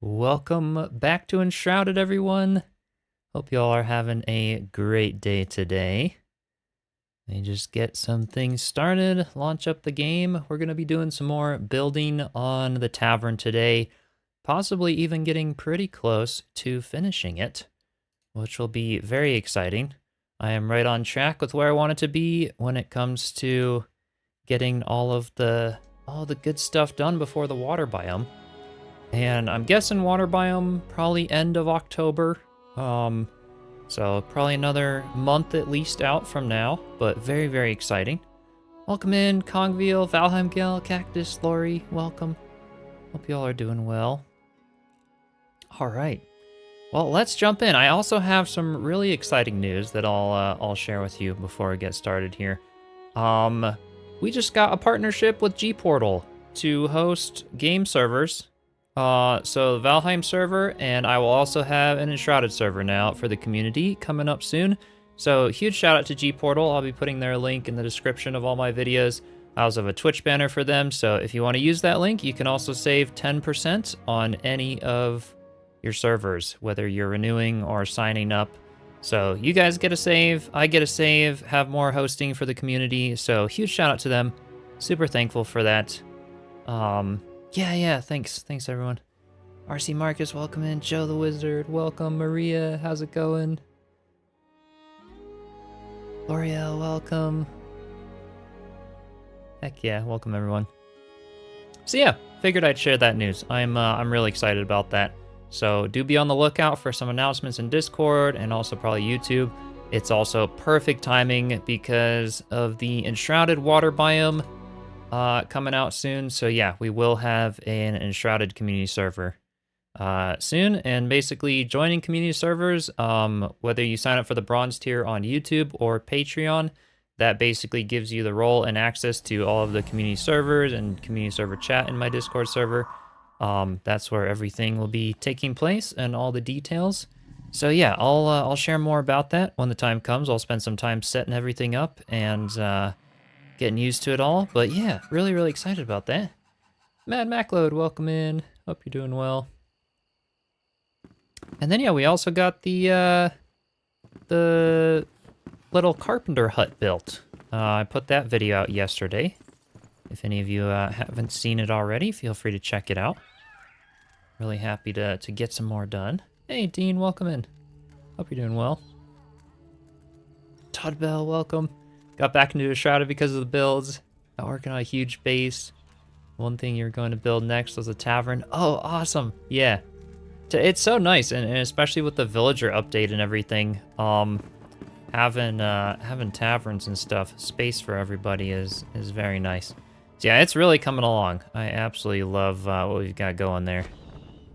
Welcome back to Enshrouded, everyone. Hope you all are having a great day today. Let me just get some things started, launch up the game. We're going to be doing some more building on the Tavern today, possibly even getting pretty close to finishing it, which will be very exciting. I am right on track with where I want it to be when it comes to getting all the good stuff done before the water biome. And I'm guessing water biome probably end of October. So probably another month at least out from now, but very, very exciting. Welcome in, Kongveal, Valheimgel, Cactus, Lori, welcome. Hope you all are doing well. All right. Well, let's jump in. I also have some really exciting news that I'll share with you before I get started here. We just got a partnership with G-Portal to host game servers. So the Valheim server, and I will also have an Enshrouded server now for the community coming up soon. So huge shout out to G-Portal. I'll be putting their link in the description of all my videos. I also have a Twitch banner for them, so if you want to use that link, you can also save 10% on any of your servers, whether you're renewing or signing up. So you guys get a save, I get a save, have more hosting for the community, so huge shout out to them. Super thankful for that. Yeah, thanks everyone. RC Marcus, welcome in. Joe the Wizard, welcome. Maria, how's it going? L'Oreal, welcome. Heck yeah, welcome everyone. So yeah, figured I'd share that news. I'm really excited about that. So do be on the lookout for some announcements in Discord and also probably YouTube. It's also perfect timing because of the Enshrouded water biome coming out soon. So yeah, we will have an Enshrouded community server soon. And basically joining community servers, whether you sign up for the bronze tier on YouTube or Patreon, that basically gives you the role and access to all of the community servers and community server chat in my Discord server. That's where everything will be taking place and all the details. So yeah, I'll share more about that when the time comes. I'll spend some time setting everything up and getting used to it all. But yeah, really, really excited about that. Mad Macload, welcome in. Hope you're doing well. And then yeah, we also got the little carpenter hut built. I put that video out yesterday. If any of you haven't seen it already, feel free to check it out. Really happy to get some more done. Hey Dean, welcome in. Hope you're doing well. Todd Bell, welcome. Got back into Shrouded because of the builds. Got working on a huge base. One thing you're going to build next was a tavern. Oh, awesome. Yeah. It's so nice, and especially with the villager update and everything. Having taverns and stuff, space for everybody is very nice. So yeah, it's really coming along. I absolutely love what we've got going there.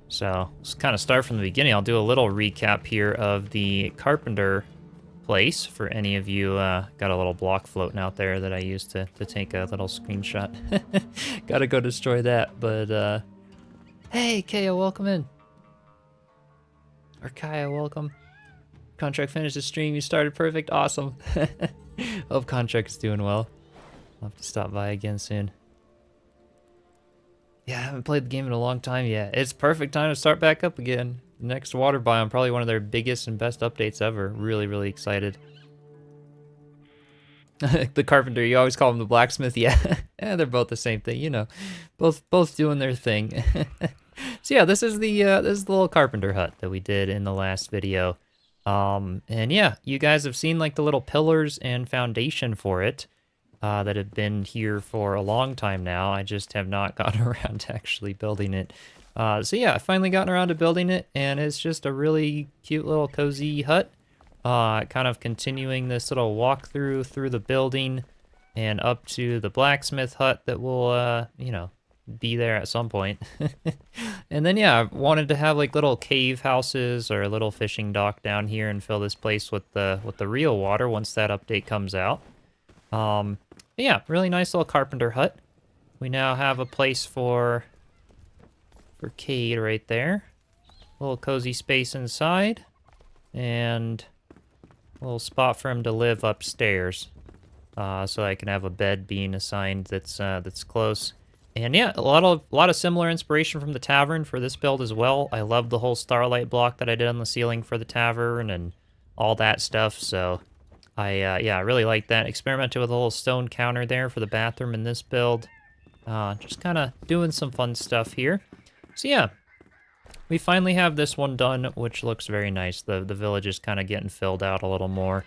So let's kind of start from the beginning. I'll do a little recap here of the carpenter place for any of you. Got a little block floating out there that I used to take a little screenshot. Gotta go destroy that, but hey Kaya, welcome in. Or Kaya, welcome. Contract finished the stream, you started perfect, awesome. Hope Contract is doing well. I'll have to stop by again soon. Yeah, I haven't played the game in a long time yet. It's perfect time to start back up again. Next water biome, probably one of their biggest and best updates ever. Really, really excited. The carpenter, you always call him the blacksmith. Yeah, yeah, they're both the same thing, you know. Both doing their thing. So yeah, this is the little carpenter hut that we did in the last video. And yeah, you guys have seen like the little pillars and foundation for it. That have been here for a long time now. I just have not gotten around to actually building it. So yeah, I finally gotten around to building it, and it's just a really cute little cozy hut. Kind of continuing this little walkthrough through the building and up to the blacksmith hut that will, you know, be there at some point. And then yeah, I wanted to have like little cave houses or a little fishing dock down here and fill this place with the real water once that update comes out. Yeah, really nice little carpenter hut. We now have a place for Cade right there. A little cozy space inside. And a little spot for him to live upstairs. So I can have a bed being assigned that's close. And yeah, a lot of similar inspiration from the Tavern for this build as well. I love the whole starlight block that I did on the ceiling for the Tavern and all that stuff. So I really like that. Experimented with a little stone counter there for the bathroom in this build. Just kind of doing some fun stuff here. So yeah, we finally have this one done, which looks very nice. The village is kind of getting filled out a little more.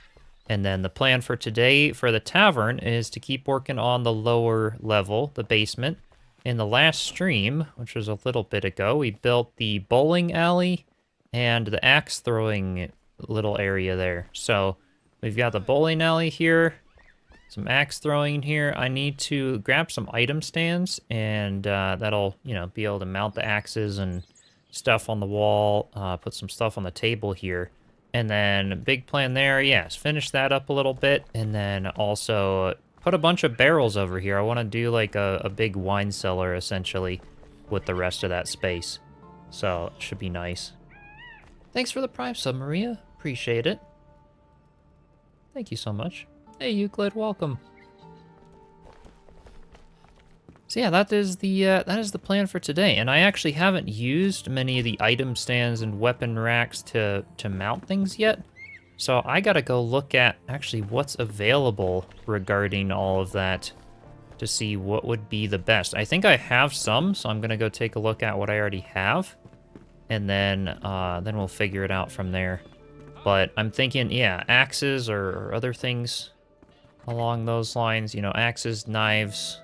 And then the plan for today for the Tavern is to keep working on the lower level, the basement. In the last stream, which was a little bit ago, we built the bowling alley and the axe throwing little area there. So we've got the bowling alley here, some axe throwing here. I need to grab some item stands, and that'll, be able to mount the axes and stuff on the wall, put some stuff on the table here. And then big plan there, yes, finish that up a little bit, and then also put a bunch of barrels over here. I want to do like a big wine cellar, essentially, with the rest of that space. So, it should be nice. Thanks for the Prime sub, Maria. Appreciate it. Thank you so much. Hey, Euclid, welcome. So yeah, that is the plan for today. And I actually haven't used many of the item stands and weapon racks to mount things yet. So I gotta go look at actually what's available regarding all of that to see what would be the best. I think I have some, so I'm gonna go take a look at what I already have, and then we'll figure it out from there. But I'm thinking, yeah, axes or other things along those lines. Axes, knives,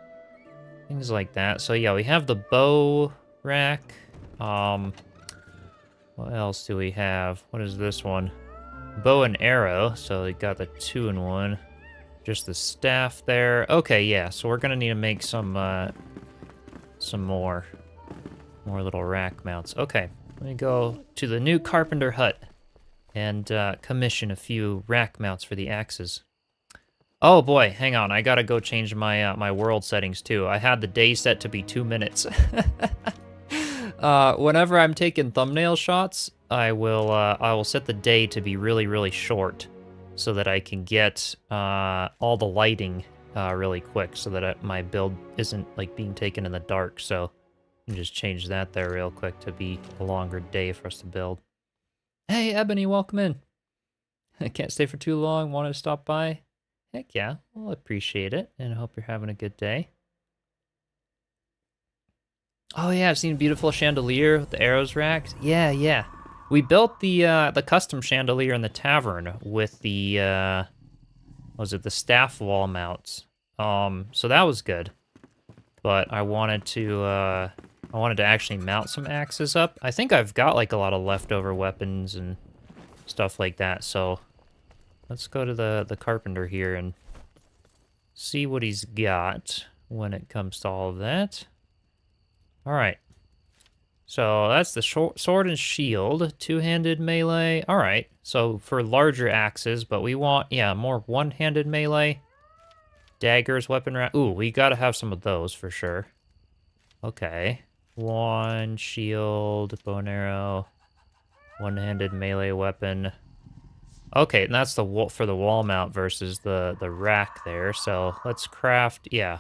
things like that. So yeah, we have the bow rack. What else do we have? What is this one? Bow and arrow, so we got the 2-in-1. Just the staff there. Okay, yeah, so we're gonna need to make some more little rack mounts. Okay, let me go to the new carpenter hut and commission a few rack mounts for the axes. Oh boy, hang on, I gotta go change my my world settings too. I had the day set to be 2 minutes. Whenever I'm taking thumbnail shots, I will set the day to be really, really short so that I can get all the lighting really quick so that my build isn't like being taken in the dark. So I can just change that there real quick to be a longer day for us to build. Hey, Ebony, welcome in. I can't stay for too long. Wanted to stop by? Heck yeah, well, appreciate it, and I hope you're having a good day. Oh yeah, I've seen a beautiful chandelier with the arrows racked. Yeah. We built the custom chandelier in the Tavern with the the staff wall mounts. So that was good. But I wanted to actually mount some axes up. I think I've got like a lot of leftover weapons and stuff like that. So let's go to the carpenter here and see what he's got when it comes to all of that. All right. So that's the sword and shield, two-handed melee. All right. So for larger axes, but we want, yeah, more one-handed melee. Daggers, weapon rack. Ooh, we gotta have some of those for sure. Okay. One shield, bow and arrow, one-handed melee weapon. Okay, and that's the for the wall mount versus the rack there. So let's craft, yeah.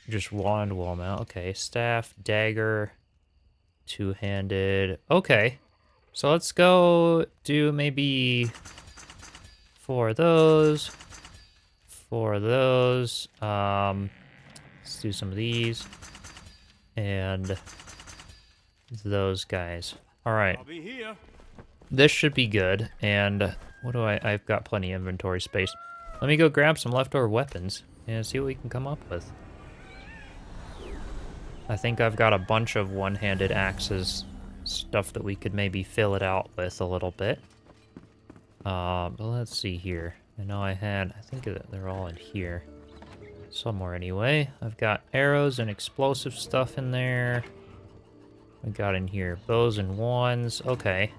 Just wand, wall mount. Okay, staff, dagger, two-handed. Okay, so let's go do maybe 4 of those. 4 of those. Let's do some of these. And those guys. All right. I'll be here. This should be good. And what do I've got plenty of inventory space. Let me go grab some leftover weapons and see what we can come up with. I think I've got a bunch of one-handed axes, stuff that we could maybe fill it out with a little bit. But let's see here. I know I think they're all in here. Somewhere anyway. I've got arrows and explosive stuff in there. We got in here bows and wands. Okay.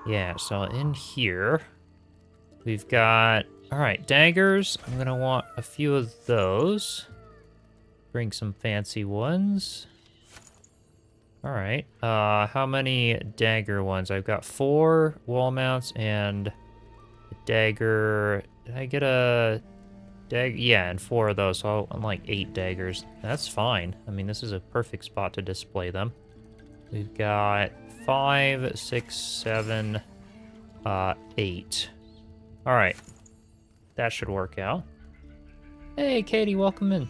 Yeah, so in here, we've got, all right, daggers. I'm gonna want a few of those. Bring some fancy ones. All right, how many dagger ones? I've got 4 wall mounts and a dagger. Did I get a Yeah, and 4 of those, so I'm like 8 daggers. That's fine. I mean, this is a perfect spot to display them. We've got 5, 6, 7, 8. All right, that should work out. Hey, Katie, welcome in.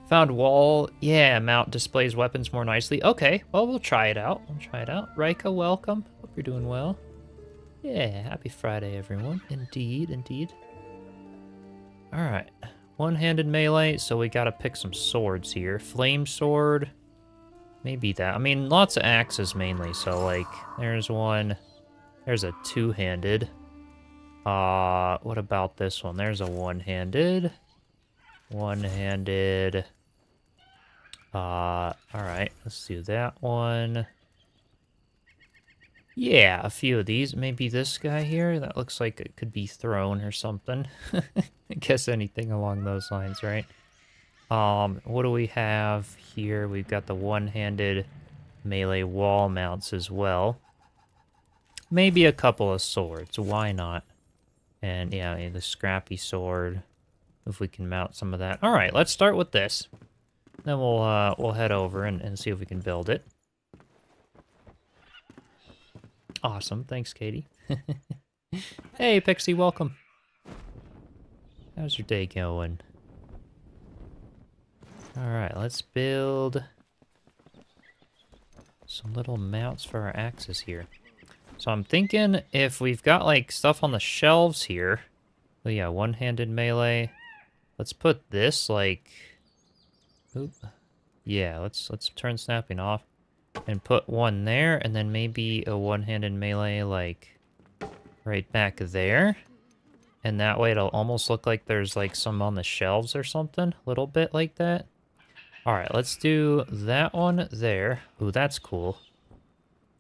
Found wall. Yeah, mount displays weapons more nicely. Okay, well, we'll try it out. Rika, welcome. Hope you're doing well. Yeah, happy Friday, everyone. Indeed, indeed. All right, one-handed melee, so we gotta pick some swords here. Flame sword, maybe that. I mean, lots of axes mainly, so like, there's one. There's a two-handed. What about this one? There's a one-handed. One-handed. All right, let's do that one. Yeah, a few of these. Maybe this guy here. That looks like it could be thrown or something. I guess anything along those lines, right? What do we have here? We've got the one-handed melee wall mounts as well. Maybe a couple of swords. Why not? And yeah, the scrappy sword. If we can mount some of that. All right, let's start with this. Then we'll head over and see if we can build it. Awesome, thanks, Katie. Hey, Pixie, welcome. How's your day going? All right, let's build some little mounts for our axes here. So I'm thinking if we've got like stuff on the shelves here. Oh yeah, one-handed melee. Let's put this like. Oop. Yeah, let's turn snapping off and put one there, and then maybe a one-handed melee like right back there. And that way it'll almost look like there's like some on the shelves or something, a little bit like that. All right, let's do that one there. Ooh, that's cool.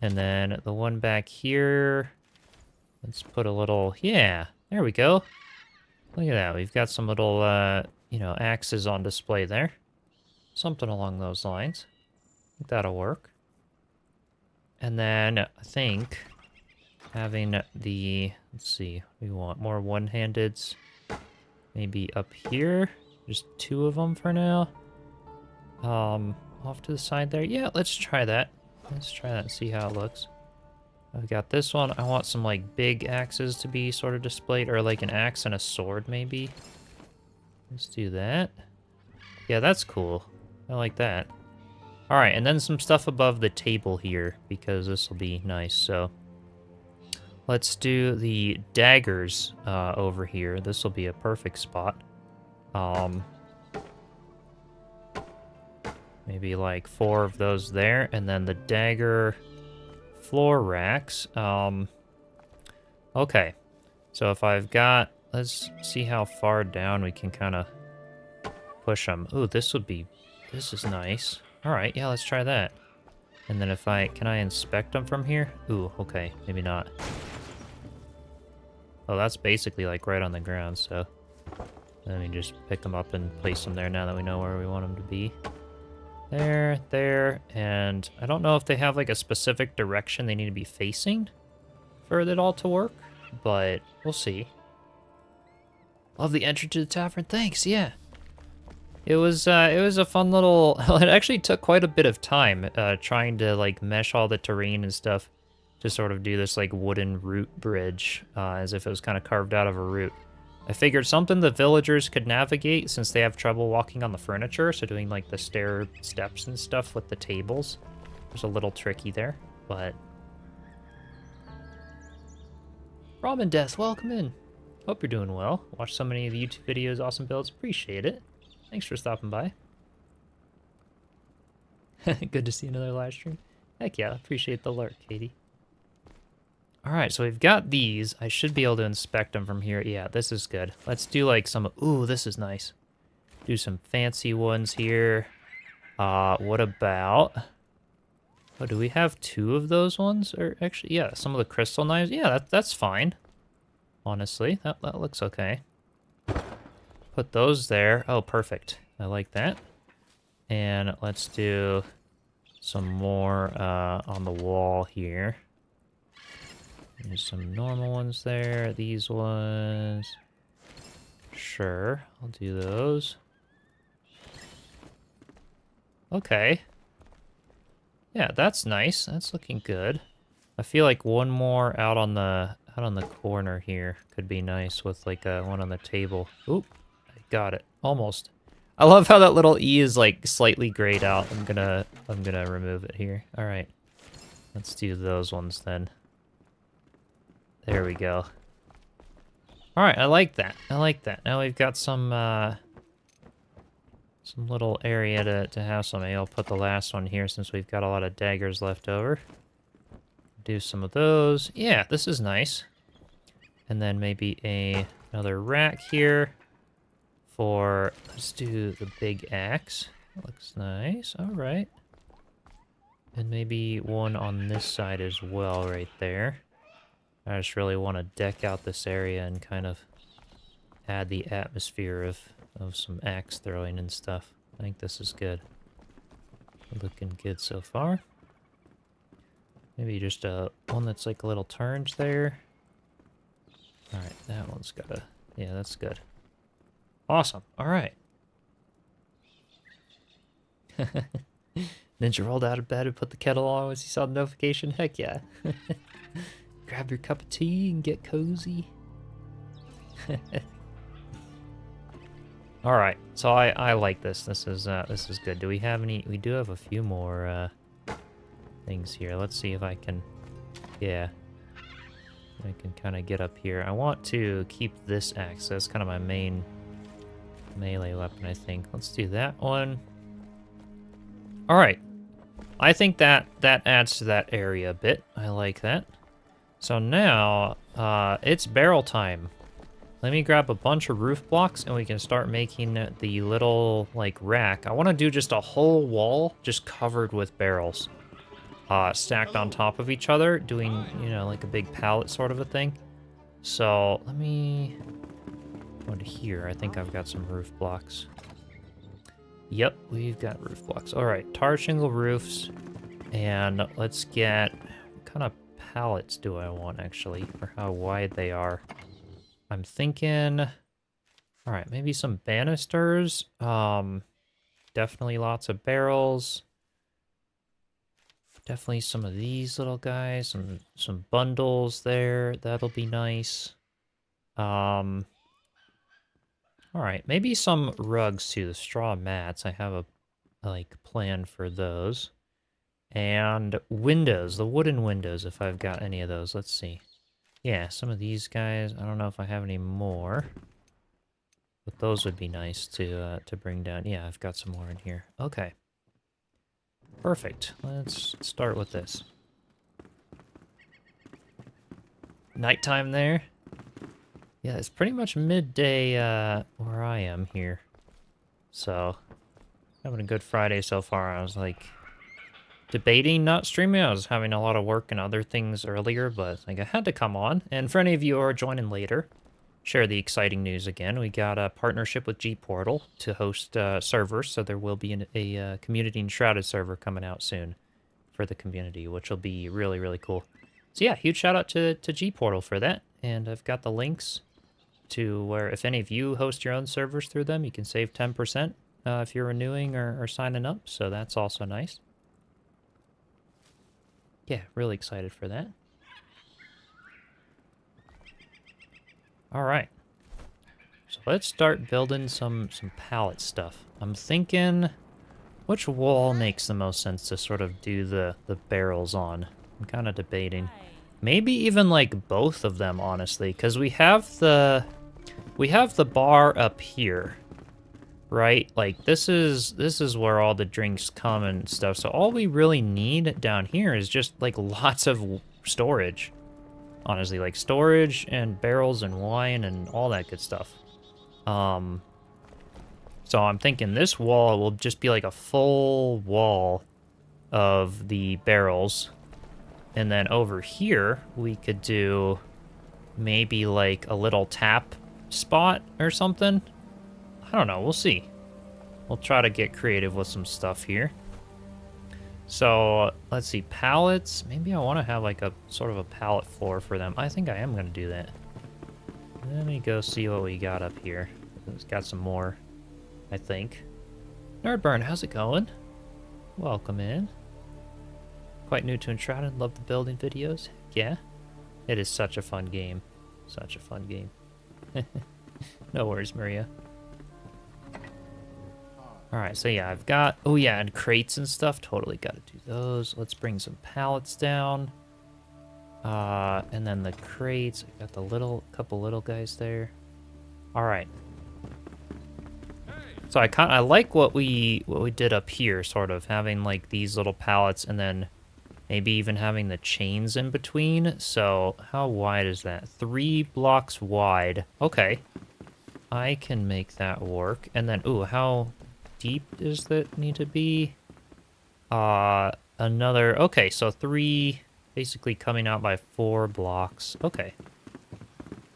And then the one back here, let's put a little, yeah, there we go. Look at that, we've got some little, axes on display there. Something along those lines. I think that'll work. And then I think having the, let's see, we want more one-handeds. Maybe up here, just 2 of them for now. Off to the side there. Yeah, let's try that. Let's try that and see how it looks. I've got this one. I want some like big axes to be sort of displayed, or like an axe and a sword maybe. Let's do that. Yeah, that's cool. I like that. All right, and then some stuff above the table here because this will be nice. So let's do the daggers over here. This will be a perfect spot. Maybe like 4 of those there, and then the dagger floor racks. Okay, so if I've got, let's see how far down we can kind of push them. Ooh, this is nice. All right, yeah, let's try that. And then can I inspect them from here? Ooh, okay, maybe not. Oh, that's basically like right on the ground, so let me just pick them up and place them there now that we know where we want them to be. There, and I don't know if they have like a specific direction they need to be facing for it all to work, but we'll see. Love the entry to the tavern. Thanks, yeah. It was a fun little, it actually took quite a bit of time trying to like mesh all the terrain and stuff to sort of do this like wooden root bridge as if it was kind of carved out of a root. I figured something the villagers could navigate since they have trouble walking on the furniture, so doing like the steps and stuff with the tables was a little tricky there, but... Ramen Death, welcome in. Hope you're doing well. Watch so many of the YouTube videos, awesome builds, appreciate it. Thanks for stopping by. Good to see another live stream. Heck yeah, appreciate the lurk, Katie. Alright, so we've got these. I should be able to inspect them from here. Yeah, this is good. Let's do like some... Ooh, this is nice. Do some fancy ones here. What about... Oh, do we have 2 of those ones? Or actually, yeah, some of the crystal knives. Yeah, that's fine. Honestly, that looks okay. Put those there. Oh, perfect. I like that. And let's do some more on the wall here. There's some normal ones there. These ones. Sure, I'll do those. Okay. Yeah, that's nice. That's looking good. I feel like one more out on the corner here could be nice with like one on the table. Oop, I got it. Almost. I love how that little E is like slightly grayed out. I'm gonna remove it here. All right. Let's do those ones then. There we go. All right, I like that. I like that. Now we've got some little area to have some. Maybe I'll put the last one here since we've got a lot of daggers left over. Do some of those. Yeah, this is nice. And then maybe another rack here for, let's do the big axe. Looks nice. All right. And maybe one on this side as well right there. I just really want to deck out this area and kind of add the atmosphere of some axe throwing and stuff. I think this is good. Looking good so far. Maybe just one that's like a little turned there. All right, that one's got yeah, that's good. Awesome, all right. Ninja rolled out of bed and put the kettle on as he saw the notification. Heck yeah. Grab your cup of tea and get cozy. All right, so I like this. This is good. Do we have any? We do have a few more things here. Let's see if I can. Yeah, I can kind of get up here. I want to keep this axe. That's kind of my main melee weapon, I think. Let's do that one. All right, I think that adds to that area a bit. I like that. So now it's barrel time. Let me grab a bunch of roof blocks and we can start making the little like rack. I want to do just a whole wall just covered with barrels stacked on top of each other, doing, you know, like a big pallet sort of a thing. So let me go to here. I think I've got some roof blocks. Yep, we've got roof blocks. All right, tar shingle roofs. And let's get, what kind of pallets do I want actually, or how wide they are? I'm thinking, all right, maybe some banisters. Definitely lots of barrels. Definitely some of these little guys, some bundles there. That'll be nice. All right, maybe some rugs too. The straw mats. I have a like plan for those. And windows, the wooden windows, if I've got any of those. Let's see. Yeah, some of these guys. I don't know if I have any more. But those would be nice to bring down. Yeah, I've got some more in here. Okay. Perfect. Let's start with this. Nighttime there. Yeah, it's pretty much midday where I am here. So, having a good Friday so far. I was like debating not streaming. I was having a lot of work and other things earlier, but like I had to come on. And for any of you who are joining later, share the exciting news again. We got a partnership with G-Portal to host servers, so there will be a community Enshrouded server coming out soon for the community, which will be really, really cool. So yeah, huge shout out to G-Portal for that. And I've got the links to where if any of you host your own servers through them, you can save 10% if you're renewing or signing up, so that's also nice. Yeah, really excited for that. All right. So let's start building some pallet stuff. I'm thinking, which wall makes the most sense to sort of do the barrels on? I'm kind of debating. Maybe even like both of them, honestly, because we have the bar up here, right? Like this is where all the drinks come and stuff. So all we really need down here is just like lots of storage. Honestly, like storage and barrels and wine and all that good stuff. So I'm thinking this wall will just be like a full wall of the barrels. And then over here, we could do maybe like a little tap spot or something. I don't know, we'll see. We'll try to get creative with some stuff here. So let's see, pallets. Maybe I want to have like a sort of a pallet floor for them. I think I am going to do that. Let me go see what we got up here. It's got some more, I think. Nerdburn, how's it going? Welcome in. Quite new to Enshrouded. Love the building videos. Yeah, it is such a fun game. Such a fun game. No worries, Maria. Alright, so yeah, I've got... Oh yeah, and crates and stuff. Totally got to do those. Let's bring some pallets down. And then the crates. I got the couple little guys there. Alright. So I like what we did up here, sort of. Having like these little pallets and then maybe even having the chains in between. So how wide is that? 3 blocks wide. Okay. I can make that work. And then, ooh, how... deep does that need to be? Another... Okay, so 3 basically coming out by 4 blocks. Okay.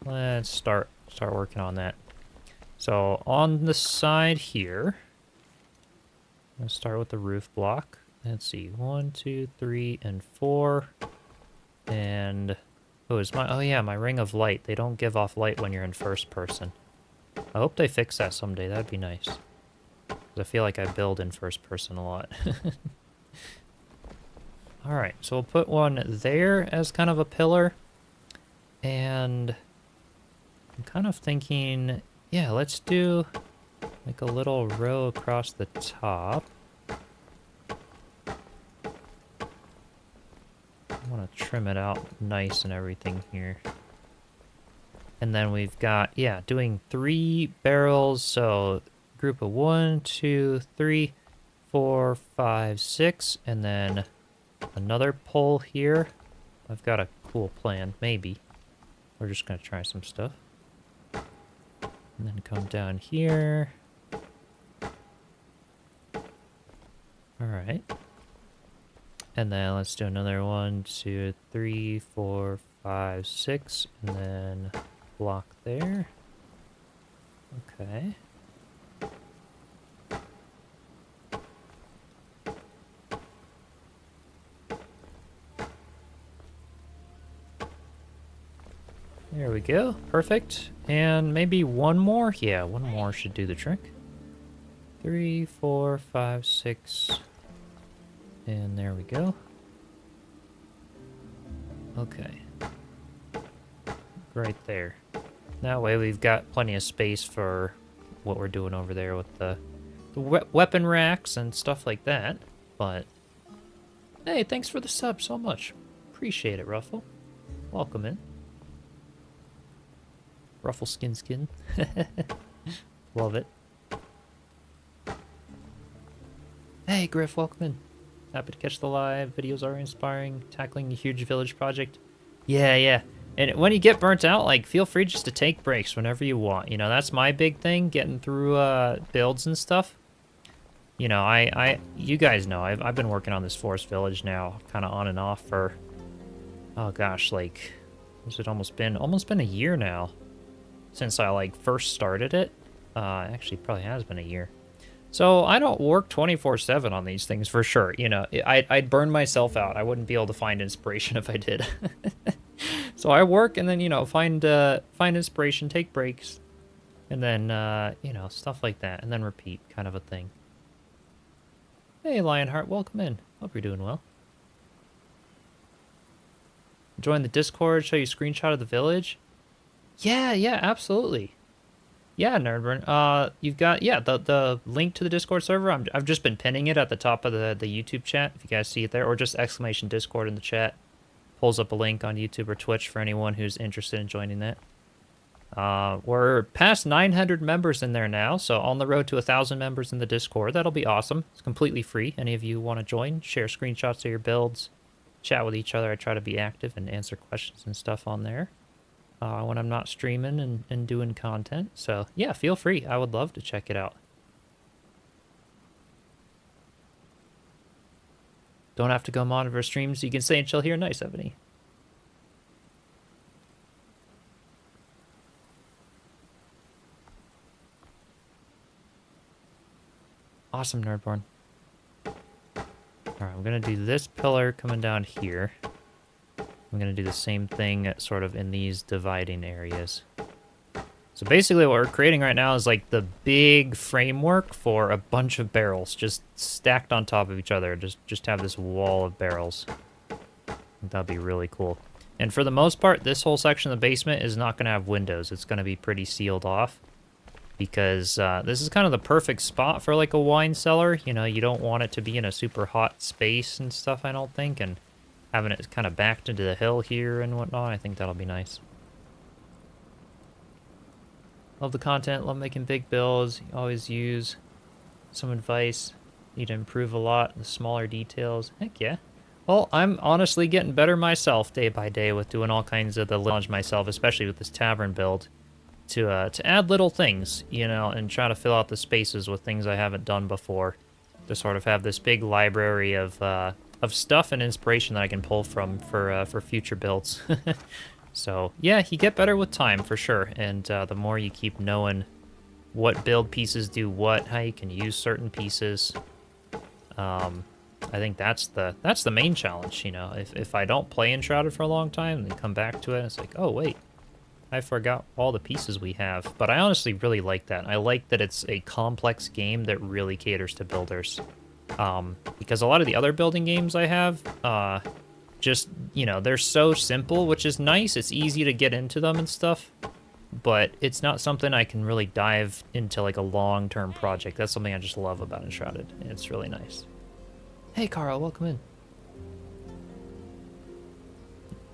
Let's start working on that. So on the side here, I'm gonna start with the roof block. Let's see, 1, 2, 3, and 4. And oh yeah, my ring of light. They don't give off light when you're in first person. I hope they fix that someday. That'd be nice. I feel like I build in first person a lot. Alright, so we'll put one there as kind of a pillar. And I'm kind of thinking, yeah, let's do like a little row across the top. I want to trim it out nice and everything here. And then we've got, yeah, doing 3 barrels, so... group of 1, 2, 3, 4, 5, 6, and then another pole here. I've got a cool plan, maybe. We're just gonna try some stuff. And then come down here. Alright. And then let's do another 1, 2, 3, 4, 5, 6, and then block there. Okay. There we go. Perfect. And maybe one more? Yeah, one more should do the trick. 3, 4, 5, 6. And there we go. Okay. Right there. That way we've got plenty of space for what we're doing over there with the weapon racks and stuff like that. But, hey, thanks for the sub so much. Appreciate it, Ruffle. Welcome in. Ruffle skin. Love it. Hey, Griff, welcome in. Happy to catch the live. Videos are inspiring. Tackling a huge village project. Yeah. And when you get burnt out, like, feel free just to take breaks whenever you want. You know, that's my big thing, getting through builds and stuff. You know, you guys know, I've been working on this forest village now, kind of on and off for, oh gosh, like, has it almost been a year now since I, like, first started it. Actually, probably has been a year. So I don't work 24/7 on these things for sure. You know, I'd burn myself out. I wouldn't be able to find inspiration if I did. So I work and then, you know, find inspiration, take breaks, and then, you know, stuff like that, and then repeat, kind of a thing. Hey, Lionheart, welcome in. Hope you're doing well. Join the Discord, show you a screenshot of the village. Yeah, absolutely. Yeah, Nerdburn. You've got, yeah, the link to the Discord server. I've just been pinning it at the top of the YouTube chat, if you guys see it there, or just exclamation Discord in the chat. Pulls up a link on YouTube or Twitch for anyone who's interested in joining that. We're past 900 members in there now, so on the road to 1,000 members in the Discord. That'll be awesome. It's completely free. Any of you want to join, share screenshots of your builds, chat with each other. I try to be active and answer questions and stuff on there when I'm not streaming and doing content. So, yeah, feel free. I would love to check it out. Don't have to go monitor streams. You can stay and chill here. Nice, Ebony. Awesome, Nerdborn. Alright, I'm gonna do this pillar coming down here. I'm gonna do the same thing sort of in these dividing areas. So basically what we're creating right now is like the big framework for a bunch of barrels just stacked on top of each other. Just have this wall of barrels. I think that'd be really cool. And for the most part, this whole section of the basement is not gonna have windows. It's gonna be pretty sealed off. Because this is kind of the perfect spot for like a wine cellar. You know, you don't want it to be in a super hot space and stuff, I don't think. And having it kind of backed into the hill here and whatnot, I think that'll be nice. Love the content, love making big builds. You always use some advice. Need to improve a lot, the smaller details. Heck yeah. Well, I'm honestly getting better myself day by day with doing all kinds of the challenge myself, especially with this tavern build. To add little things, you know, and try to fill out the spaces with things I haven't done before. To sort of have this big library of stuff and inspiration that I can pull from for future builds. So yeah, you get better with time for sure, and the more you keep knowing what build pieces do what, how you can use certain pieces. I think that's the main challenge, you know. If I don't play Enshrouded for a long time and then come back to it, and it's like, oh wait, I forgot all the pieces we have. But I honestly really like that. I like that it's a complex game that really caters to builders. Because a lot of the other building games I have, just, you know, they're so simple, which is nice. It's easy to get into them and stuff. But it's not something I can really dive into like a long-term project. That's something I just love about Enshrouded. It's really nice. Hey, Carl, welcome in.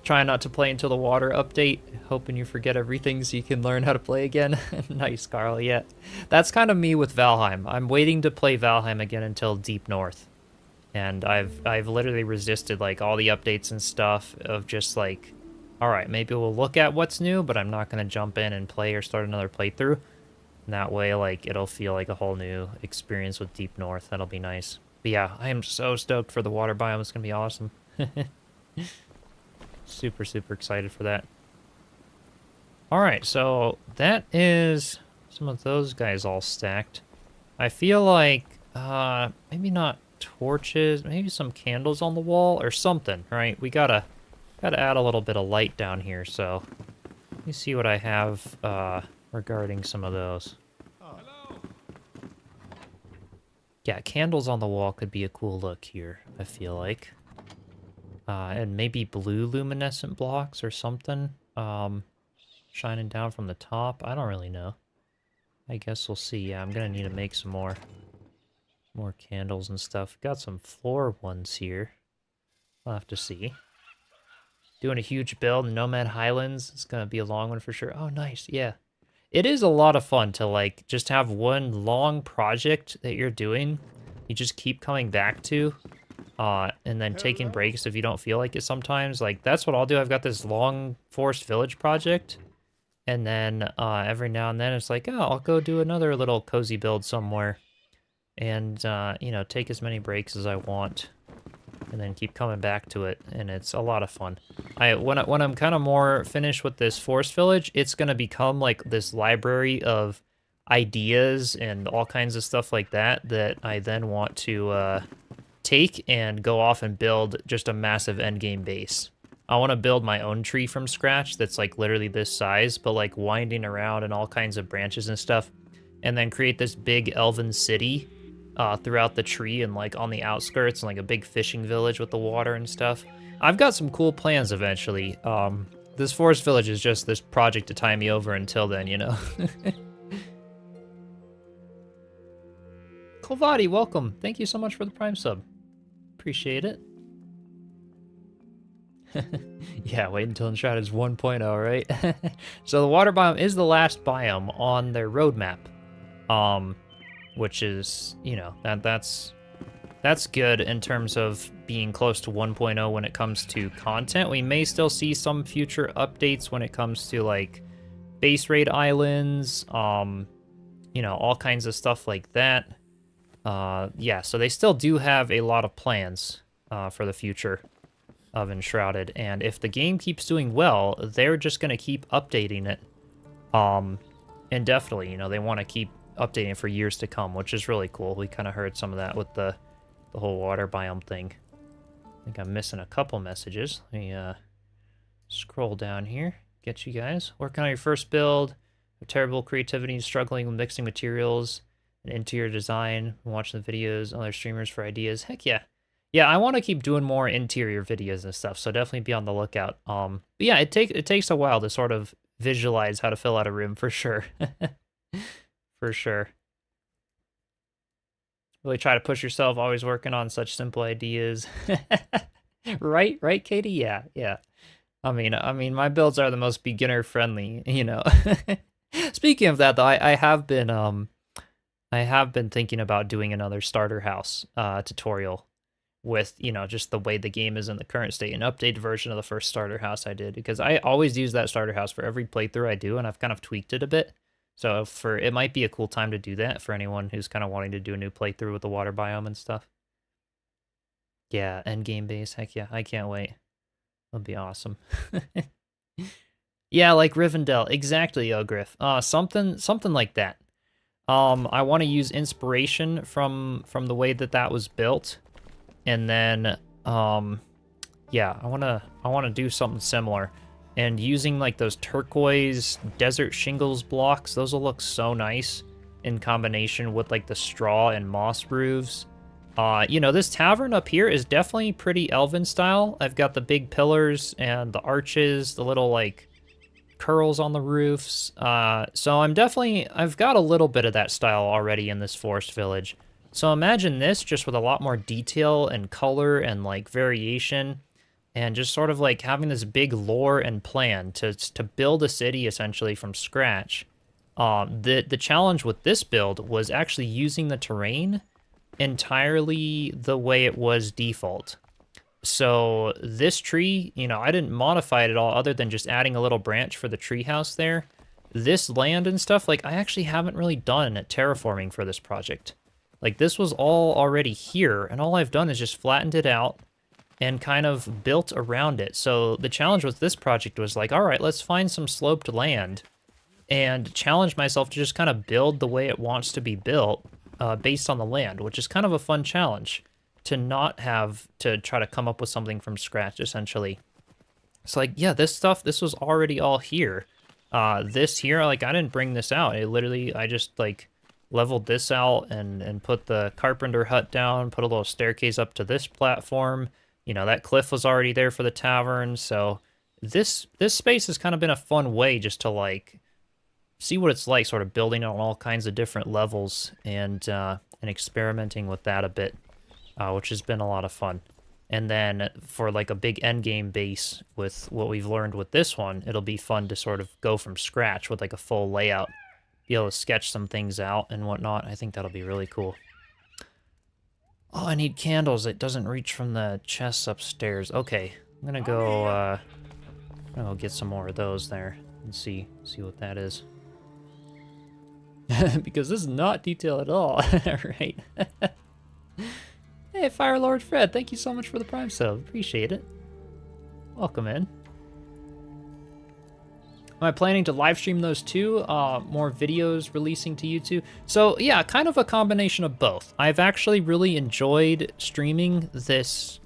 Trying not to play until the water update, hoping you forget everything so you can learn how to play again. Nice, Carl, yeah. That's kind of me with Valheim. I'm waiting to play Valheim again until Deep North. And I've literally resisted like all the updates and stuff of just like, all right, maybe we'll look at what's new, but I'm not going to jump in and play or start another playthrough. And that way, like, it'll feel like a whole new experience with Deep North. That'll be nice. But yeah, I am so stoked for the water biome. It's going to be awesome. Super, super excited for that. All right, so that is some of those guys all stacked. I feel like maybe not torches, maybe some candles on the wall or something, right? We gotta add a little bit of light down here, so let me see what I have regarding some of those. Yeah, candles on the wall could be a cool look here, I feel like. And maybe blue luminescent blocks or something shining down from the top. I don't really know. I guess we'll see. Yeah, I'm gonna need to make some more candles and stuff. Got some floor ones here. I'll have to see. Doing a huge build in Nomad Highlands. It's gonna be a long one for sure. Oh, nice. Yeah. It is a lot of fun to like just have one long project that you're doing. You just keep coming back to. And then taking breaks if you don't feel like it sometimes. Like, that's what I'll do. I've got this long forest village project. And then every now and then it's like, oh, I'll go do another little cozy build somewhere. And, you know, take as many breaks as I want. And then keep coming back to it. And it's a lot of fun. When I'm kind of more finished with this forest village, it's going to become like this library of ideas and all kinds of stuff like that I then want to... take and go off and build just a massive endgame base. I want to build my own tree from scratch that's like literally this size, but like winding around and all kinds of branches and stuff, and then create this big elven city throughout the tree and like on the outskirts and like a big fishing village with the water and stuff. I've got some cool plans eventually. This forest village is just this project to tie me over until then, you know. Kolvati, welcome. Thank you so much for the Prime sub. Appreciate it. Yeah, wait until Enshrouded is 1.0, right? So the water biome is the last biome on their roadmap. Which is, you know, that's good in terms of being close to 1.0 when it comes to content. We may still see some future updates when it comes to like base raid islands, you know, all kinds of stuff like that. Yeah, so they still do have a lot of plans for the future of Enshrouded, and if the game keeps doing well, they're just going to keep updating it indefinitely. You know, they want to keep updating it for years to come, which is really cool. We kind of heard some of that with the the whole water biome thing. I think I'm missing a couple messages. Let me scroll down here. Get you guys. Working on your first build. Terrible creativity, struggling with mixing materials and interior design. Watching the videos, other streamers for ideas. Heck yeah. Yeah, I want to keep doing more interior videos and stuff, so definitely be on the lookout. But yeah, it takes a while to sort of visualize how to fill out a room for sure. For sure. Really try to push yourself, always working on such simple ideas. Right, Katie? Yeah, yeah. I mean, my builds are the most beginner friendly, you know. Speaking of that, though, I have been thinking about doing another starter house tutorial with, you know, just the way the game is in the current state, an updated version of the first starter house I did, because I always use that starter house for every playthrough I do, and I've kind of tweaked it a bit. So it might be a cool time to do that for anyone who's kind of wanting to do a new playthrough with the water biome and stuff. Yeah, end game base, heck yeah, I can't wait. That'll be awesome. Yeah, like Rivendell, exactly, Ogriff. Something like that. I want to use inspiration from the way that was built, and then yeah, I wanna do something similar, and using like those turquoise desert shingles blocks. Those will look so nice in combination with like the straw and moss roofs. You know, this tavern up here is definitely pretty elven style. I've got the big pillars and the arches, the little like curls on the roofs. So I've got a little bit of that style already in this forest village. So imagine this just with a lot more detail and color and like variation, and just sort of like having this big lore and plan to build a city essentially from scratch. The challenge with this build was actually using the terrain entirely the way it was default. So this tree, you know, I didn't modify it at all other than just adding a little branch for the tree house there. This land and stuff, like, I actually haven't really done terraforming for this project. Like, this was all already here, and all I've done is just flattened it out and kind of built around it. So the challenge with this project was like, all right, let's find some sloped land and challenge myself to just kind of build the way it wants to be built based on the land, which is kind of a fun challenge. To not have to try to come up with something from scratch, essentially. It's like, yeah, this was already all here. This here, like, I didn't bring this out. I just, like, leveled this out and put the carpenter hut down, put a little staircase up to this platform. You know, that cliff was already there for the tavern, so this space has kind of been a fun way just to, like, see what it's like, sort of building on all kinds of different levels and experimenting with that a bit. Which has been a lot of fun. And then for like a big end game base with what we've learned with this one, it'll be fun to sort of go from scratch with like a full layout, be able to sketch some things out and whatnot. I think that'll be really cool. Oh, I need candles. It doesn't reach from the chests upstairs. Okay, I'm gonna go get some more of those there and see what that is. Because this is not detailed at all, right? Hey, Fire Lord Fred, thank you so much for the Prime sub. Appreciate it. Welcome in. Am I planning to live stream those too? More videos releasing to YouTube? So yeah, kind of a combination of both. I've actually really enjoyed streaming this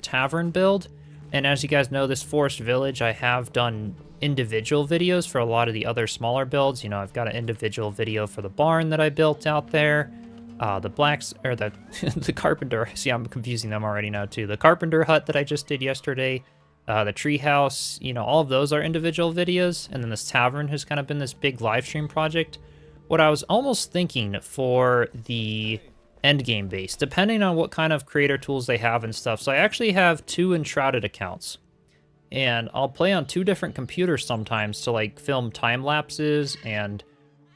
tavern build. And as you guys know, this forest village, I have done individual videos for a lot of the other smaller builds. You know, I've got an individual video for the barn that I built out there. The carpenter, see, I'm confusing them already now too. The carpenter hut that I just did yesterday, the tree house, you know, all of those are individual videos. And then this tavern has kind of been this big live stream project. What I was almost thinking for the end game base, depending on what kind of creator tools they have and stuff. So I actually have 2 Enshrouded accounts, and I'll play on 2 different computers sometimes to like film time lapses and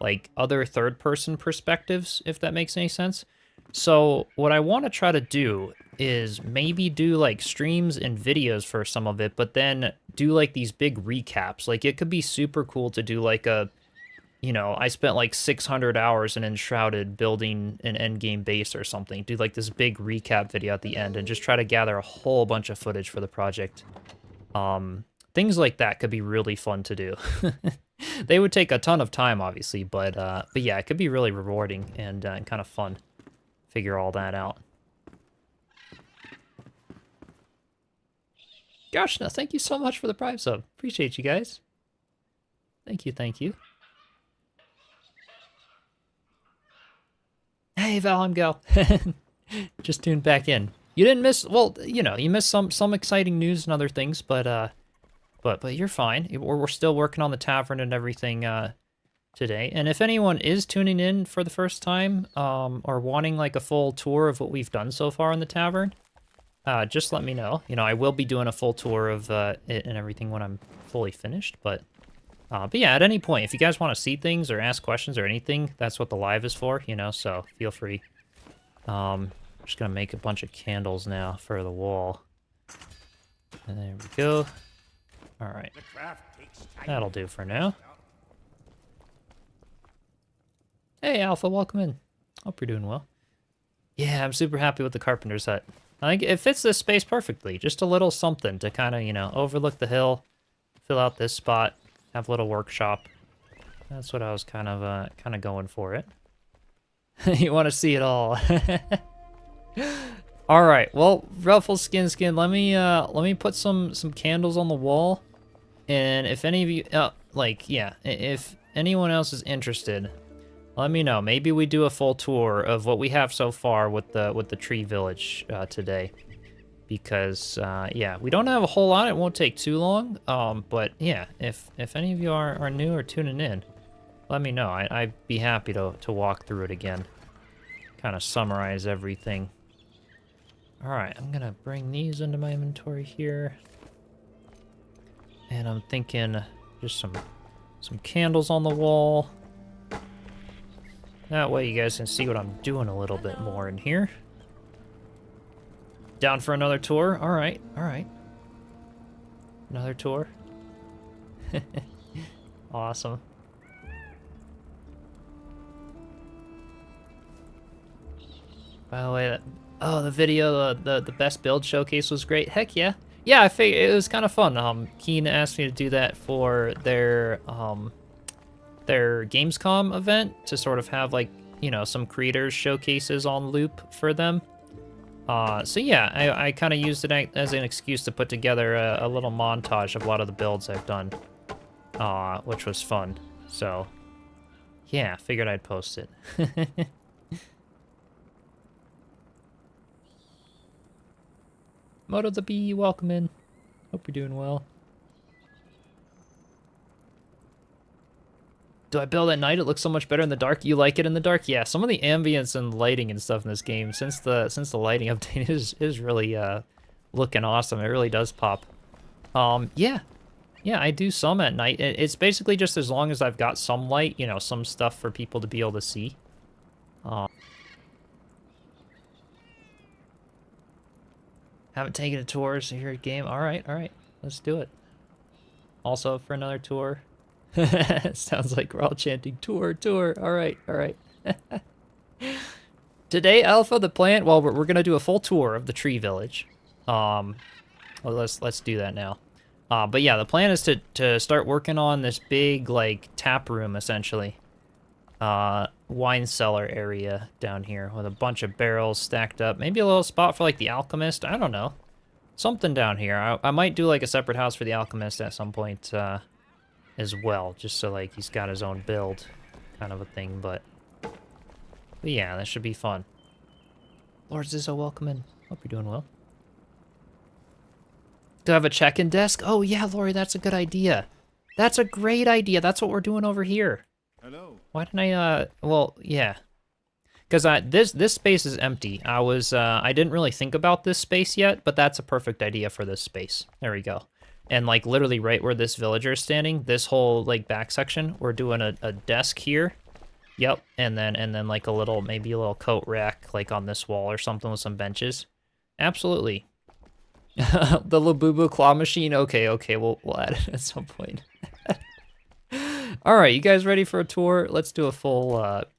like other third-person perspectives, if that makes any sense. So what I want to try to do is maybe do like streams and videos for some of it, but then do like these big recaps. Like it could be super cool to do like a, you know, I spent like 600 hours in Enshrouded building an endgame base or something. Do like this big recap video at the end and just try to gather a whole bunch of footage for the project. Things like that could be really fun to do. They would take a ton of time, obviously, but yeah, it could be really rewarding and kind of fun. Figure all that out. Gosh, no, thank you so much for the Prime sub. Appreciate you guys. Thank you, thank you. Hey, Val, I'm Gal. Just tuned back in. You didn't miss, well, you know, you missed some exciting news and other things, but you're fine. We're still working on the tavern and everything today. And if anyone is tuning in for the first time, or wanting like a full tour of what we've done so far in the tavern, just let me know. You know, I will be doing a full tour of it and everything when I'm fully finished, but yeah, at any point, if you guys want to see things or ask questions or anything, that's what the live is for, you know, so feel free. Just gonna make a bunch of candles now for the wall. And there we go. All right. That'll do for now. Hey, Alpha, welcome in. Hope you're doing well. Yeah, I'm super happy with the carpenter's hut. I think it fits this space perfectly. Just a little something to kind of, you know, overlook the hill, fill out this spot, have a little workshop. That's what I was kind of going for it. You want to see it all. All right. Well, Ruffles Skin, let me put some candles on the wall. And if any of you if anyone else is interested, let me know. Maybe we do a full tour of what we have so far with the tree village today. Because yeah, we don't have a whole lot. It won't take too long. But yeah, if any of you are new or tuning in, let me know. I'd be happy to walk through it again. Kind of summarize everything. All right, I'm gonna bring these into my inventory here. And I'm thinking just some candles on the wall. That way you guys can see what I'm doing a little bit more in here. Down for another tour? All right, all right. Another tour. Awesome. By the way, the video, the best build showcase was great. Heck yeah. Yeah, I figured it was kind of fun. Keen asked me to do that for their Gamescom event to sort of have like, you know, some creators showcases on loop for them. So yeah, I kind of used it as an excuse to put together a little montage of a lot of the builds I've done, which was fun. So yeah, figured I'd post it. Moto the Bee, welcome in. Hope you're doing well. Do I build at night? It looks so much better in the dark. You like it in the dark? Yeah, some of the ambience and lighting and stuff in this game since the lighting update is really looking awesome. It really does pop. Yeah, I do some at night. It's basically just as long as I've got some light, you know, some stuff for people to be able to see. Haven't taken a tour, so you're a game. All right, let's do it. Also for another tour. Sounds like we're all chanting tour. All right. Today, Alpha, the plant. Well, we're gonna do a full tour of the tree village. Well, let's do that now. But yeah, the plan is to start working on this big like tap room essentially. Wine cellar area down here with a bunch of barrels stacked up. Maybe a little spot for like the alchemist. I don't know. Something down here. I might do like a separate house for the alchemist at some point as well, just so like he's got his own build kind of a thing, but yeah, that should be fun. Lord Zizzo, welcome in. Hope you're doing well. Do I have a check-in desk? Oh yeah, Lori, that's a good idea. That's a great idea. That's what we're doing over here. Hello. Why didn't I, well, yeah. Because this space is empty. I didn't really think about this space yet, but that's a perfect idea for this space. There we go. And like literally right where this villager is standing, this whole like back section, we're doing a desk here. Yep, and then like maybe a little coat rack like on this wall or something with some benches. Absolutely. The Labubu claw machine. Okay, we'll add it at some point. All right, you guys ready for a tour? Let's do a full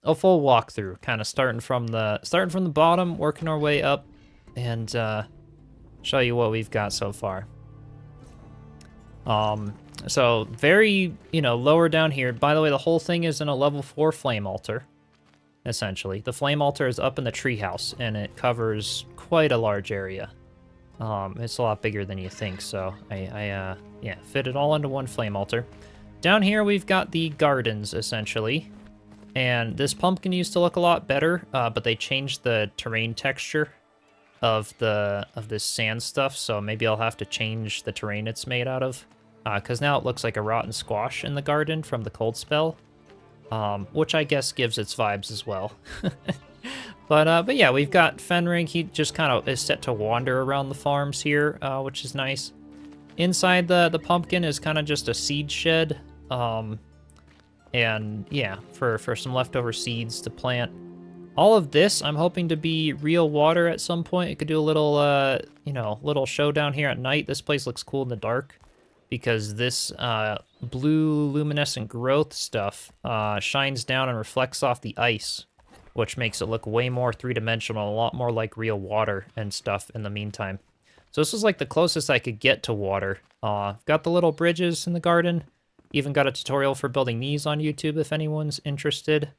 walkthrough, kind of starting from the bottom, working our way up, and show you what we've got so far. So very, lower down here. By the way, the whole thing is in a level 4 flame altar, essentially. The flame altar is up in the treehouse, and it covers quite a large area. It's a lot bigger than you think, so yeah, fit it all into one flame altar. Down here, we've got the gardens, essentially. And this pumpkin used to look a lot better, but they changed the terrain texture of this sand stuff, so maybe I'll have to change the terrain it's made out of. Because now it looks like a rotten squash in the garden from the cold spell. Which I guess gives its vibes as well. But yeah, we've got Fenrig. He just kind of is set to wander around the farms here, which is nice. Inside the pumpkin is kind of just a seed shed. And yeah, for some leftover seeds to plant. All of this, I'm hoping to be real water at some point. It could do a little, little showdown here at night. This place looks cool in the dark because this blue luminescent growth stuff shines down and reflects off the ice, which makes it look way more three-dimensional, a lot more like real water and stuff in the meantime. So this is like the closest I could get to water. I've got the little bridges in the garden. Even got a tutorial for building these on YouTube if anyone's interested.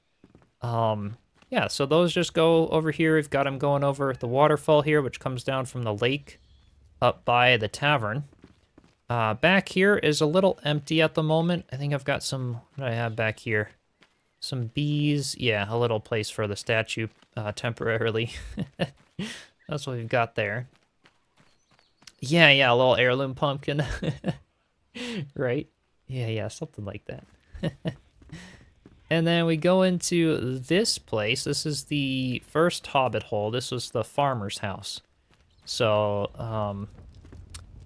Yeah, so those just go over here. We've got them going over the waterfall here, which comes down from the lake up by the tavern. Back here is a little empty at the moment. I think I've got some, what do I have back here? Some bees. Yeah, a little place for the statue temporarily. That's what we've got there. Yeah, a little heirloom pumpkin. Right? Yeah, something like that. And then we go into this place. This is the first Hobbit hole. This was the farmer's house. So,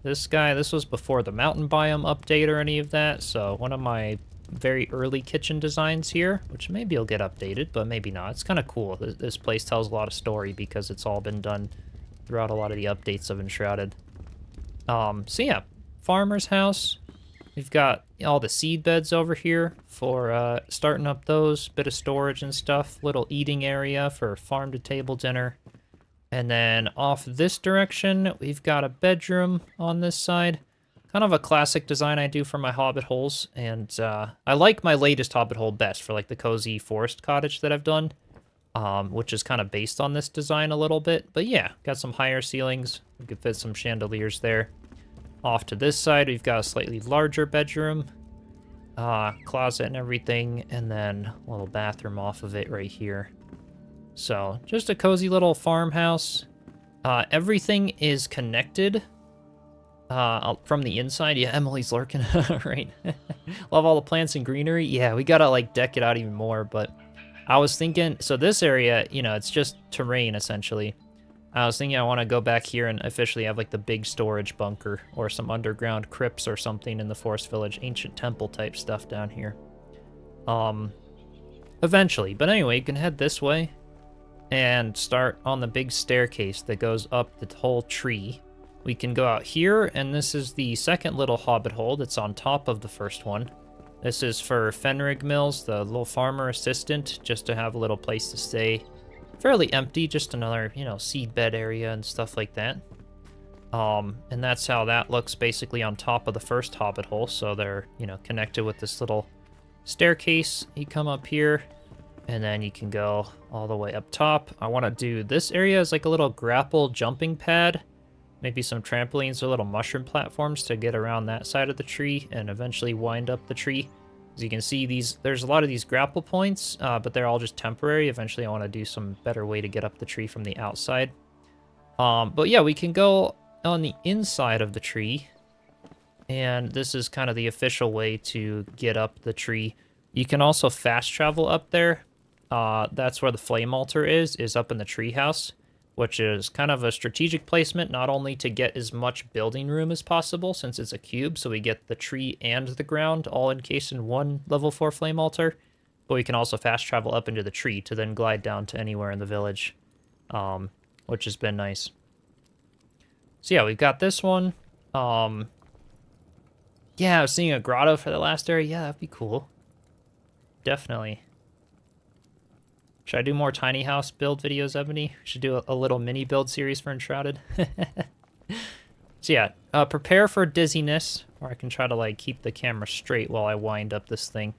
this was before the mountain biome update or any of that. So, one of my very early kitchen designs here, which maybe will get updated, but maybe not. It's kind of cool. This place tells a lot of story because it's all been done throughout a lot of the updates of Enshrouded. So yeah, farmer's house. We've got all the seed beds over here for starting up those, bit of storage and stuff, little eating area for farm to table dinner. And then off this direction, we've got a bedroom on this side. Kind of a classic design I do for my Hobbit holes. And I like my latest Hobbit hole best for like the cozy forest cottage that I've done, which is kind of based on this design a little bit. But yeah, got some higher ceilings. We could fit some chandeliers there. Off to this side, we've got a slightly larger bedroom, closet and everything, and then a little bathroom off of it right here. So just a cozy little farmhouse. Everything is connected from the inside. Yeah, Emily's lurking, right? Love all the plants and greenery. Yeah, we gotta like deck it out even more, but I was thinking, so this area, it's just terrain essentially. I was thinking I want to go back here and officially have like the big storage bunker or some underground crypts or something in the forest village, ancient temple type stuff down here. Eventually, but anyway, you can head this way and start on the big staircase that goes up the whole tree. We can go out here, and this is the second little Hobbit hole that's on top of the first one. This is for Fenrig Mills, the little farmer assistant, just to have a little place to stay. Fairly empty, just another, seed bed area and stuff like that. And that's how that looks basically on top of the first Hobbit hole. So they're, connected with this little staircase. You come up here, and then you can go all the way up top. I want to do this area as like a little grapple jumping pad. Maybe some trampolines or little mushroom platforms to get around that side of the tree and eventually wind up the tree. As you can see, there's a lot of these grapple points, but they're all just temporary. Eventually, I want to do some better way to get up the tree from the outside. But yeah, we can go on the inside of the tree, and this is kind of the official way to get up the tree. You can also fast travel up there. That's where the flame altar is up in the treehouse, which is kind of a strategic placement, not only to get as much building room as possible, since it's a cube, so we get the tree and the ground all encased in one level 4 flame altar, but we can also fast travel up into the tree to then glide down to anywhere in the village, which has been nice. So yeah, we've got this one. Yeah, I was seeing a grotto for the last area. Yeah, that'd be cool. Definitely. Should I do more tiny house build videos, Ebony? Should do a little mini build series for Enshrouded. So yeah, prepare for dizziness, or I can try to like keep the camera straight while I wind up this thing.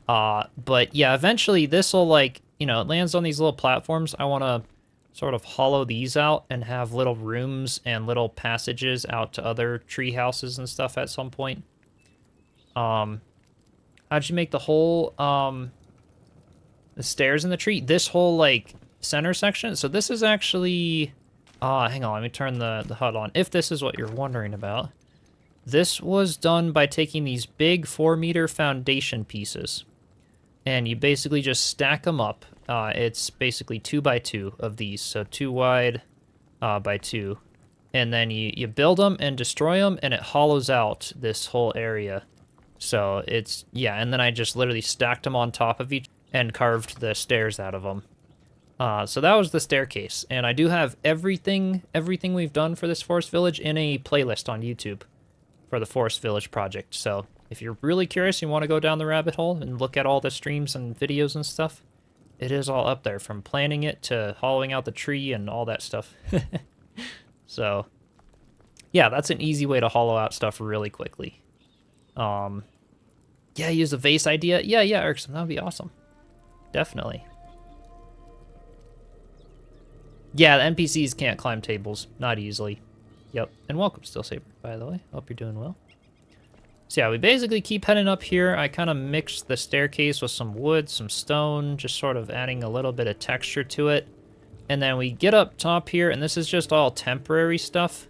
But yeah, eventually this will like, it lands on these little platforms. I want to sort of hollow these out and have little rooms and little passages out to other tree houses and stuff at some point. How'd you make the whole, the stairs in the tree? This whole, like, center section? So this is actually, hang on, let me turn the HUD on. If this is what you're wondering about. This was done by taking these big 4-meter foundation pieces. And you basically just stack them up. It's basically 2x2 of these, so 2 wide by 2. And then you build them and destroy them, and it hollows out this whole area. So it's, yeah, and then I just literally stacked them on top of each and carved the stairs out of them. So that was the staircase. And I do have everything we've done for this forest village in a playlist on YouTube for the forest village project. So if you're really curious, you want to go down the rabbit hole and look at all the streams and videos and stuff, it is all up there, from planning it to hollowing out the tree and all that stuff. So, yeah, that's an easy way to hollow out stuff really quickly. Yeah, use a vase idea. Yeah, Erickson, that would be awesome. Definitely. Yeah, the NPCs can't climb tables. Not easily. Yep. And welcome, Still Saber, by the way. Hope you're doing well. So yeah, we basically keep heading up here. I kind of mixed the staircase with some wood, some stone, just sort of adding a little bit of texture to it. And then we get up top here, and this is just all temporary stuff.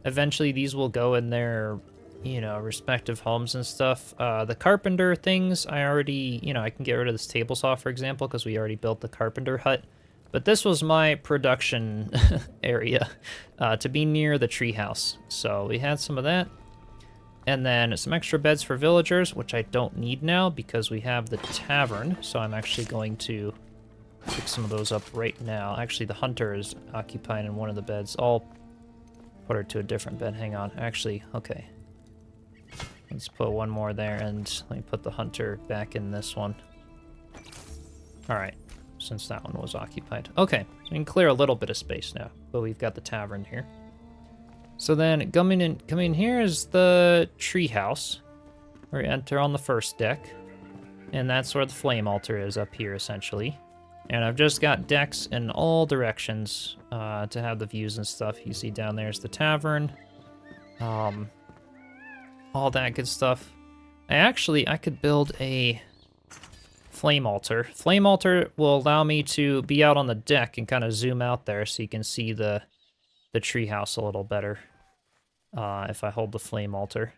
Eventually, these will go in their, you know, respective homes and stuff. The carpenter things, I already, you know, I can get rid of this table saw, for example, because we already built the carpenter hut. But this was my production area to be near the treehouse. So we had some of that. And then some extra beds for villagers, which I don't need now because we have the tavern. So I'm actually going to pick some of those up right now. Actually, the hunter is occupied in one of the beds. I'll put her to a different bed. Hang on. Actually, okay. Let's put one more there, and let me put the hunter back in this one. All right. Since that one was occupied. Okay, so we can clear a little bit of space now, but we've got the tavern here. So then coming in here is the treehouse. We enter on the first deck, and that's where the flame altar is up here, essentially. And I've just got decks in all directions to have the views and stuff. You see down there is the tavern, all that good stuff. I could build a flame altar. Flame altar will allow me to be out on the deck and kind of zoom out there so you can see the treehouse a little better if I hold the flame altar.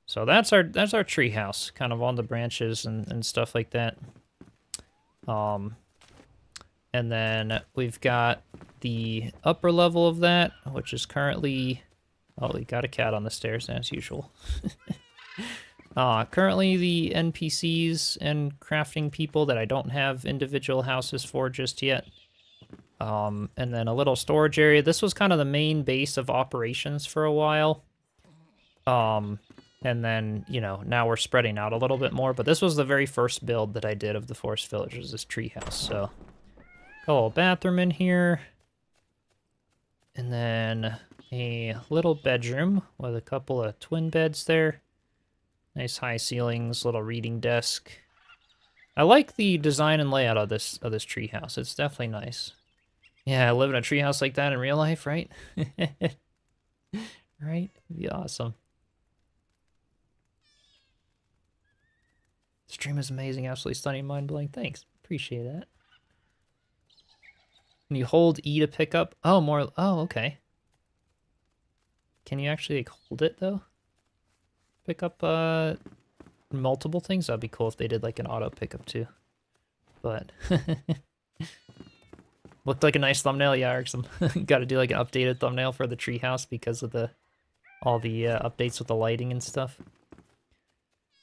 So that's our treehouse, kind of on the branches and stuff like that. And then we've got the upper level of that, which is currently, oh, we got a cat on the stairs as usual. Currently the NPCs and crafting people that I don't have individual houses for just yet. And then a little storage area. This was kind of the main base of operations for a while. And then, you know, now we're spreading out a little bit more, but this was the very first build that I did of the Forest Village, was this treehouse. So, a little bathroom in here. And then a little bedroom with a couple of twin beds there. Nice high ceilings, little reading desk. I like the design and layout of this treehouse. It's definitely nice. Yeah, I live in a treehouse like that in real life, right? Right? It'd be awesome. The stream is amazing, absolutely stunning, mind-blowing. Thanks. Appreciate that. Can you hold E to pick up? Oh, more. Oh, okay. Can you actually like, hold it, though? Pick up multiple things? That'd be cool if they did like an auto pickup too. But looked like a nice thumbnail. Yeah, Erickson. Got to do like an updated thumbnail for the treehouse because of all the updates with the lighting and stuff.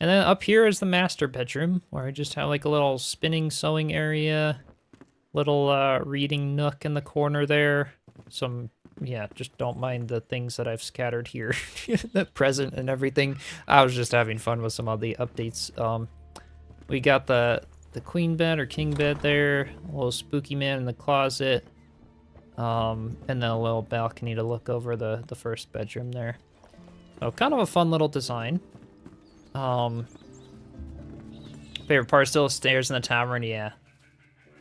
And then up here is the master bedroom, where I just have like a little spinning sewing area, little reading nook in the corner there. Some, yeah, just don't mind the things that I've scattered here, the present and everything. I was just having fun with some of the updates. We got the queen bed or king bed there, a little spooky man in the closet, and then a little balcony to look over the first bedroom there. So kind of a fun little design. Favorite part still stairs in the tavern, yeah.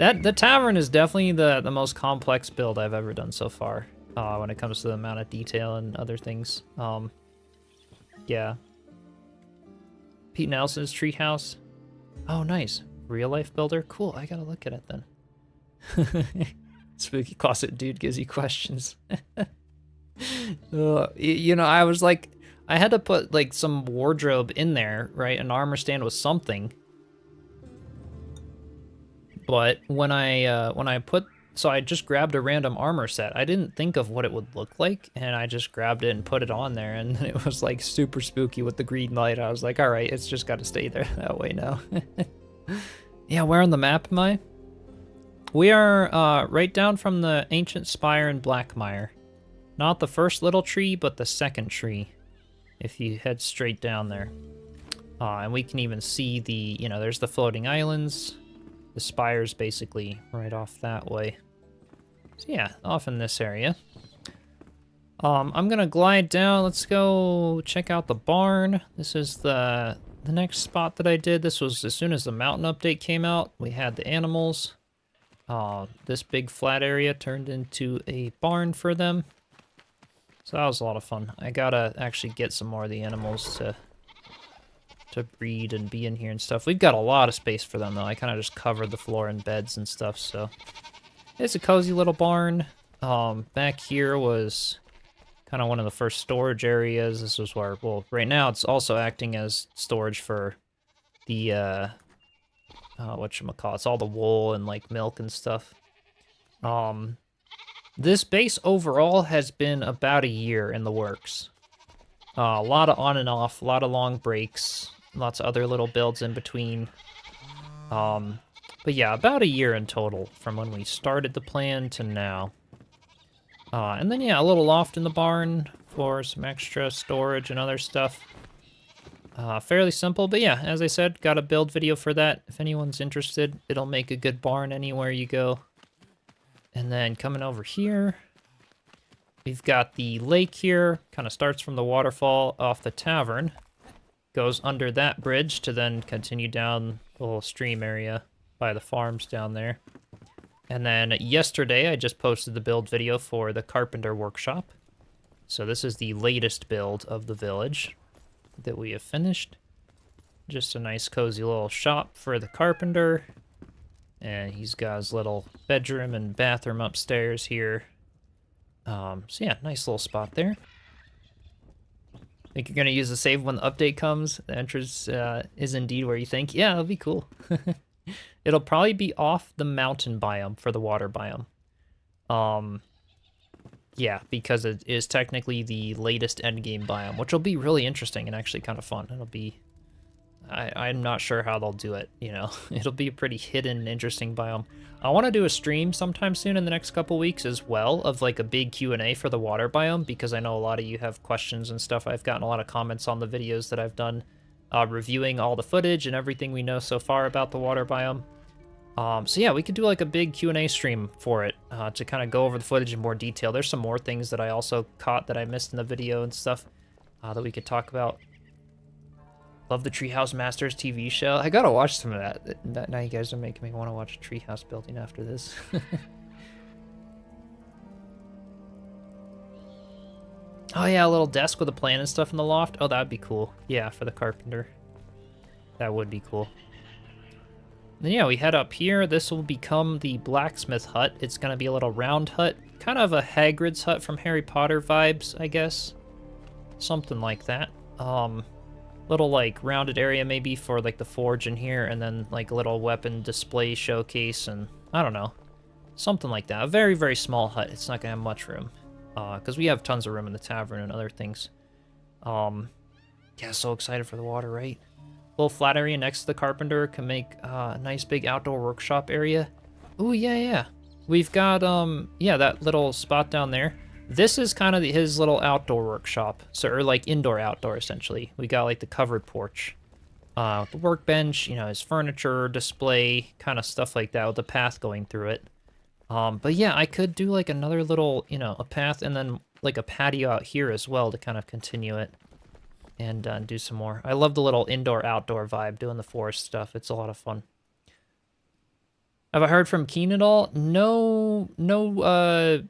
The tavern is definitely the most complex build I've ever done so far, when it comes to the amount of detail and other things. Yeah. Pete Nelson's treehouse. Oh, nice. Real life builder? Cool, I gotta look at it then. Spooky closet dude gives you questions. You know, I was like, I had to put like some wardrobe in there, right? An armor stand with something. But when I put, so I just grabbed a random armor set. I didn't think of what it would look like, and I just grabbed it and put it on there, and it was like super spooky with the green light. I was like, all right, it's just got to stay there that way now. Yeah, where on the map am I? We are right down from the ancient spire in Blackmire. Not the first little tree, but the second tree, if you head straight down there. And we can even see the, you know, there's the floating islands. The spire's basically right off that way. So yeah, off in this area. I'm gonna glide down. Let's go check out the barn. This is the next spot that I did. This was as soon as the mountain update came out. We had the animals. This big flat area turned into a barn for them. So that was a lot of fun. I gotta actually get some more of the animals to breed and be in here and stuff. We've got a lot of space for them though. I kind of just covered the floor and beds and stuff, so it's a cozy little barn. Back here was kind of one of the first storage areas. This was where, well, right now it's also acting as storage for the whatchamacallit, it's all the wool and like milk and stuff. This base overall has been about a year in the works. A lot of on and off, a lot of long breaks, lots of other little builds in between. But yeah, about a year in total from when we started the plan to now. And then yeah, a little loft in the barn for some extra storage and other stuff. Fairly simple, but yeah, as I said, got a build video for that. If anyone's interested, it'll make a good barn anywhere you go. And then coming over here, we've got the lake here, kind of starts from the waterfall off the tavern, goes under that bridge to then continue down the little stream area by the farms down there. And then yesterday, I just posted the build video for the carpenter workshop. So this is the latest build of the village that we have finished. Just a nice cozy little shop for the carpenter. And he's got his little bedroom and bathroom upstairs here. So yeah, nice little spot there. Think you're gonna use the save when the update comes? The entrance is indeed where you think. Yeah, it'll be cool. It'll probably be off the mountain biome for the water biome. Yeah, because it is technically the latest endgame biome, which will be really interesting and actually kind of fun. It'll be... I'm not sure how they'll do it, you know. It'll be a pretty hidden, interesting biome. I want to do a stream sometime soon in the next couple weeks as well of like a big Q&A for the water biome, because I know a lot of you have questions and stuff. I've gotten a lot of comments on the videos that I've done reviewing all the footage and everything we know so far about the water biome. So yeah, we could do like a big Q&A stream for it to kind of go over the footage in more detail. There's some more things that I also caught that I missed in the video and stuff that we could talk about. Love the Treehouse Masters TV show. I gotta watch some of that. Now you guys are making me want to watch treehouse building after this. Oh yeah, a little desk with a plan and stuff in the loft. Oh, that'd be cool. Yeah, for the carpenter. That would be cool. Then yeah, we head up here. This will become the blacksmith hut. It's gonna be a little round hut. Kind of a Hagrid's hut from Harry Potter vibes, I guess. Something like that. Little like rounded area maybe for like the forge in here, and then like a little weapon display showcase, and I don't know, something like that. A very, very small hut. It's not gonna have much room because we have tons of room in the tavern and other things. Yeah, so excited for the water, right? Little flat area next to the carpenter can make a nice big outdoor workshop area. Oh yeah, we've got yeah, that little spot down there. This is kind of his little outdoor workshop, so, or like indoor-outdoor, essentially. We got like the covered porch, the workbench, you know, his furniture display, kind of stuff like that with the path going through it. But yeah, I could do like another little, you know, a path and then like a patio out here as well to kind of continue it and do some more. I love the little indoor-outdoor vibe, doing the forest stuff. It's a lot of fun. Have I heard from Keen at all? No, no,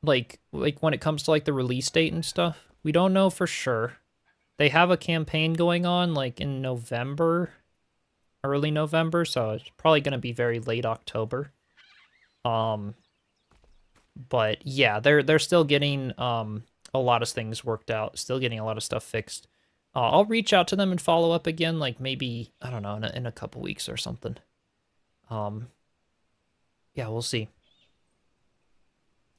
like when it comes to like the release date and stuff. We don't know for sure. They have a campaign going on like in November, early November, so it's probably going to be very late October. But yeah, they're still getting a lot of things worked out, still getting a lot of stuff fixed. I'll reach out to them and follow up again, like maybe, I don't know, in a couple weeks or something. Yeah, we'll see.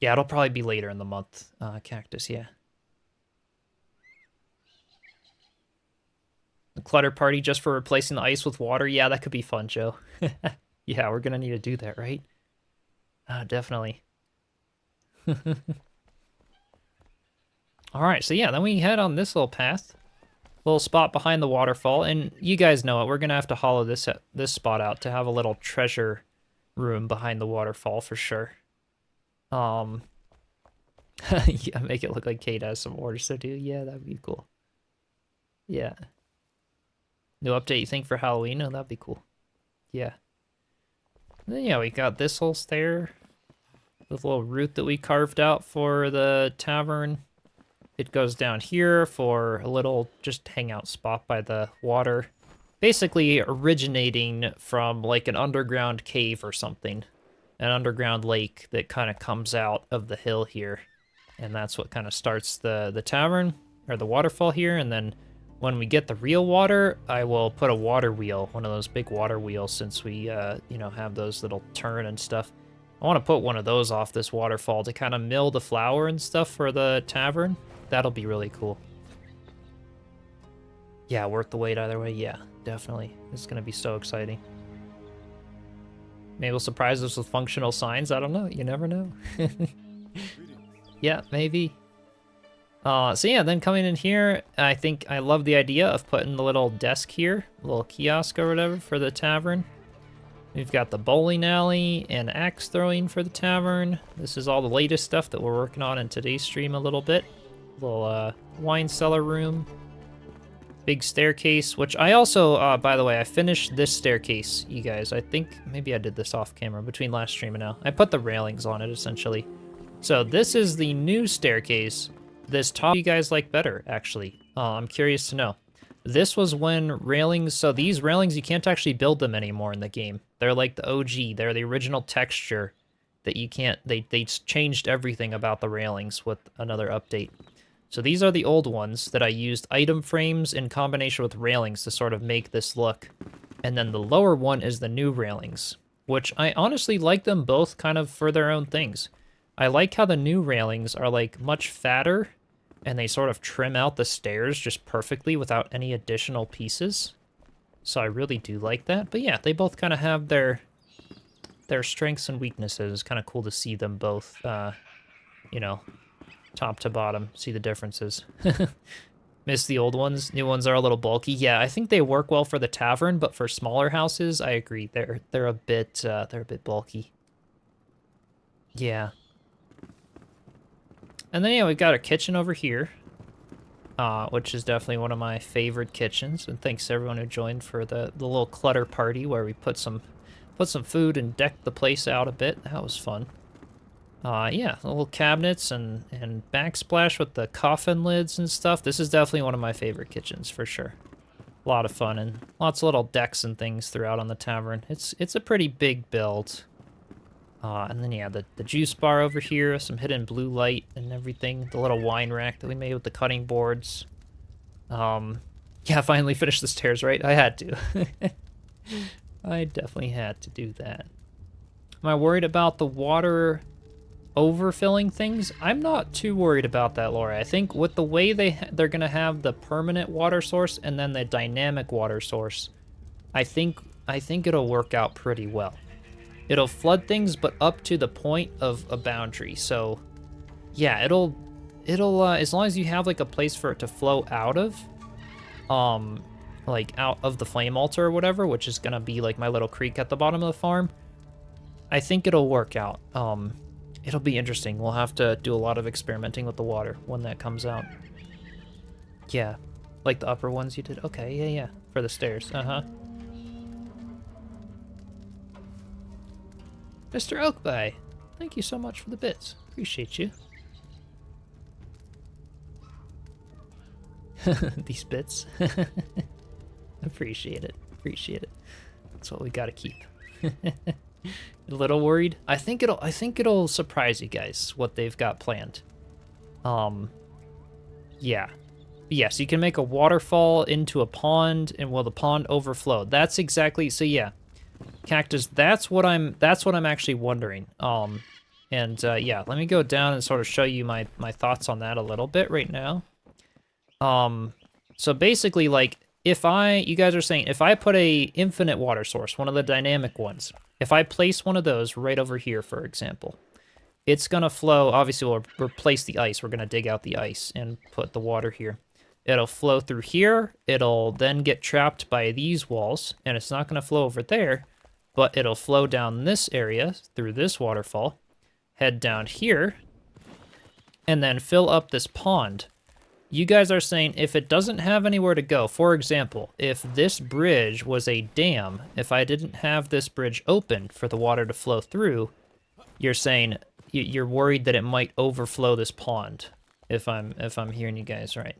Yeah, it'll probably be later in the month, Cactus, yeah. The clutter party just for replacing the ice with water. Yeah, that could be fun, Joe. Yeah, we're gonna need to do that, right? Definitely. All right, so yeah, then we head on this little path, little spot behind the waterfall, and you guys know it. We're gonna have to hollow this spot out to have a little treasure room behind the waterfall for sure. Yeah, make it look like Kate has some orders to do. Yeah, that'd be cool. Yeah. New update you think for Halloween? Oh, that'd be cool. Yeah. And then yeah, we got this whole stair with a little route that we carved out for the tavern. It goes down here for a little just hangout spot by the water. Basically originating from like an underground cave or something. An underground lake that kind of comes out of the hill here. And that's what kind of starts the tavern, or the waterfall here. And then when we get the real water, I will put a water wheel, one of those big water wheels, since we, you know, have those that'll turn and stuff. I want to put one of those off this waterfall to kind of mill the flour and stuff for the tavern. That'll be really cool. Yeah, worth the wait either way. Yeah, definitely. It's going to be so exciting. Maybe we'll surprise us with functional signs. I don't know. You never know. Yeah, maybe. So yeah, then coming in here, I think I love the idea of putting the little desk here, a little kiosk or whatever for the tavern. We've got the bowling alley and axe throwing for the tavern. This is all the latest stuff that we're working on in today's stream a little bit. Little wine cellar room. Big staircase, which I also, by the way, I finished this staircase, you guys. I think maybe I did this off camera between last stream and now. I put the railings on it, essentially. So this is the new staircase. This top you guys like better, actually. I'm curious to know. This was when railings, so these railings, you can't actually build them anymore in the game. They're like the OG, they're the original texture that you can't, they changed everything about the railings with another update. So these are the old ones that I used item frames in combination with railings to sort of make this look. And then the lower one is the new railings, which I honestly like them both kind of for their own things. I like how the new railings are like much fatter and they sort of trim out the stairs just perfectly without any additional pieces. So I really do like that. But yeah, they both kind of have their strengths and weaknesses. It's kind of cool to see them both, you know, top to bottom, see the differences. Miss the old ones. New ones are a little bulky. Yeah, I think they work well for the tavern, but for smaller houses, I agree. They're a bit bulky. Yeah. And then yeah, we've got our kitchen over here, which is definitely one of my favorite kitchens. And thanks to everyone who joined for the little clutter party where we put some food and decked the place out a bit. That was fun. Yeah, little cabinets and backsplash with the coffin lids and stuff. This is definitely one of my favorite kitchens for sure. A lot of fun and lots of little decks and things throughout on the tavern. It's a pretty big build. And then yeah, the juice bar over here, some hidden blue light and everything. The little wine rack that we made with the cutting boards. Yeah, finally finished the stairs, right? I had to. I definitely had to do that. Am I worried about the water overfilling things? I'm not too worried about that, Laura. I think with the way they're gonna have the permanent water source and then the dynamic water source, I think it'll work out pretty well. It'll flood things, but up to the point of a boundary. So, yeah, it'll as long as you have like a place for it to flow out of, like out of the flame altar or whatever, which is gonna be like my little creek at the bottom of the farm. I think it'll work out. It'll be interesting. We'll have to do a lot of experimenting with the water when that comes out. Yeah, like the upper ones you did. Okay, yeah, for the stairs. Mr. Oakby, thank you so much for the bits. Appreciate you. These bits. Appreciate it. Appreciate it. That's what we gotta keep. A little worried. I think it'll surprise you guys what they've got planned. Yeah. Yes, you can make a waterfall into a pond, and will the pond overflow? That's exactly, so yeah. Cactus, that's what I'm actually wondering. Yeah, let me go down and sort of show you my thoughts on that a little bit right now. So basically, like, you guys are saying, if I put a infinite water source, one of the dynamic ones, if I place one of those right over here, for example, it's gonna flow, obviously we'll replace the ice, we're gonna dig out the ice and put the water here. It'll flow through here, it'll then get trapped by these walls, and it's not gonna flow over there, but it'll flow down this area through this waterfall, head down here, and then fill up this pond. You guys are saying if it doesn't have anywhere to go, for example, if this bridge was a dam, if I didn't have this bridge open for the water to flow through, you're saying you're worried that it might overflow this pond, if I'm hearing you guys right.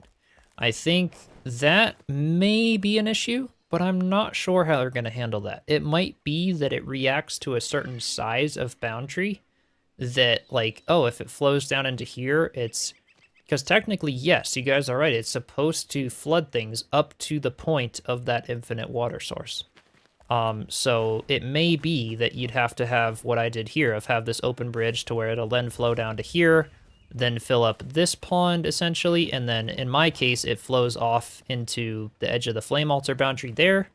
I think that may be an issue, but I'm not sure how they're going to handle that. It might be that it reacts to a certain size of boundary that, like, oh, if it flows down into here, it's... Because technically, yes, you guys are right. It's supposed to flood things up to the point of that infinite water source. So it may be that you'd have to have what I did here, of have this open bridge to where it'll then flow down to here, then fill up this pond, essentially, and then, in my case, it flows off into the edge of the flame altar boundary there,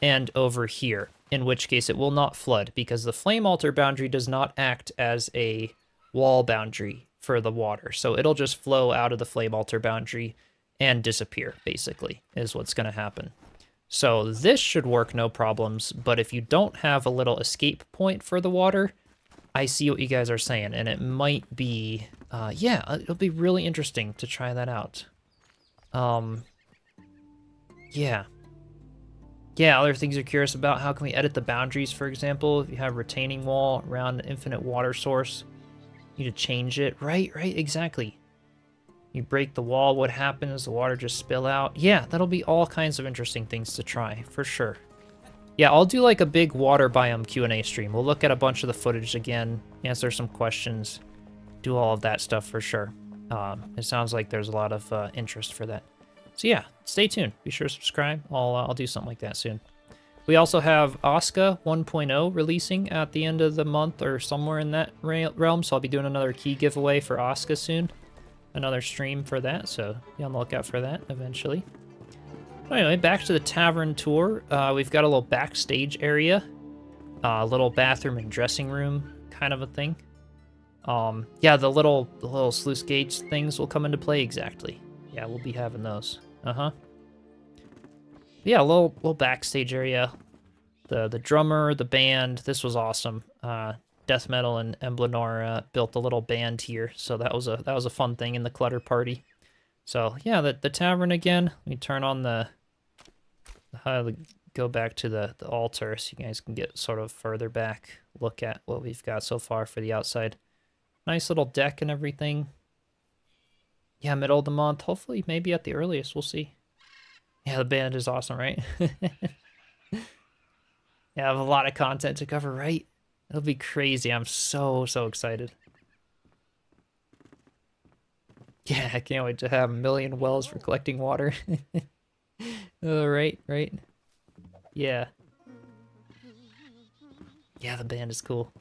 and over here, in which case it will not flood, because the flame altar boundary does not act as a wall boundary for the water, so it'll just flow out of the flame altar boundary and disappear, basically, is what's going to happen. So this should work no problems, but if you don't have a little escape point for the water, I see what you guys are saying, and it might be, yeah, it'll be really interesting to try that out. Yeah. Yeah, other things you're curious about, how can we edit the boundaries, for example, if you have retaining wall around an infinite water source, you need to change it. Right, exactly. You break the wall, what happens? The water just spill out. Yeah, that'll be all kinds of interesting things to try, for sure. Yeah, I'll do like a big water biome Q&A stream. We'll look at a bunch of the footage again, answer some questions, do all of that stuff for sure. It sounds like there's a lot of interest for that. So yeah, stay tuned. Be sure to subscribe. I'll do something like that soon. We also have Asuka 1.0 releasing at the end of the month or somewhere in that realm, so I'll be doing another key giveaway for Asuka soon. Another stream for that, so be on the lookout for that eventually. But anyway, back to the tavern tour. We've got a little backstage area, a little bathroom and dressing room kind of a thing. Yeah, the little sluice gates things will come into play exactly. Yeah, we'll be having those. Yeah, a little backstage area. The drummer, the band, this was awesome. Death Metal and Emblenor built a little band here, so that was a fun thing in the clutter party. So yeah, the tavern again. Let me turn on go back to the altar so you guys can get sort of further back, look at what we've got so far for the outside. Nice little deck and everything. Yeah, middle of the month, hopefully maybe at the earliest, we'll see. Yeah, the band is awesome, right? Yeah, I have a lot of content to cover, right? It'll be crazy. I'm so excited. Yeah, I can't wait to have a million wells for collecting water. Oh, right. Yeah. Yeah, the band is cool.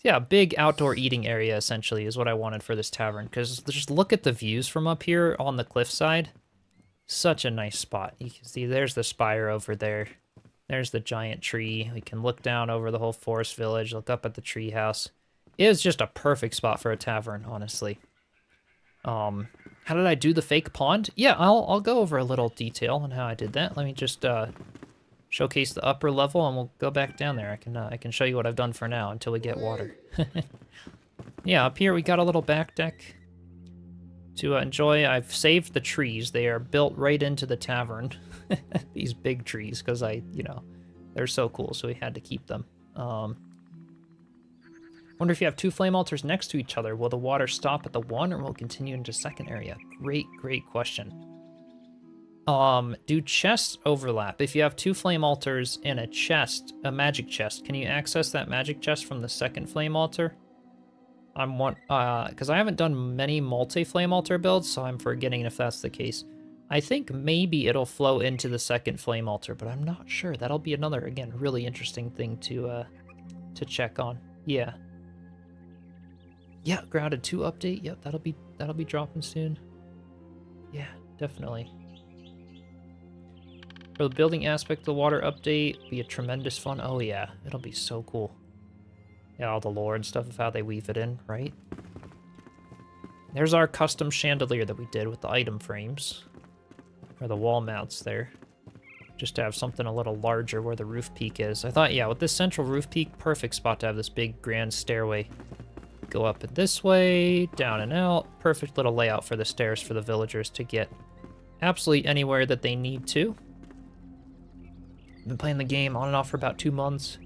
Yeah, a big outdoor eating area, essentially, is what I wanted for this tavern. Because just look at the views from up here on the cliffside. Such a nice spot. You can see there's the spire over there. There's the giant tree. We can look down over the whole forest village, look up at the tree house. It is just a perfect spot for a tavern, honestly. How did I do the fake pond? Yeah, I'll go over a little detail on how I did that. Let me just showcase the upper level, and we'll go back down there. I can show you what I've done for now until we get water. Yeah, up here we got a little back deck to enjoy. I've saved the trees. They are built right into the tavern. These big trees, because they're so cool, so we had to keep them. Wonder if you have two flame altars next to each other, will the water stop at the one or will it continue into second area? Great question. Do chests overlap? If you have two flame altars and a chest, a magic chest, can you access that magic chest from the second flame altar? Because I haven't done many multi-flame altar builds, so I'm forgetting if that's the case. I think maybe it'll flow into the second flame altar, but I'm not sure. That'll be another, again, really interesting thing to check on. Yeah. Yeah, Grounded 2 update. Yep, that'll be dropping soon. Yeah, definitely. For the building aspect of the water update, be a tremendous fun. Oh yeah, it'll be so cool. Yeah, all the lore and stuff of how they weave it in, right? There's our custom chandelier that we did with the item frames. Or the wall mounts there. Just to have something a little larger where the roof peak is. I thought, yeah, with this central roof peak, perfect spot to have this big grand stairway. Go up it this way, down and out. Perfect little layout for the stairs for the villagers to get absolutely anywhere that they need to. Been playing the game on and off for about 2 months.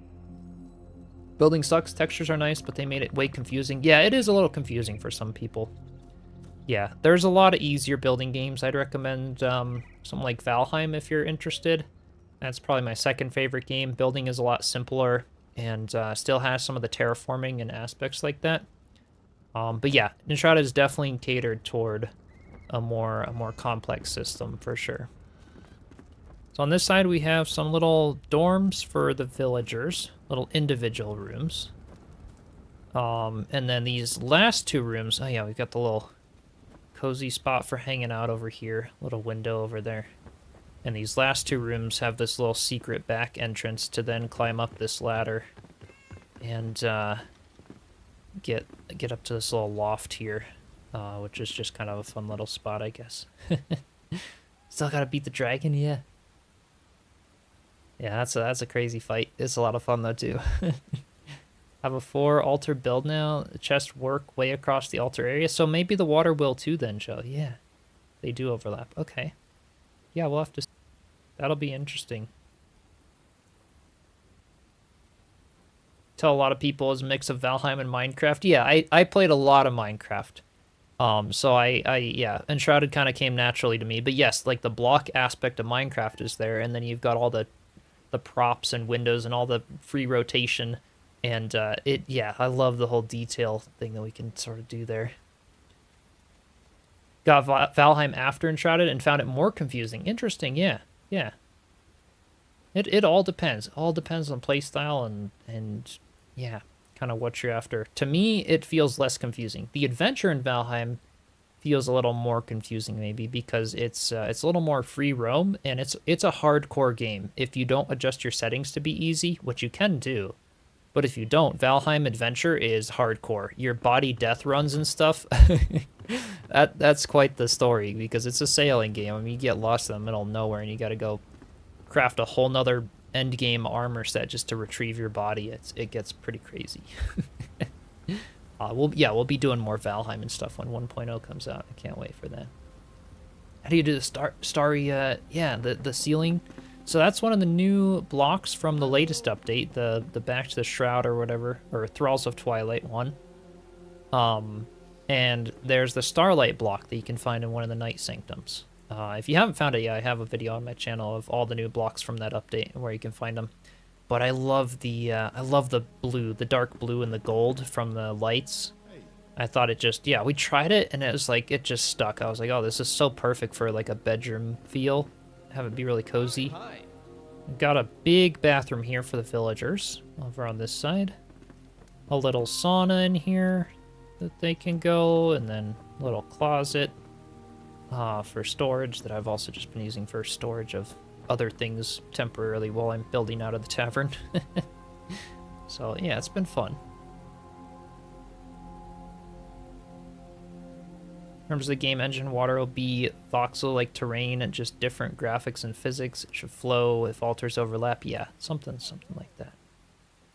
Building sucks, textures are nice, but they made it way confusing. Yeah, it is a little confusing for some people. Yeah, there's a lot of easier building games. I'd recommend something like Valheim if you're interested. That's probably my second favorite game. Building is a lot simpler and still has some of the terraforming and aspects like that. But yeah, Enshrouded is definitely catered toward a more complex system for sure. So on this side we have some little dorms for the villagers, little individual rooms. And then these last two rooms, oh yeah, we've got the little cozy spot for hanging out over here, little window over there. And these last two rooms have this little secret back entrance to then climb up this ladder and get up to this little loft here, which is just kind of a fun little spot, I guess. Still gotta beat the dragon, yeah. Yeah, that's a crazy fight. It's a lot of fun though too. Have a 4 altar build now. The chests work way across the altar area, so maybe the water will too then, Joe. Yeah, they do overlap. Okay. Yeah, we'll have to... That'll be interesting. Tell a lot of people is a mix of Valheim and Minecraft. Yeah, I played a lot of Minecraft. So yeah, Enshrouded kind of came naturally to me. But yes, like the block aspect of Minecraft is there, and then you've got all the props and windows and all the free rotation. And yeah, I love the whole detail thing that we can sort of do there. Got Valheim after Enshrouded and found it more confusing. Interesting, yeah. It all depends. All depends on playstyle and yeah, kind of what you're after. To me, it feels less confusing. The adventure in Valheim feels a little more confusing maybe because it's a little more free roam and it's a hardcore game. If you don't adjust your settings to be easy, which you can do. But if you don't, Valheim Adventure is hardcore. Your body death runs and stuff, that's quite the story because it's a sailing game. I mean, you get lost in the middle of nowhere and you got to go craft a whole nother end game armor set just to retrieve your body. It gets pretty crazy. We'll be doing more Valheim and stuff when 1.0 comes out. I can't wait for that. How do you do the starry? The ceiling. So that's one of the new blocks from the latest update, the Back to the Shroud or whatever, or Thralls of Twilight one. And there's the Starlight block that you can find in one of the Night Sanctums. If you haven't found it yet, I have a video on my channel of all the new blocks from that update and where you can find them. But I love the blue, the dark blue and the gold from the lights. I thought it just, yeah, we tried it and it was like, it just stuck. I was like, oh, this is so perfect for like a bedroom feel. Have it be really cozy. Got a big bathroom here for the villagers over on this side. A little sauna in here that they can go, and then a little closet for storage that I've also just been using for storage of other things temporarily while I'm building out of the tavern. So yeah, it's been fun. In terms of the game engine, water will be voxel-like terrain and just different graphics and physics. It should flow if altars overlap. Yeah, something like that.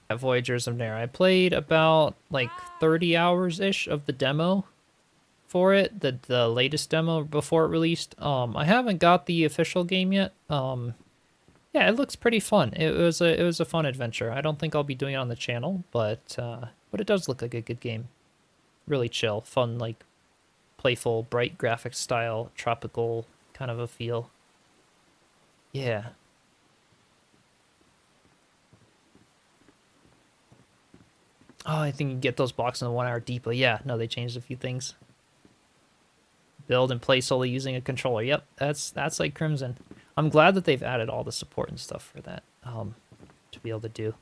At Voyagers of Nair, I played about like 30 hours-ish of the demo for it, the latest demo before it released. I haven't got the official game yet. Yeah, it looks pretty fun. It was a fun adventure. I don't think I'll be doing it on the channel, but it does look like a good game. Really chill, fun, like playful, bright graphics style, tropical kind of a feel. Yeah. Oh, I think you can get those blocks in the 1 hour depot. Yeah, no, they changed a few things. Build and play solely using a controller. Yep, that's like Crimson. I'm glad that they've added all the support and stuff for that to be able to do.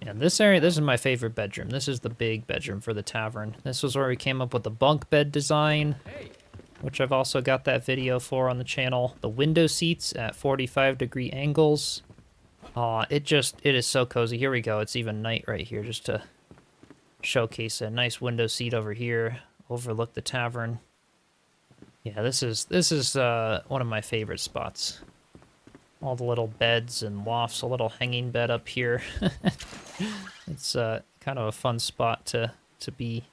And this area, this is my favorite bedroom. This is the big bedroom for the tavern. This was where we came up with the bunk bed design, which I've also got that video for on the channel. The window seats at 45-degree angles. It is so cozy. Here we go. It's even night right here just to showcase a nice window seat over here. Overlook the tavern. Yeah, this is one of my favorite spots. All the little beds and lofts, a little hanging bed up here. It's kind of a fun spot to be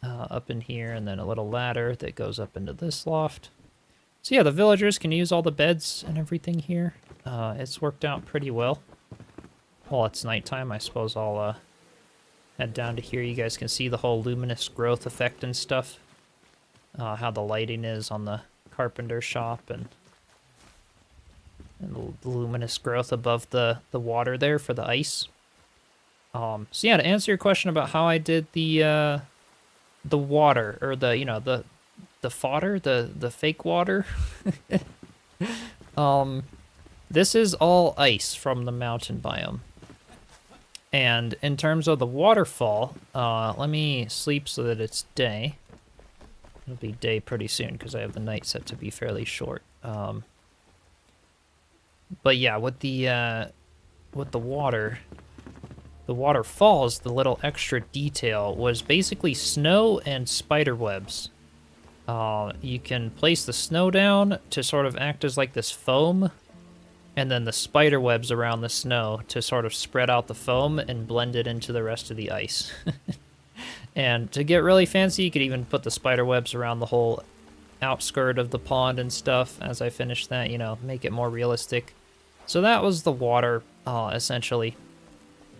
up in here, and then a little ladder that goes up into this loft. So yeah, the villagers can use all the beds and everything here. It's worked out pretty well. Well, it's nighttime. I suppose I'll head down to here. You guys can see the whole luminous growth effect and stuff. How the lighting is on the carpenter shop and the luminous growth above the water there for the ice. So yeah, to answer your question about how I did the water, or the fodder, the fake water. This is all ice from the mountain biome. And in terms of the waterfall, let me sleep so that it's day. It'll be day pretty soon because I have the night set to be fairly short. But yeah, with the waterfalls, the little extra detail was basically snow and spider webs. You can place the snow down to sort of act as like this foam, and then the spider webs around the snow to sort of spread out the foam and blend it into the rest of the ice. And to get really fancy, you could even put the spider webs around the whole outskirt of the pond and stuff. As I finish that, make it more realistic. So that was the water, essentially.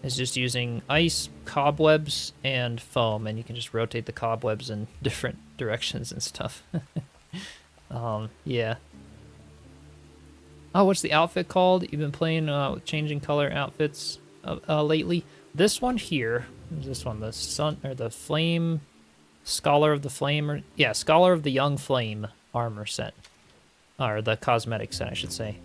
It's just using ice, cobwebs, and foam, and you can just rotate the cobwebs in different directions and stuff. Yeah. Oh, what's the outfit called? You've been playing with changing color outfits lately. This one here, what's this one? The sun or the flame, Scholar of the Flame, or yeah, Scholar of the Young Flame armor set, or the cosmetic set, I should say.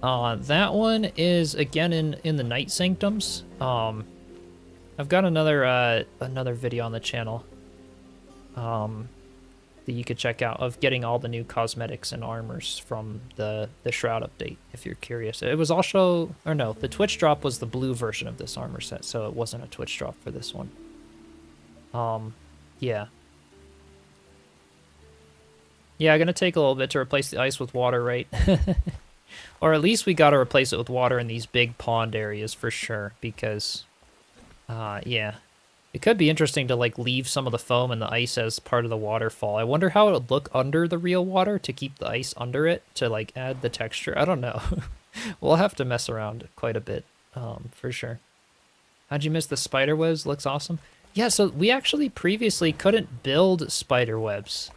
That one is again in the Night Sanctums. I've got another video on the channel that you could check out of getting all the new cosmetics and armors from the Shroud update, if you're curious. It was also, or no, the Twitch drop was the blue version of this armor set, so it wasn't a Twitch drop for this one. Yeah. Yeah, gonna take a little bit to replace the ice with water, right? Or at least we gotta replace it with water in these big pond areas for sure, because, yeah. It could be interesting to, like, leave some of the foam and the ice as part of the waterfall. I wonder how it would look under the real water to keep the ice under it, to, like, add the texture. I don't know. We'll have to mess around quite a bit, for sure. How'd you miss the spider webs? Looks awesome. Yeah, so we actually previously couldn't build spider webs.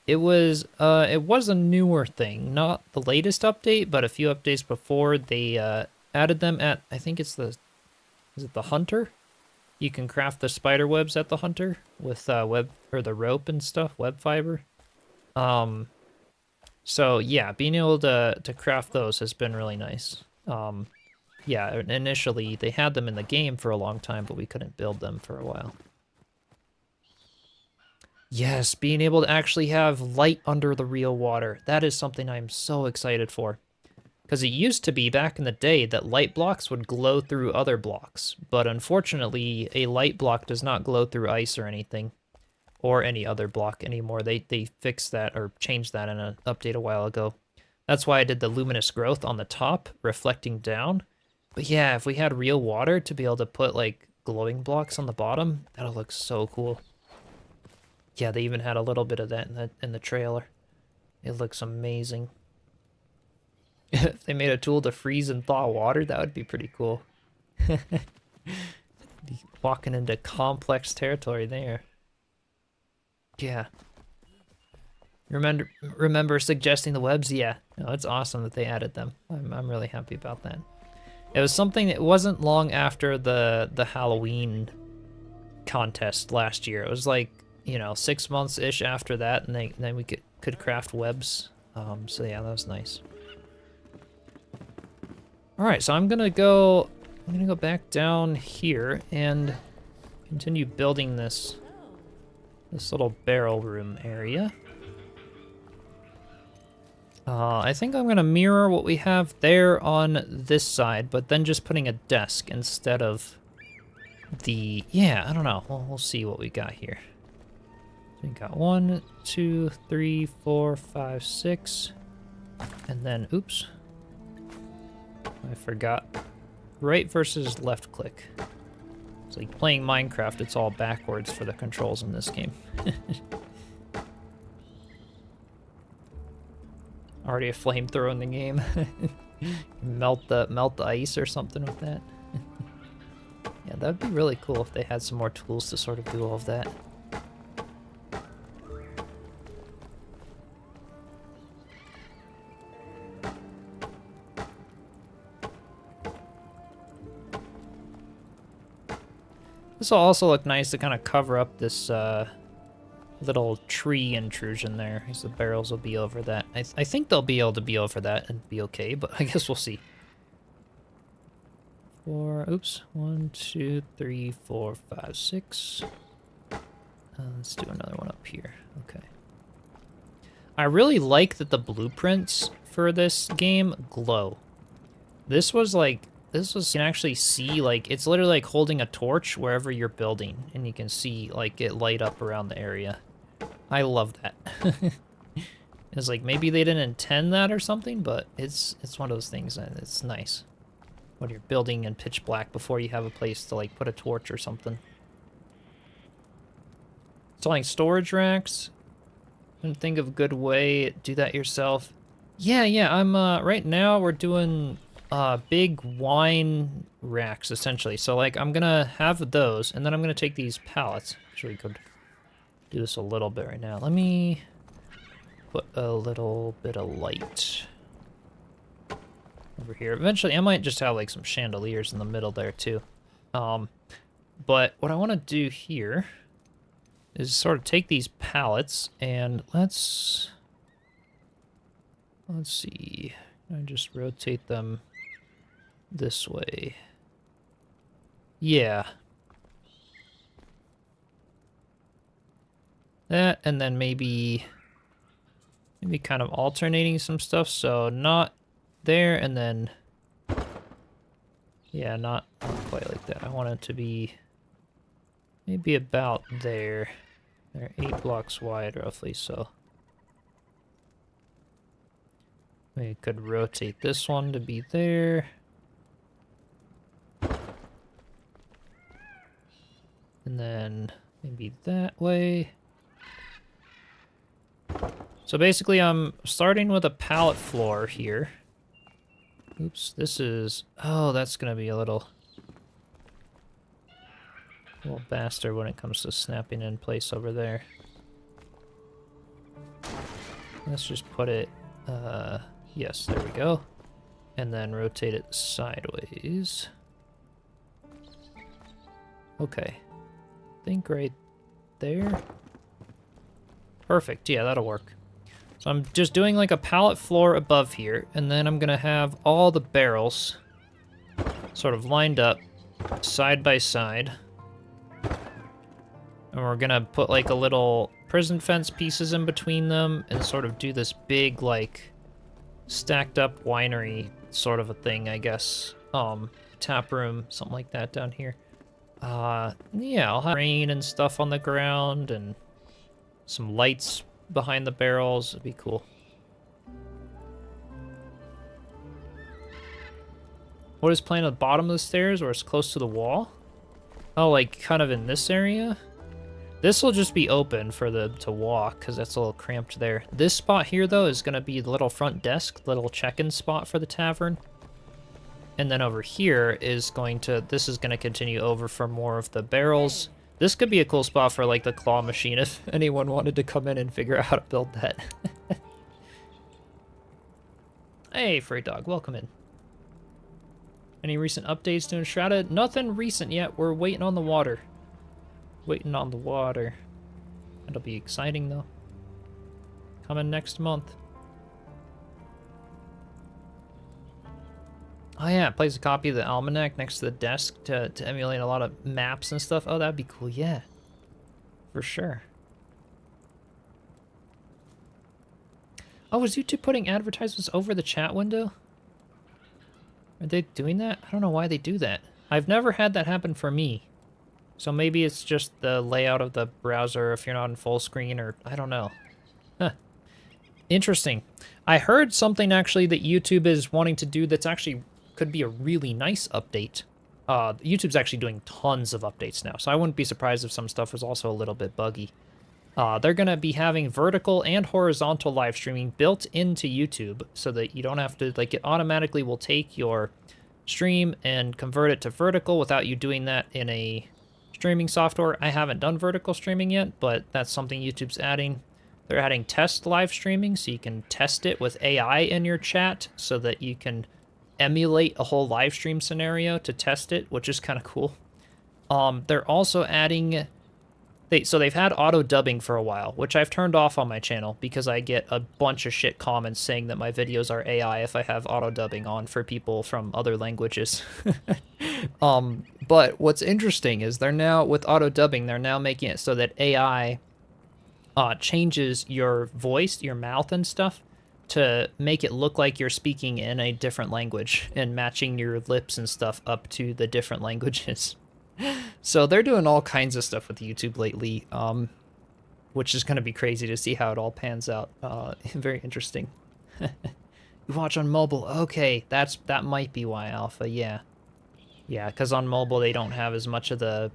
It was a newer thing, not the latest update, but a few updates before they added them at, I think it's is it the Hunter? You can craft the spider webs at the Hunter with web, or the rope and stuff, web fiber. So yeah, being able to craft those has been really nice. Yeah, initially they had them in the game for a long time, but we couldn't build them for a while. Yes, being able to actually have light under the real water. That is something I'm so excited for. Because it used to be, back in the day, that light blocks would glow through other blocks. But unfortunately, a light block does not glow through ice or anything. Or any other block anymore. They fixed that, or changed that in an update a while ago. That's why I did the luminous growth on the top, reflecting down. But yeah, if we had real water to be able to put, like, glowing blocks on the bottom, that'll look so cool. Yeah, they even had a little bit of that in the trailer. It looks amazing. If they made a tool to freeze and thaw water, that would be pretty cool. Be walking into complex territory there. Yeah. Remember suggesting the webs? Yeah. No, it's awesome that they added them. I'm really happy about that. It was something that wasn't long after the Halloween contest last year. It was like, you know, 6 months-ish after that, and then we could craft webs. So yeah, that was nice. All right, so I'm gonna go back down here and continue building this little barrel room area. I think I'm gonna mirror what we have there on this side, but then just putting a desk instead of the, yeah, I don't know. We'll see what we got here. So we got 1, 2, 3, 4, 5, 6, and then, oops. I forgot. Right versus left click. It's like playing Minecraft, it's all backwards for the controls in this game. Already a flamethrower in the game. melt the ice or something with that. Yeah, that'd be really cool if they had some more tools to sort of do all of that. This will also look nice to kind of cover up this little tree intrusion there, because the barrels will be over that. I think they'll be able to be over that and be okay, but I guess we'll see. 4, oops, 1, 2, 3, 4, 5, 6. Let's do another one up here. Okay. I really like that the blueprints for this game glow. This was, you can actually see, like, it's literally like holding a torch wherever you're building, and you can see, like, it light up around the area. I love that. It's like, maybe they didn't intend that or something, but it's one of those things, and it's nice. When you're building in pitch black before you have a place to, like, put a torch or something. Installing storage racks. Couldn't think of a good way. Do that yourself. Yeah, I'm, right now we're doing big wine racks, essentially. So, like, I'm gonna have those, and then I'm gonna take these pallets. Actually, we could do this a little bit right now. Let me put a little bit of light over here. Eventually, I might just have, like, some chandeliers in the middle there, too. But what I want to do here is sort of take these pallets, and let's see. I just rotate them this way. Yeah. That, and then maybe kind of alternating some stuff, so not there, and then, yeah, not quite like that. I want it to be maybe about there. They're 8 blocks wide, roughly, so we could rotate this one to be there. And then maybe that way. So basically I'm starting with a pallet floor here. Oops, this is, oh, that's gonna be a little bastard when it comes to snapping in place over there. Let's just put it, yes, there we go. And then rotate it sideways. Okay. I think right there. Perfect, yeah, that'll work. So I'm just doing like a pallet floor above here, and then I'm gonna have all the barrels sort of lined up side by side. And we're gonna put like a little prison fence pieces in between them and sort of do this big, like, stacked up winery sort of a thing, I guess. Tap room, something like that down here. Yeah, I'll have rain and stuff on the ground and some lights behind the barrels. It'd be cool. What is planned at the bottom of the stairs where it's close to the wall? Oh, like kind of in this area? This will just be open for them to walk because that's a little cramped there. This spot here, though, is going to be the little front desk, little check-in spot for the tavern. And then over here is this is going to continue over for more of the barrels. This could be a cool spot for, like, the claw machine if anyone wanted to come in and figure out how to build that. Hey, Freight Dog, welcome in. Any recent updates to Enshrouded? Nothing recent yet. We're waiting on the water. Waiting on the water. It'll be exciting, though. Coming next month. Oh, yeah, it plays a copy of the almanac next to the desk to emulate a lot of maps and stuff. Oh, that'd be cool, yeah. For sure. Oh, was YouTube putting advertisements over the chat window? Are they doing that? I don't know why they do that. I've never had that happen for me. So maybe it's just the layout of the browser if you're not in full screen, or I don't know. Huh. Interesting. I heard something actually that YouTube is wanting to do that's actually could be a really nice update. YouTube's actually doing tons of updates now, so I wouldn't be surprised if some stuff was also a little bit buggy. They're going to be having vertical and horizontal live streaming built into YouTube so that you don't have to, like, it automatically will take your stream and convert it to vertical without you doing that in a streaming software. I haven't done vertical streaming yet, but that's something YouTube's adding. They're adding test live streaming so you can test it with AI in your chat so that you can emulate a whole live stream scenario to test it, which is kind of cool. They're also adding... So they've had auto-dubbing for a while, which I've turned off on my channel because I get a bunch of shit comments saying that my videos are AI if I have auto-dubbing on for people from other languages. But what's interesting is they're now, with auto-dubbing, they're now making it so that AI changes your voice, your mouth and stuff, to make it look like you're speaking in a different language and matching your lips and stuff up to the different languages. So they're doing all kinds of stuff with YouTube lately, which is going to be crazy to see how it all pans out. Very interesting. You watch on mobile. Okay, that might be why, Alpha. Yeah. Yeah, because on mobile they don't have as much of the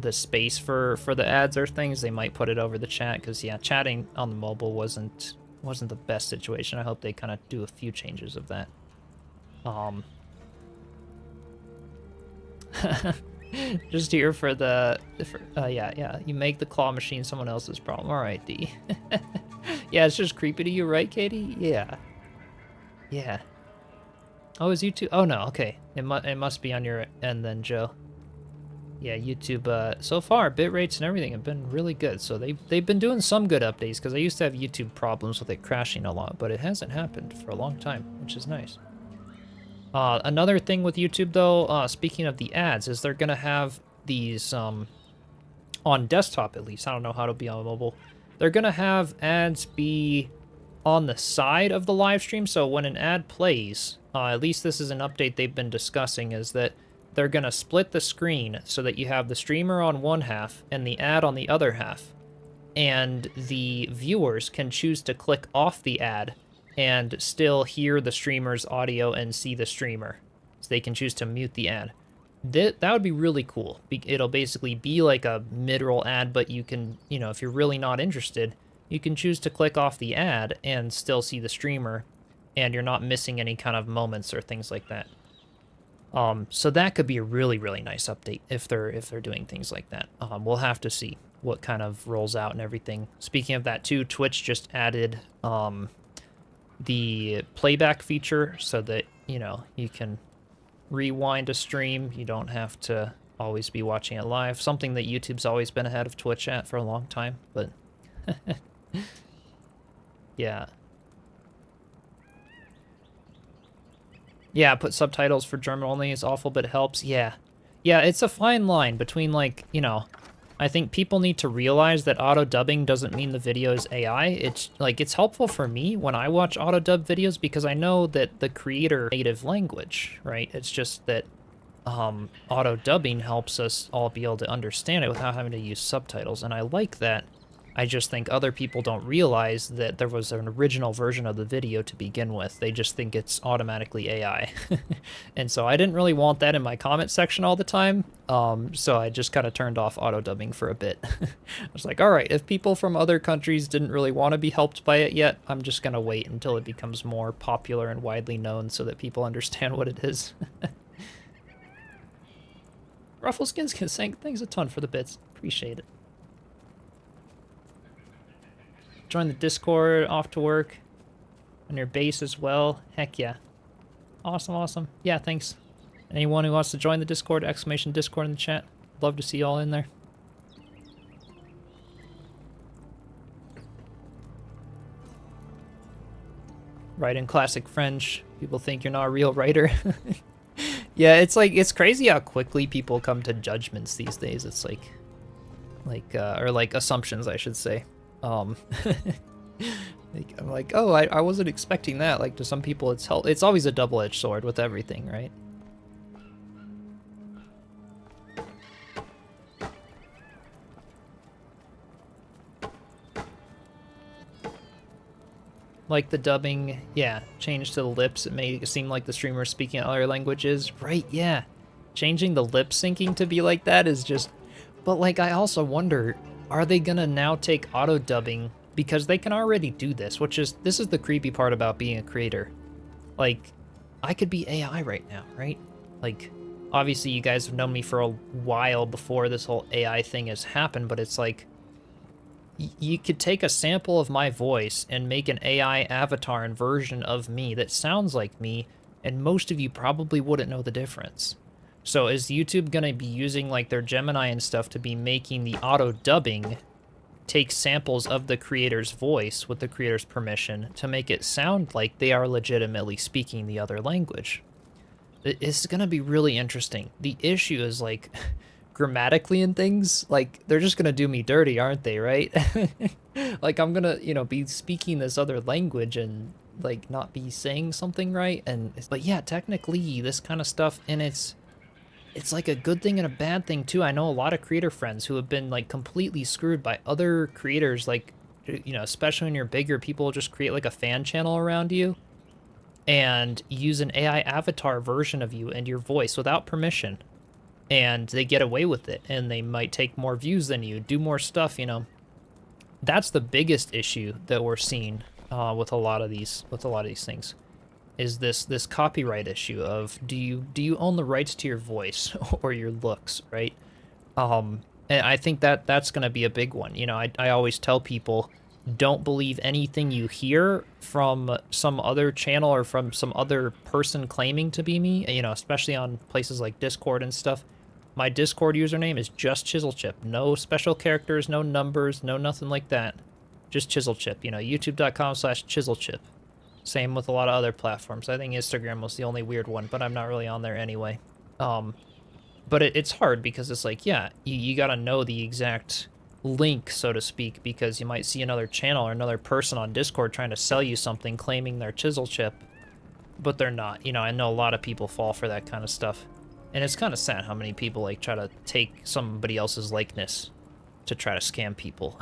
space for the ads or things. They might put it over the chat because, yeah, chatting on the mobile wasn't the best situation. I hope they kind of do a few changes of that. Just here for the... yeah, you make the claw machine someone else's problem. All right, D. Yeah, it's just creepy to you, right, Katie? Yeah. Yeah. Oh, is YouTube... Oh, no, okay. It must be on your end then, Joe. Yeah, YouTube, so far, bit rates and everything have been really good. So they've been doing some good updates, because I used to have YouTube problems with it crashing a lot, but it hasn't happened for a long time, which is nice. Another thing with YouTube, though, speaking of the ads, is they're going to have these, on desktop at least, I don't know how it'll be on mobile, they're going to have ads be on the side of the live stream, so when an ad plays, at least this is an update they've been discussing, is that they're going to split the screen so that you have the streamer on one half and the ad on the other half, and the viewers can choose to click off the ad and still hear the streamer's audio and see the streamer. So they can choose to mute the ad. That would be really cool. It'll basically be like a mid-roll ad, but you can, you know, if you're really not interested, you can choose to click off the ad and still see the streamer, and you're not missing any kind of moments or things like that. So that could be a really, really nice update if they're doing things like that. We'll have to see what kind of rolls out and everything. Speaking of that too, Twitch just added the playback feature so that, you know, you can rewind a stream. You don't have to always be watching it live. Something that YouTube's always been ahead of Twitch at for a long time, but yeah. Yeah, put subtitles for German only is awful, but it helps. Yeah. Yeah, it's a fine line between, like, you know, I think people need to realize that auto-dubbing doesn't mean the video is AI. It's, like, it's helpful for me when I watch auto-dub videos because I know that the creator native language, right? It's just that auto-dubbing helps us all be able to understand it without having to use subtitles, and I like that I just think other people don't realize that there was an original version of the video to begin with. They just think it's automatically AI. And so I didn't really want that in my comment section all the time. So I just kind of turned off auto dubbing for a bit. I was like, all right, if people from other countries didn't really want to be helped by it yet, I'm just going to wait until it becomes more popular and widely known so that people understand what it is. Ruffleskins can sing. Thanks a ton for the bits. Appreciate it. Join the Discord, off to work, on your base as well. Heck yeah. Awesome, awesome. Yeah, thanks. Anyone who wants to join the Discord, exclamation Discord in the chat. Love to see y'all in there. Write in classic French. People think you're not a real writer. Yeah, it's like, it's crazy how quickly people come to judgments these days. It's like assumptions, I should say. I'm like, oh, I wasn't expecting that. Like, to some people, it's always a double-edged sword with everything, right? Like the dubbing, yeah, change to the lips. It made it seem like the streamer speaking other languages. Right, yeah. Changing the lip syncing to be like that is just... But, like, I also wonder... Are they gonna now take auto dubbing because they can already do this, this is the creepy part about being a creator. Like, I could be AI right now, right? Like, obviously you guys have known me for a while before this whole AI thing has happened, but it's like, you could take a sample of my voice and make an AI avatar and version of me that sounds like me, and most of you probably wouldn't know the difference. So is YouTube gonna be using like their Gemini and stuff to be making the auto dubbing take samples of the creator's voice with the creator's permission to make it sound like they are legitimately speaking the other language? It's gonna be really interesting. The issue is like grammatically and things, like they're just gonna do me dirty, aren't they, right? Like I'm gonna, you know, be speaking this other language and like not be saying something right. But yeah, technically this kind of stuff, and it's like a good thing and a bad thing too. I know a lot of creator friends who have been like completely screwed by other creators, like, you know, especially when you're bigger, people just create like a fan channel around you and use an AI avatar version of you and your voice without permission. And they get away with it, and they might take more views than you, do more stuff, you know. That's the biggest issue that we're seeing with a lot of these things. Is this copyright issue of do you own the rights to your voice or your looks, right? And I think that's gonna be a big one. You know, I always tell people, don't believe anything you hear from some other channel or from some other person claiming to be me, you know, especially on places like Discord and stuff. My Discord username is just Chiselchip. No special characters, no numbers, no nothing like that. Just Chiselchip, you know, youtube.com/Chiselchip. Same with a lot of other platforms. I think Instagram was the only weird one, but I'm not really on there anyway. But it's hard because it's like, yeah, you gotta know the exact link, so to speak, because you might see another channel or another person on Discord trying to sell you something claiming they're Chiselchip, but they're not. You know, I know a lot of people fall for that kind of stuff. And it's kind of sad how many people like try to take somebody else's likeness to try to scam people.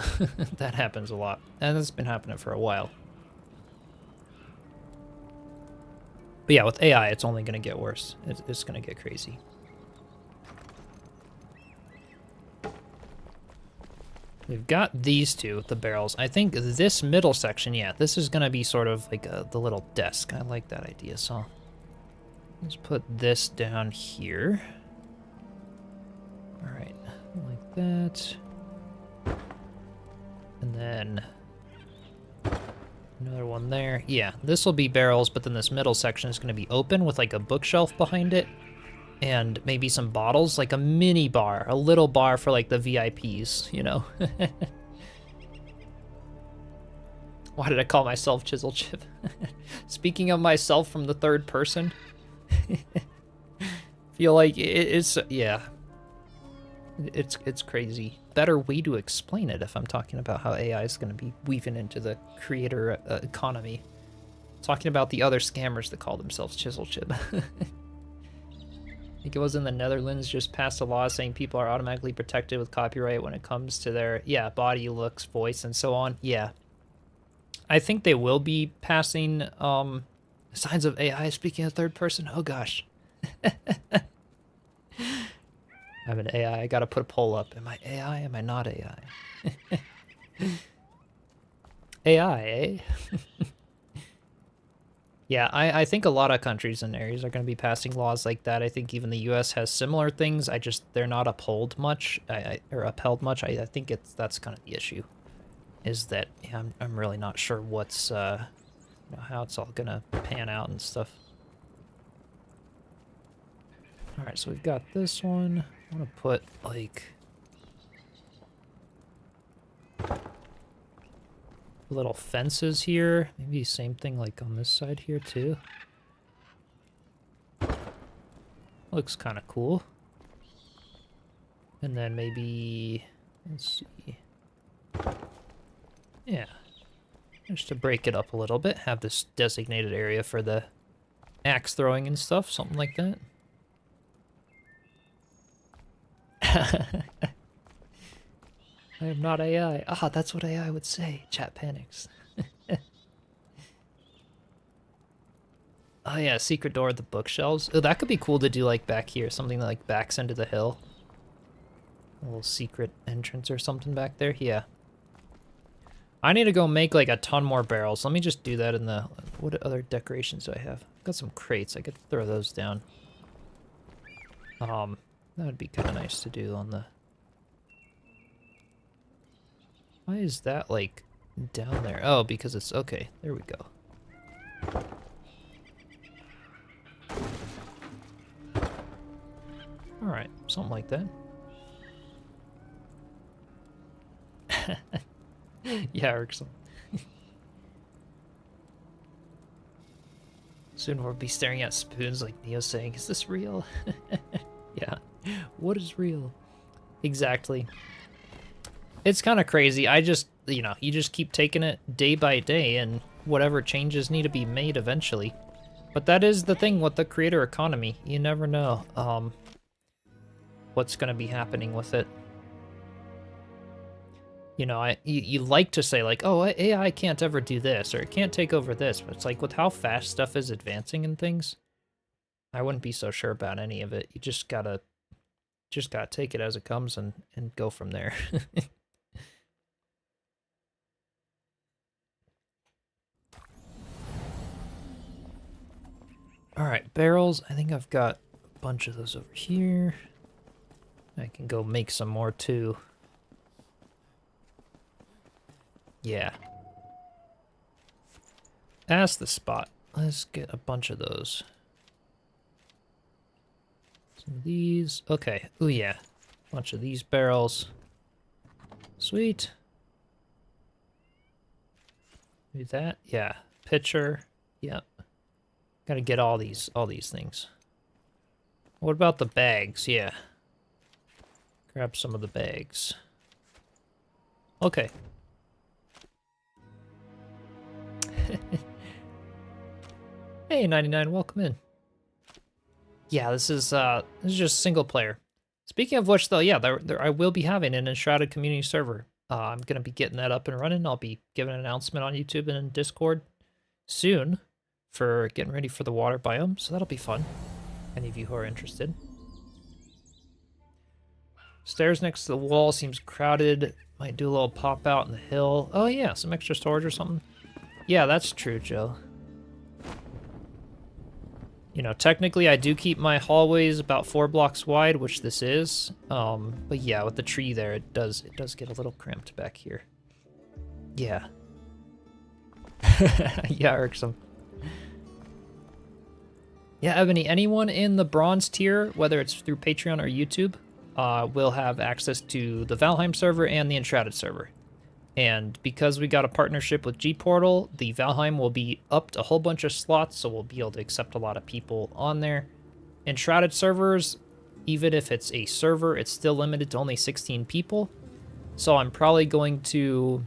That happens a lot. And it's been happening for a while. But yeah, with AI, it's only going to get worse. It's going to get crazy. We've got these two, the barrels. I think this middle section, yeah, this is going to be sort of like the little desk. I like that idea, so let's put this down here. All right, like that. And then another one there. Yeah, this will be barrels, but then this middle section is going to be open with like a bookshelf behind it. And maybe some bottles, like a mini bar, a little bar for like the VIPs, you know? Why did I call myself Chiselchip? Speaking of myself from the third person, feel like it's, yeah, it's crazy. Better way to explain it if I'm talking about how AI is going to be weaving into the creator economy. Talking about the other scammers that call themselves Chiselchip. think it was in the Netherlands, just passed a law saying people are automatically protected with copyright when it comes to their, body, looks, voice, and so on. Yeah. I think they will be passing signs of AI. Speaking of third person, oh gosh. I'm an AI. I gotta put a poll up. Am I AI? Am I not AI? AI, eh? Yeah, I think a lot of countries and areas are going to be passing laws like that. I think even the U.S. has similar things. They're not upheld much, or upheld much. I think that's kind of the issue, is that I'm really not sure what's how it's all gonna pan out and stuff. All right, so we've got this one. I want to put like little fences here. Maybe same thing like on this side here too. Looks kind of cool. And then maybe, let's see. Yeah. Just to break it up a little bit, have this designated area for the axe throwing and stuff, something like that. I am not AI. Ah, that's what AI would say. Chat panics. Oh yeah, secret door at the bookshelves. Oh, that could be cool to do like back here. Something that like backs into the hill. A little secret entrance or something back there. Yeah. I need to go make like a ton more barrels. Let me just do that in the... What other decorations do I have? I've got some crates. I could throw those down. That would be kind of nice to do on the... Why is that, like, down there? Oh, because it's... Okay, there we go. Alright, something like that. Yeah, Erickson. Soon we'll be staring at spoons like Neo saying, is this real? Yeah. What is real? Exactly. It's kind of crazy. I just, you just keep taking it day by day, and whatever changes need to be made eventually. But that is the thing with the creator economy. You never know what's going to be happening with it. You like to say like, oh, AI can't ever do this, or it can't take over this, but it's like with how fast stuff is advancing and things, I wouldn't be so sure about any of it. You just gotta take it as it comes and go from there. All right, barrels. I think I've got a bunch of those over here. I can go make some more too. Yeah. That's the spot. Let's get a bunch of those. Some of these. Okay. Oh yeah. Bunch of these barrels. Sweet. Do that. Yeah. Pitcher. Yep. Gotta get all these things. What about the bags? Yeah. Grab some of the bags. Okay. Hey 99, welcome in. Yeah, this is just single player. Speaking of which, though, yeah, I will be having an Enshrouded community server. I'm gonna be getting that up and running. I'll be giving an announcement on YouTube and in Discord soon for getting ready for the water biome, so that'll be fun. Any of you who are interested. Stairs next to the wall seems crowded. Might do a little pop out in the hill. Oh yeah, some extra storage or something. Yeah, that's true, Joe. Technically I do keep my hallways about 4 blocks wide, which this is. But yeah, with the tree there, it does get a little cramped back here. Yeah. Yeah, irksome. Yeah, Ebony, anyone in the bronze tier, whether it's through Patreon or YouTube, will have access to the Valheim server and the Enshrouded server. And because we got a partnership with G-Portal, the Valheim will be upped a whole bunch of slots, so we'll be able to accept a lot of people on there. Enshrouded servers, even if it's a server, it's still limited to only 16 people. So I'm probably going to...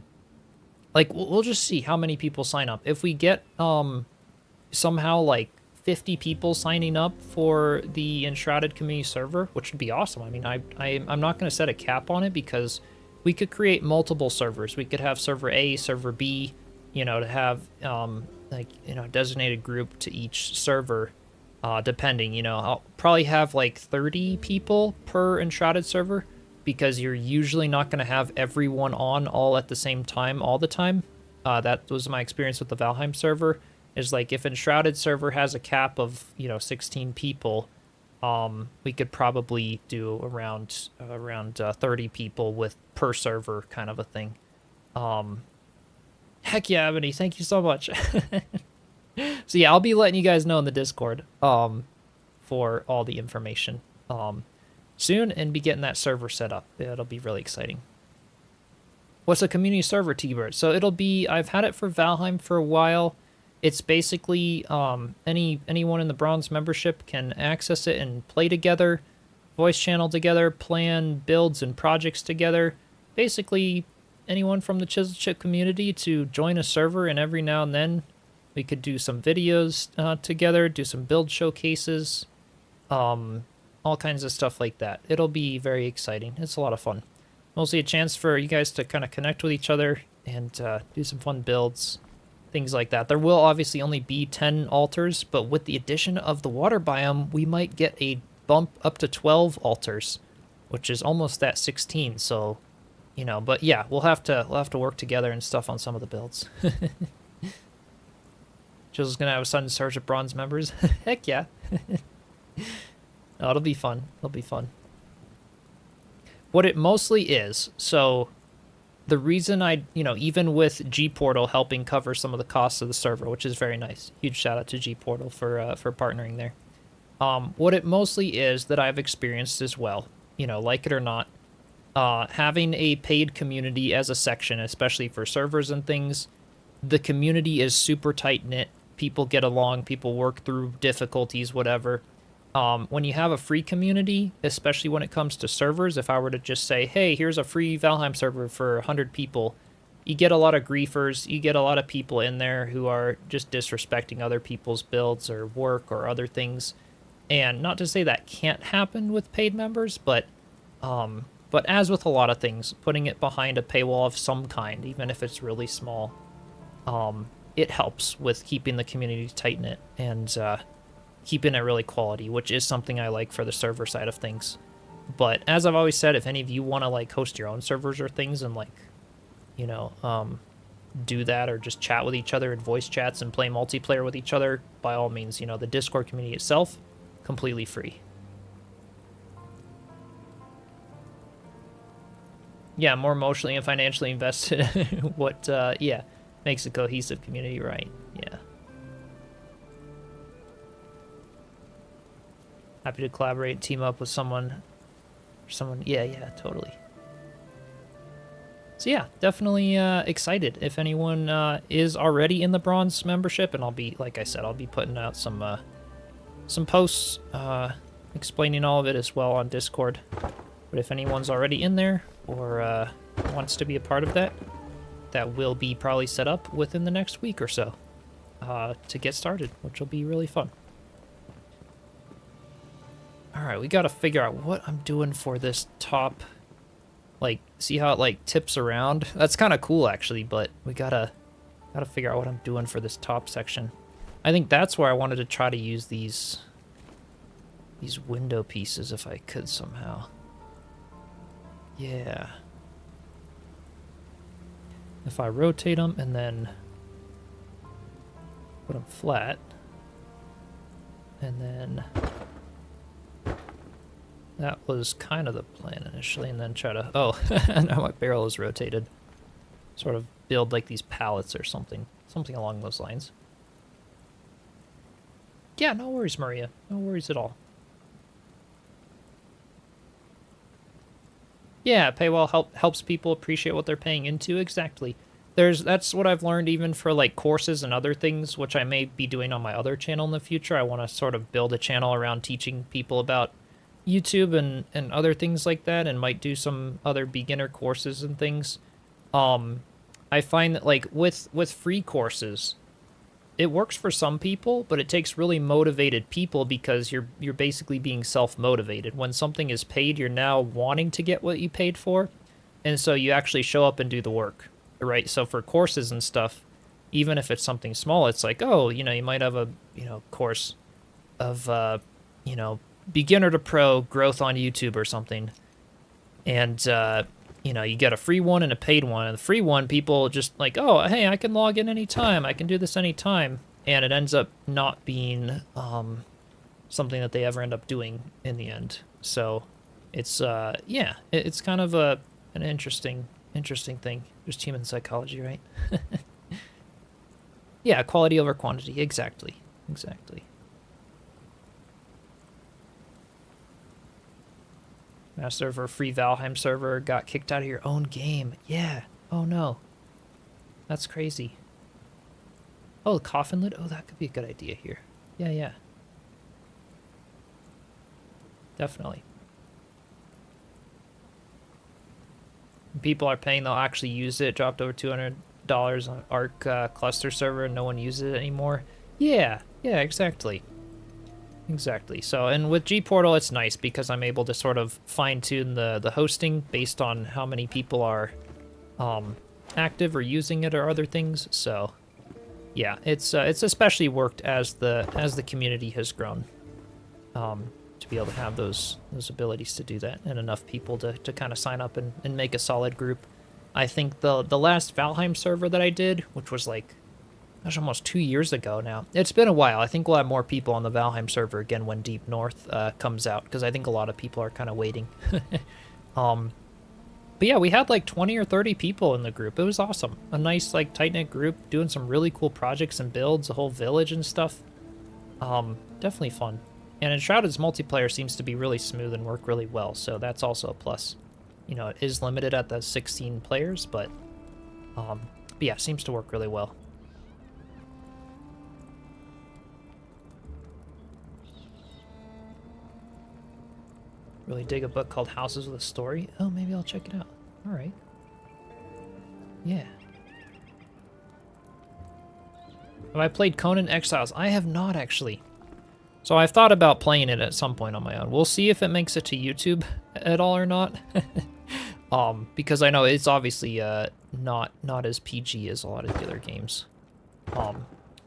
Like, we'll just see how many people sign up. If we get, somehow, like, 50 people signing up for the Enshrouded community server, which would be awesome. I mean, I'm not going to set a cap on it because we could create multiple servers. We could have server A, server B, you know, to have like, you know, a designated group to each server, depending, you know. I'll probably have like 30 people per Enshrouded server because you're usually not going to have everyone on all at the same time all the time. That was my experience with the Valheim server, is like if Enshrouded server has a cap of, you know, 16 people, we could probably do around 30 people with per server kind of a thing. Heck yeah, Ebony, thank you so much. So yeah, I'll be letting you guys know in the Discord for all the information soon, and be getting that server set up. It'll be really exciting. What's a community server, T-Bird? So it'll be, I've had it for Valheim for a while. It's basically anyone in the bronze membership can access it and play together, voice channel together, plan builds and projects together. Basically, anyone from the Chiselchip community to join a server, and every now and then we could do some videos together, do some build showcases, all kinds of stuff like that. It'll be very exciting. It's a lot of fun. Mostly a chance for you guys to kind of connect with each other and do some fun builds, things like that. There will obviously only be 10 altars, but with the addition of the water biome, we might get a bump up to 12 altars, which is almost that 16. So, you know, but yeah, we'll have to work together and stuff on some of the builds. Jill's gonna have a sudden surge of bronze members. Heck yeah. No, it'll be fun. It'll be fun. What it mostly is, so the reason you know, even with G-Portal helping cover some of the costs of the server, which is very nice. Huge shout out to G-Portal for partnering there. What it mostly is that I've experienced as well, you know, like it or not, having a paid community as a section, especially for servers and things, the community is super tight-knit. People get along, people work through difficulties, whatever. When you have a free community, especially when it comes to servers, if I were to just say, hey, here's a free Valheim server for 100 people, you get a lot of griefers, you get a lot of people in there who are just disrespecting other people's builds or work or other things. And not to say that can't happen with paid members, but as with a lot of things, putting it behind a paywall of some kind, even if it's really small, it helps with keeping the community tight-knit and keeping it really quality, which is something I like for the server side of things. But as I've always said, if any of you want to like host your own servers or things and like, you know, do that or just chat with each other in voice chats and play multiplayer with each other, by all means, you know, the Discord community itself, completely free. Yeah, more emotionally and financially invested. What, yeah, makes a cohesive community, right? Yeah. Happy to collaborate and team up with someone. Yeah, totally. So yeah, definitely excited. If anyone is already in the bronze membership, and I'll be, like I said, I'll be putting out some posts explaining all of it as well on Discord. But if anyone's already in there or wants to be a part of that, that will be probably set up within the next week or so to get started, which will be really fun. Alright, we gotta figure out what I'm doing for this top, like, see how it, like, tips around? That's kind of cool, actually, but we gotta figure out what I'm doing for this top section. I think that's where I wanted to try to use these window pieces if I could somehow. Yeah. If I rotate them and then put them flat, and then that was kind of the plan initially, and then try to, oh, now my barrel is rotated. Sort of build like these pallets or something along those lines. Yeah, no worries, Maria. No worries at all. Yeah, paywall helps people appreciate what they're paying into. Exactly. That's what I've learned even for like courses and other things, which I may be doing on my other channel in the future. I want to sort of build a channel around teaching people about YouTube and other things like that, and might do some other beginner courses and things. I find that like with free courses, it works for some people, but it takes really motivated people because you're basically being self-motivated. When something is paid, you're now wanting to get what you paid for, and so you actually show up and do the work, right? So for courses and stuff, even if it's something small, it's like, oh, you know, you might have a, you know, course of, you know, beginner to pro growth on YouTube or something, and you know, you get a free one and a paid one. And the free one, people just like, oh, hey, I can log in anytime. I can do this anytime. And it ends up not being something that they ever end up doing in the end. So it's, yeah, it's kind of an interesting thing. Just human psychology, right? Yeah, quality over quantity. Exactly. Master server, free Valheim server, got kicked out of your own game. Yeah. Oh no. That's crazy. Oh, coffin lid? Oh, that could be a good idea here. Yeah. Definitely. When people are paying, they'll actually use it. Dropped over $200 on Arc cluster server and no one uses it anymore. Yeah, exactly. So, and with Gportal, it's nice because I'm able to sort of fine-tune the hosting based on how many people are active or using it or other things. So, yeah, it's especially worked as the community has grown, to be able to have those abilities to do that and enough people to kind of sign up and make a solid group. I think the last Valheim server that I did, which was like, gosh, almost 2 years ago now. It's been a while. I think we'll have more people on the Valheim server again when Deep North comes out, because I think a lot of people are kind of waiting. But yeah, we had like 20 or 30 people in the group. It was awesome. A nice, like, tight-knit group doing some really cool projects and builds, a whole village and stuff. Definitely fun. And Enshrouded's multiplayer seems to be really smooth and work really well, so that's also a plus. You know, it is limited at the 16 players, but yeah, seems to work really well. Really dig a book called Houses with a Story. Oh, maybe I'll check it out. All right. Yeah. Have I played Conan Exiles? I have not, actually. So I've thought about playing it at some point on my own. We'll see if it makes it to YouTube at all or not. Because I know it's obviously not as PG as a lot of the other games.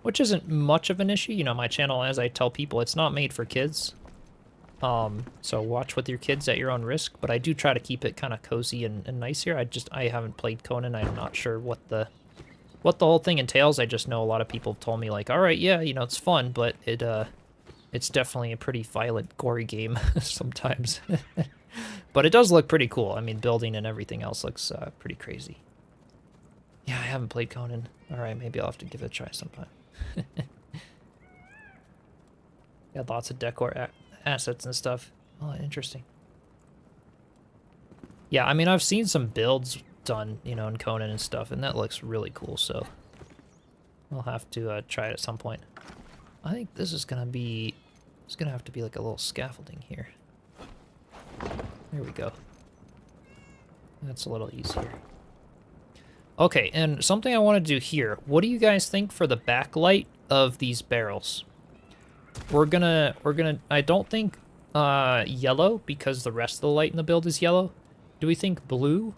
Which isn't much of an issue. You know, my channel, as I tell people, it's not made for kids. So watch with your kids at your own risk, but I do try to keep it kind of cozy and nice here. I haven't played Conan. I'm not sure what the whole thing entails. I just know a lot of people have told me, like, all right, yeah, you know, it's fun, but it's definitely a pretty violent, gory game sometimes. But it does look pretty cool. I mean, building and everything else looks pretty crazy. Yeah, I haven't played Conan. All right, maybe I'll have to give it a try sometime. Got lots of decor assets and stuff. Oh, interesting. Yeah, I mean, I've seen some builds done, you know, in Conan and stuff, and that looks really cool, so I'll have to try it at some point. I think this is gonna be, it's gonna have to be like a little scaffolding here. There we go. That's a little easier. Okay, and something I want to do here. What do you guys think for the backlight of these barrels? We're gonna, I don't think yellow, because the rest of the light in the build is yellow. Do we think blue?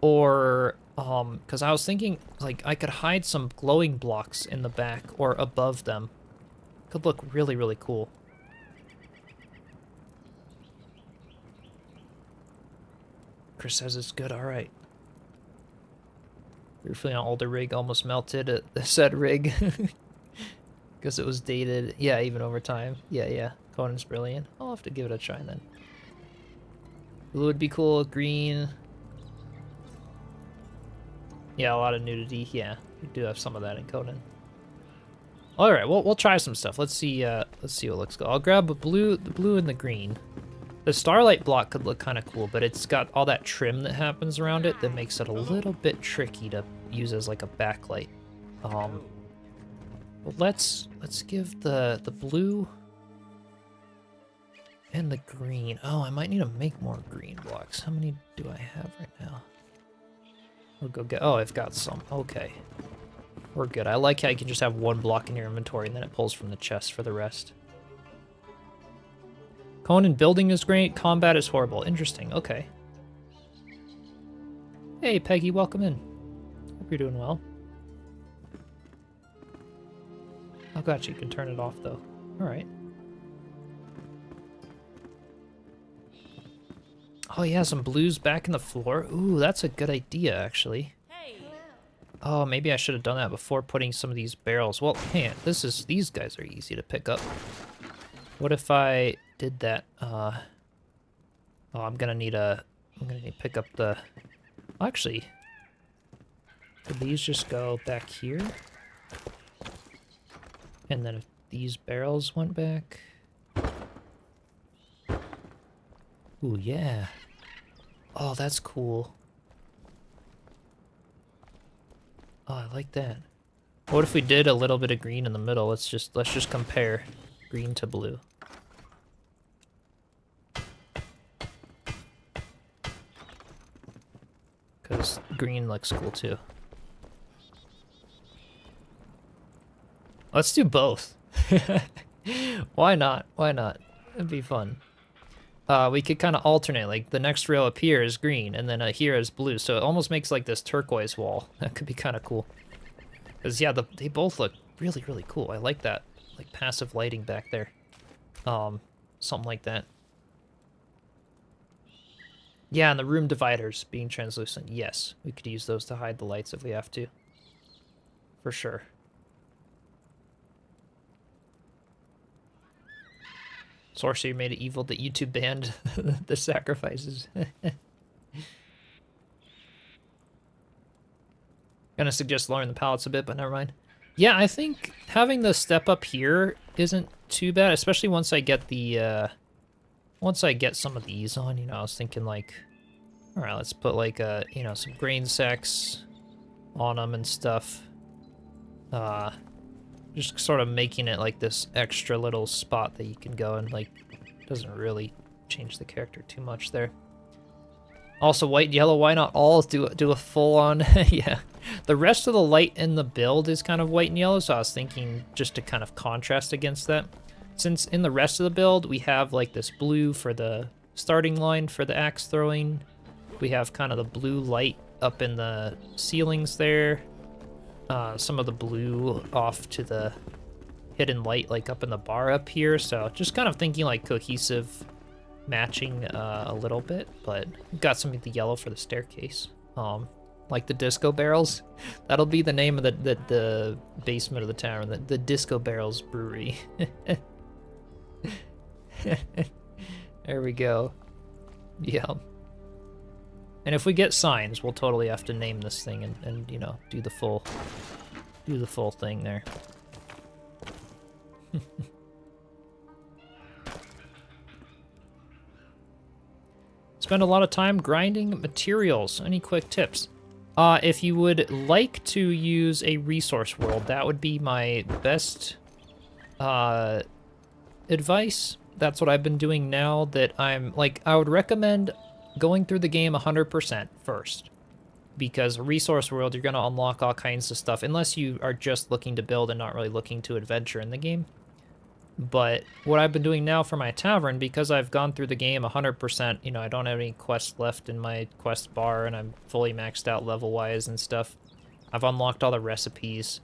Or, because I was thinking, like, I could hide some glowing blocks in the back or above them. Could look really, really cool. Chris says it's good, alright. Briefly on older rig, almost melted at the said rig. Because it was dated. Yeah, even over time. Yeah. Conan's brilliant. I'll have to give it a try then. Blue would be cool. Green. Yeah, a lot of nudity. Yeah, we do have some of that in Conan. All right, we'll try some stuff. Let's see what looks good. I'll grab the blue and the green. The starlight block could look kind of cool, but it's got all that trim that happens around it that makes it a little bit tricky to use as like a backlight. But let's give the blue and the green. Oh, I might need to make more green blocks. How many do I have right now? We'll go get, oh, I've got some. Okay. We're good. I like how you can just have one block in your inventory and then it pulls from the chest for the rest. Conan, building is great, combat is horrible. Interesting, okay. Hey, Peggy, welcome in. Hope you're doing well. Oh, gotcha, you can turn it off, though. Alright. Oh, yeah, some blues back in the floor. Ooh, that's a good idea, actually. Oh, maybe I should have done that before putting some of these barrels. Well, man, these guys are easy to pick up. What if I did that? Oh, I'm gonna need to pick up the... Actually, could these just go back here? And then if these barrels went back... Ooh, yeah. Oh, that's cool. Oh, I like that. What if we did a little bit of green in the middle? Let's just compare green to blue. Because green looks cool too. Let's do both. Why not? Why not? It'd be fun. We could kind of alternate, like the next row up here is green, and then here is blue, so it almost makes like this turquoise wall. That could be kind of cool. Because, yeah, they both look really, really cool. I like that, like, passive lighting back there. Something like that. Yeah, and the room dividers being translucent. Yes, we could use those to hide the lights if we have to. For sure. Sorcerer made it evil that YouTube banned the sacrifices. Gonna suggest lowering the pallets a bit, but never mind. Yeah, I think having the step up here isn't too bad, especially once I get the, once I get some of these on, you know, I was thinking like, all right, let's put like, you know, some grain sacks on them and stuff. Just sort of making it like this extra little spot that you can go and like, doesn't really change the character too much there. Also, white and yellow, why not all do a full-on, yeah. The rest of the light in the build is kind of white and yellow, so I was thinking just to kind of contrast against that. Since in the rest of the build, we have like this blue for the starting line for the axe throwing. We have kind of the blue light up in the ceilings there. Some of the blue off to the hidden light like up in the bar up here, so just kind of thinking like cohesive matching a little bit, but got some of the yellow for the staircase. Like the disco barrels. That'll be the name of the basement of the tavern, the Disco Barrels Brewery. There we go. Yeah. And if we get signs, we'll totally have to name this thing and you know, do the full thing there. Spend a lot of time grinding materials. Any quick tips? If you would like to use a resource world, that would be my best advice. That's what I've been doing now that I'm, like, I would recommend going through the game 100% first. Because a resource world, you're going to unlock all kinds of stuff, unless you are just looking to build and not really looking to adventure in the game. But what I've been doing now for my tavern, because I've gone through the game 100%, you know, I don't have any quests left in my quest bar, and I'm fully maxed out level-wise and stuff. I've unlocked all the recipes.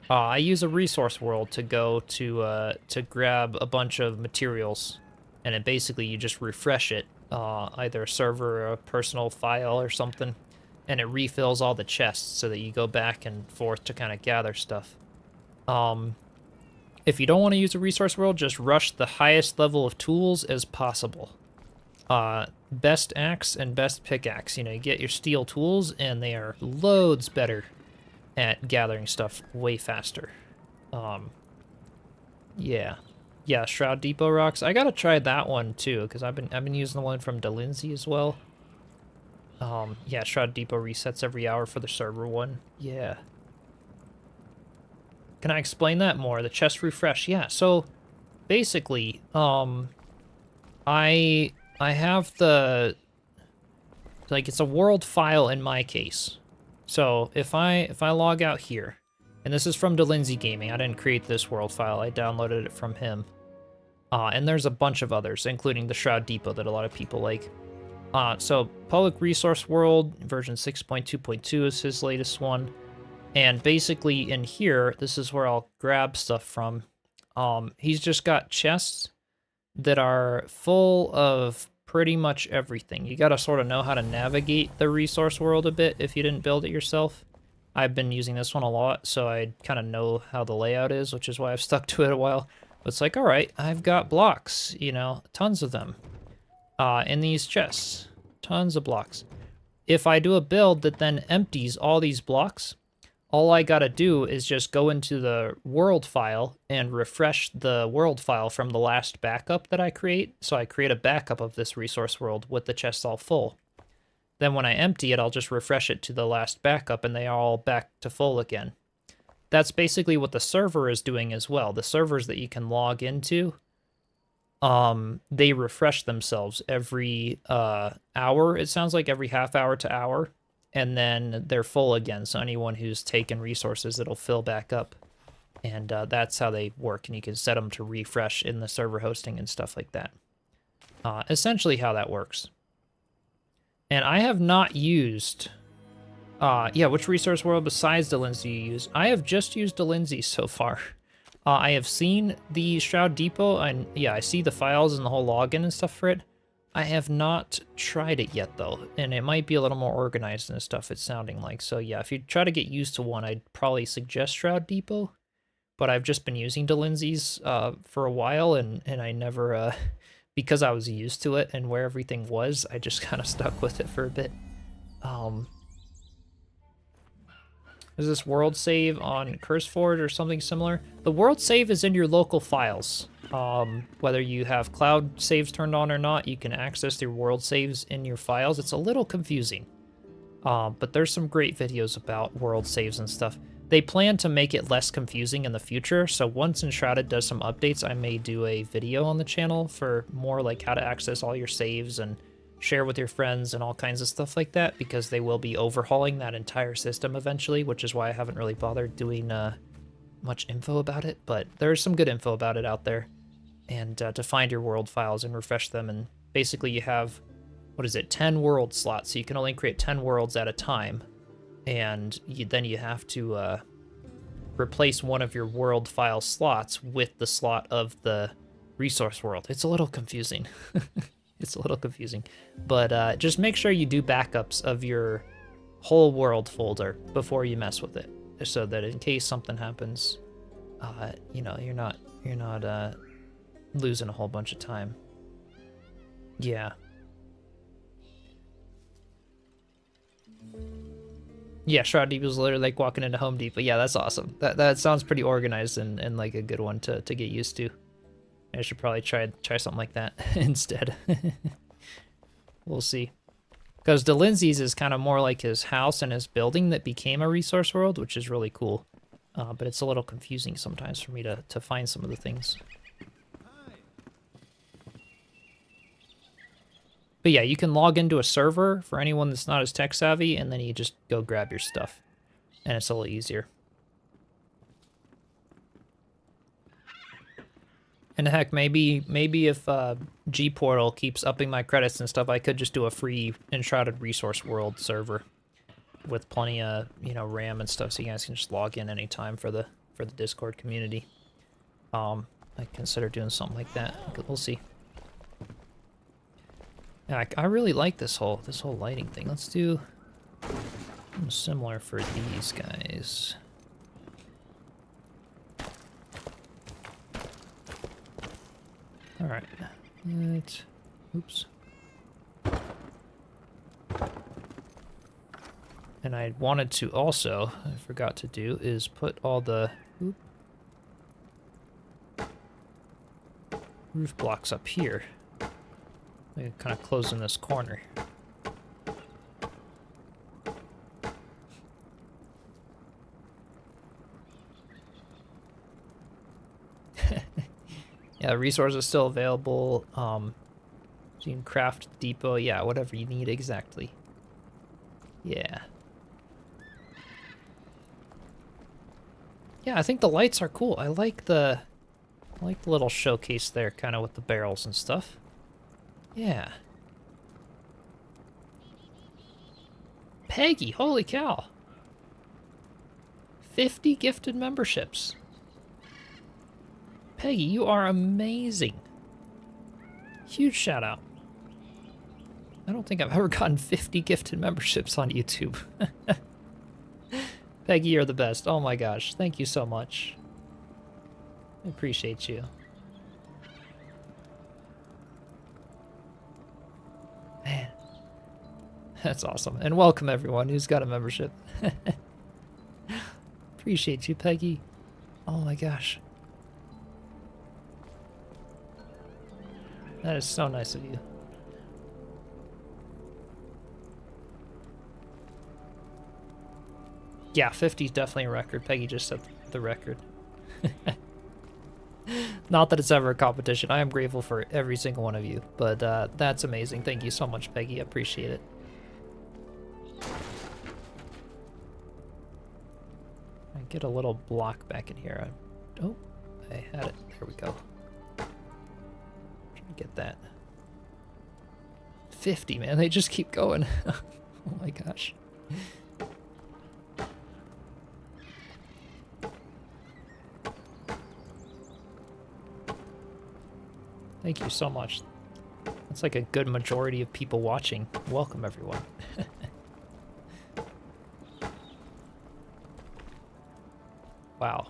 I use a resource world to go to grab a bunch of materials, and it basically, you just refresh it, either a server or a personal file or something, and it refills all the chests so that you go back and forth to kind of gather stuff. If you don't want to use a resource world, just rush the highest level of tools as possible. Best axe and best pickaxe. You know, you get your steel tools, and they are loads better at gathering stuff way faster. Yeah. Yeah, Shroud Depot rocks. I gotta try that one too, because I've been using the one from Delancey as well. Yeah, Shroud Depot resets every hour for the server one. Yeah. Can I explain that more? The chest refresh. Yeah, so basically, I have the, like, it's a world file in my case. So if I log out here, And this is from Delinsey Gaming. I didn't create this world file. I downloaded it from him. And there's a bunch of others, including the Shroud Depot that a lot of people like. So Public Resource World, version 6.2.2 is his latest one. And basically in here, this is where I'll grab stuff from. He's just got chests that are full of pretty much everything. You gotta sort of know how to navigate the resource world a bit if you didn't build it yourself. I've been using this one a lot, so I kind of know how the layout is, which is why I've stuck to it a while. But it's like, all right, I've got blocks, you know, tons of them in these chests. Tons of blocks. If I do a build that then empties all these blocks, all I gotta do is just go into the world file and refresh the world file from the last backup that I create. So I create a backup of this resource world with the chests all full. Then when I empty it, I'll just refresh it to the last backup and they are all back to full again. That's basically what the server is doing as well. The servers that you can log into, they refresh themselves every hour. It sounds like every half hour to hour. And then they're full again, so anyone who's taken resources, it'll fill back up. And that's how they work, and you can set them to refresh in the server hosting and stuff like that. Essentially how that works. And I have not used... which resource world besides Delinsey do you use? I have just used Delinsey so far. I have seen the Shroud Depot, and yeah, I see the files and the whole login and stuff for it. I have not tried it yet, though, and it might be a little more organized and stuff it's sounding like. So yeah, if you try to get used to one, I'd probably suggest Shroud Depot, but I've just been using Delinsey's for a while, and I never, because I was used to it and where everything was, I just kind of stuck with it for a bit. Is this world save on CurseForge or something similar? The world save is in your local files. Whether you have cloud saves turned on or not, you can access your world saves in your files. It's a little confusing, but there's some great videos about world saves and stuff. They plan to make it less confusing in the future, so once Enshrouded does some updates, I may do a video on the channel for more like how to access all your saves and share with your friends and all kinds of stuff like that, because they will be overhauling that entire system eventually, which is why I haven't really bothered doing much info about it, but there's some good info about it out there. And to find your world files and refresh them, and basically you have, 10 world slots, so you can only create 10 worlds at a time, and then you have to replace one of your world file slots with the slot of the resource world. It's a little confusing. It's a little confusing, but just make sure you do backups of your whole world folder before you mess with it, so that in case something happens, you know, you're not losing a whole bunch of time. Yeah. Yeah, Shroud Depot is literally like walking into Home Depot. Yeah, that's awesome. That sounds pretty organized and like a good one to get used to. I should probably try something like that instead. We'll see. Because Delinsey's is kind of more like his house and his building that became a resource world, which is really cool. But it's a little confusing sometimes for me to find some of the things. But yeah, you can log into a server for anyone that's not as tech savvy, and then you just go grab your stuff. And it's a little easier. And heck, maybe if G-Portal keeps upping my credits and stuff, I could just do a free Enshrouded Resource World server with plenty of, you know, RAM and stuff, so you guys can just log in anytime for the Discord community. I consider doing something like that. We'll see. Yeah, I really like this whole lighting thing. Let's do something similar for these guys. All right. Oops. And I wanted to also, I forgot to do, is put all the roof blocks up here. Kind of closing this corner. Yeah, resources are still available. So you can craft depot. Yeah, whatever you need exactly. Yeah. Yeah, I think the lights are cool. I like the little showcase there, kind of with the barrels and stuff. Yeah. Peggy, holy cow. 50 gifted memberships. Peggy, you are amazing. Huge shout out. I don't think I've ever gotten 50 gifted memberships on YouTube. Peggy, you're the best. Oh my gosh, thank you so much. I appreciate you. Man, that's awesome. And welcome everyone who's got a membership. Appreciate you, Peggy. Oh my gosh. That is so nice of you. Yeah, 50 is definitely a record. Peggy just set the record. Not that it's ever a competition. I am grateful for every single one of you, but that's amazing. Thank you so much, Peggy. I appreciate it. I get a little block back in here. Oh, I had it. There we go. Get that. 50, man. They just keep going. Oh my gosh. Thank you so much. That's like a good majority of people watching. Welcome, everyone. Wow.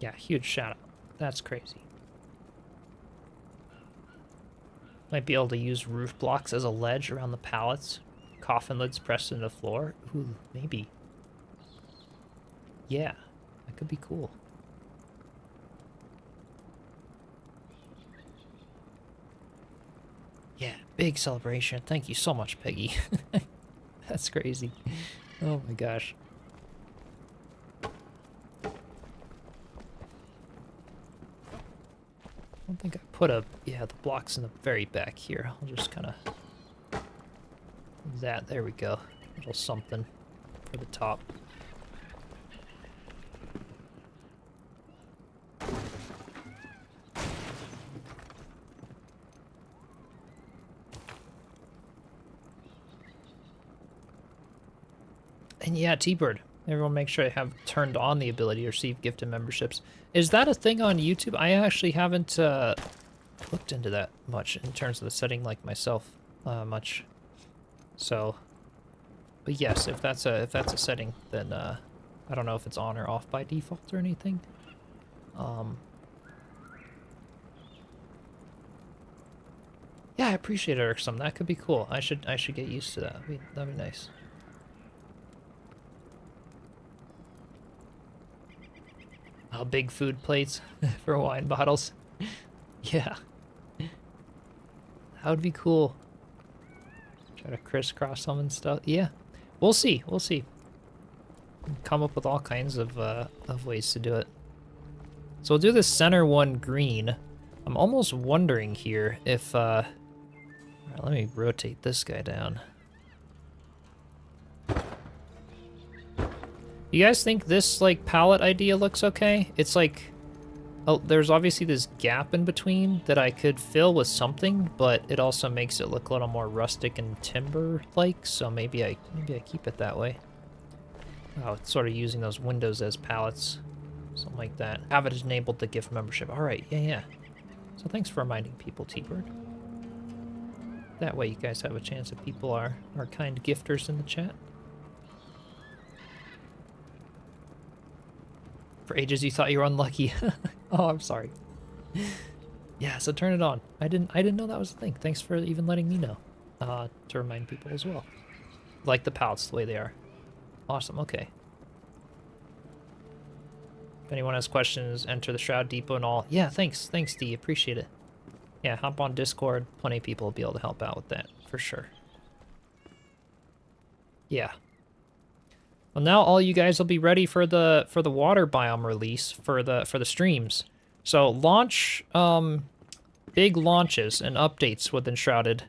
Yeah, huge shout out. That's crazy. Might be able to use roof blocks as a ledge around the pallets. Coffin lids pressed into the floor. Ooh, maybe. Yeah, that could be cool. Yeah, big celebration. Thank you so much, Peggy. That's crazy. Oh my gosh. I don't think I put the blocks in the very back here. I'll just kind of, there we go. A little something for the top. And yeah, T-Bird. Everyone make sure I have turned on the ability to receive gifted memberships. Is that a thing on YouTube? I actually haven't looked into that much in terms of the setting like myself much. So, but yes, if that's a setting, then I don't know if it's on or off by default or anything. Yeah, I appreciate it, Irksome. That could be cool. I should get used to that. That'd be nice. Oh, big food plates for wine bottles. Yeah. That would be cool. Try to crisscross them and stuff. Yeah. We'll see. We'll see. Come up with all kinds of ways to do it. So we'll do the center one green. I'm almost wondering here if... All right, let me rotate this guy down. You guys think this, like, palette idea looks okay? It's like, oh, there's obviously this gap in between that I could fill with something, but it also makes it look a little more rustic and timber-like, so maybe I keep it that way. Oh, it's sort of using those windows as palettes, something like that. Have it enabled the gift membership. All right, yeah. So thanks for reminding people, T-Bird. That way you guys have a chance if people are kind gifters in the chat. For ages you thought you were unlucky. Oh, I'm sorry. Yeah, so turn it on. I didn't know that was a thing. Thanks for even letting me know. To remind people as well. Like the palettes the way they are. Awesome, okay. If anyone has questions, enter the Shroud Depot and all. Yeah, thanks, D, appreciate it. Yeah, hop on Discord. Plenty of people will be able to help out with that, for sure. Yeah. Well, now all you guys will be ready for the water biome release for the streams. So launch big launches and updates with Enshrouded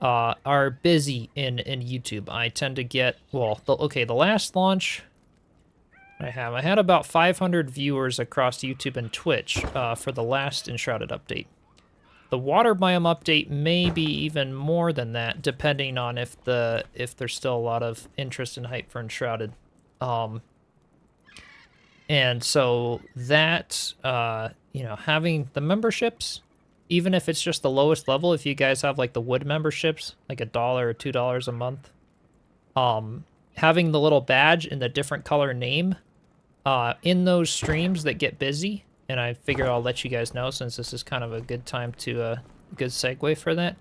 are busy in YouTube. I tend to get, well, the last launch I had about 500 viewers across YouTube and Twitch for the last Enshrouded update. The water biome update may be even more than that, depending on if there's still a lot of interest and hype for Enshrouded. And so that, you know, having the memberships, even if it's just the lowest level, if you guys have like the wood memberships, like $1 or $2 a month, having the little badge in the different color name, in those streams that get busy, and I figure I'll let you guys know since this is kind of a good time to, good segue for that.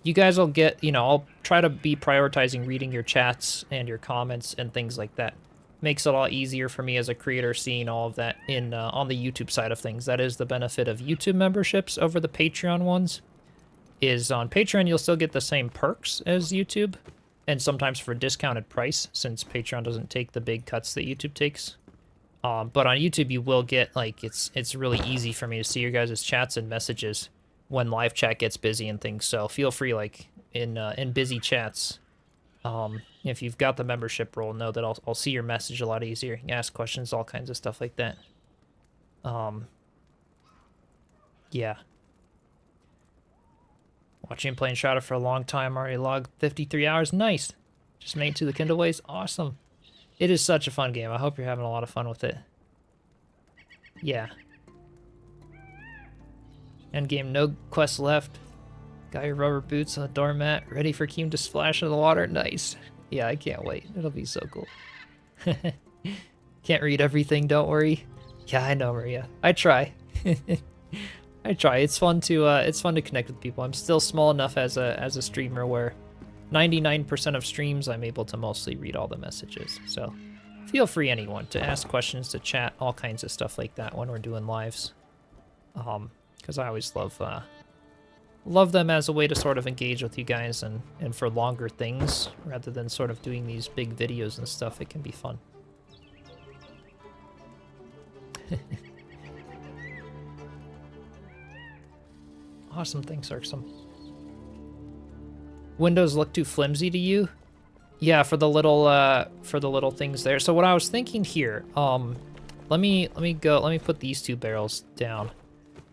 You guys will get, you know, I'll try to be prioritizing reading your chats and your comments and things like that. Makes it a lot easier for me as a creator seeing all of that in on the YouTube side of things. That is the benefit of YouTube memberships over the Patreon ones. Is on Patreon you'll still get the same perks as YouTube, and sometimes for a discounted price since Patreon doesn't take the big cuts that YouTube takes. But on YouTube you will get, like, it's really easy for me to see your guys' chats and messages when live chat gets busy and things. So feel free, like in busy chats. If you've got the membership role, know that I'll see your message a lot easier. You can ask questions, all kinds of stuff like that. Yeah. Watching and playing Shroud for a long time. Already logged 53 hours. Nice. Just made it to the Kindle Ways. Awesome. It is such a fun game. I hope you're having a lot of fun with it. Yeah. End game, no quests left. Got your rubber boots on the doormat, ready for Keem to splash into the water. Nice. Yeah, I can't wait. It'll be so cool. Can't read everything, don't worry. Yeah, I know, Maria. I try. I try. It's fun to connect with people. I'm still small enough as a streamer where 99% of streams I'm able to mostly read all the messages. So feel free, anyone, to ask questions, to chat, all kinds of stuff like that when we're doing lives. Because I always love them as a way to sort of engage with you guys, and for longer things rather than sort of doing these big videos and stuff. It can be fun. Awesome, thanks, Arksome. Windows look too flimsy to you? Yeah, for the little things there. So what I was thinking here, let me put these two barrels down,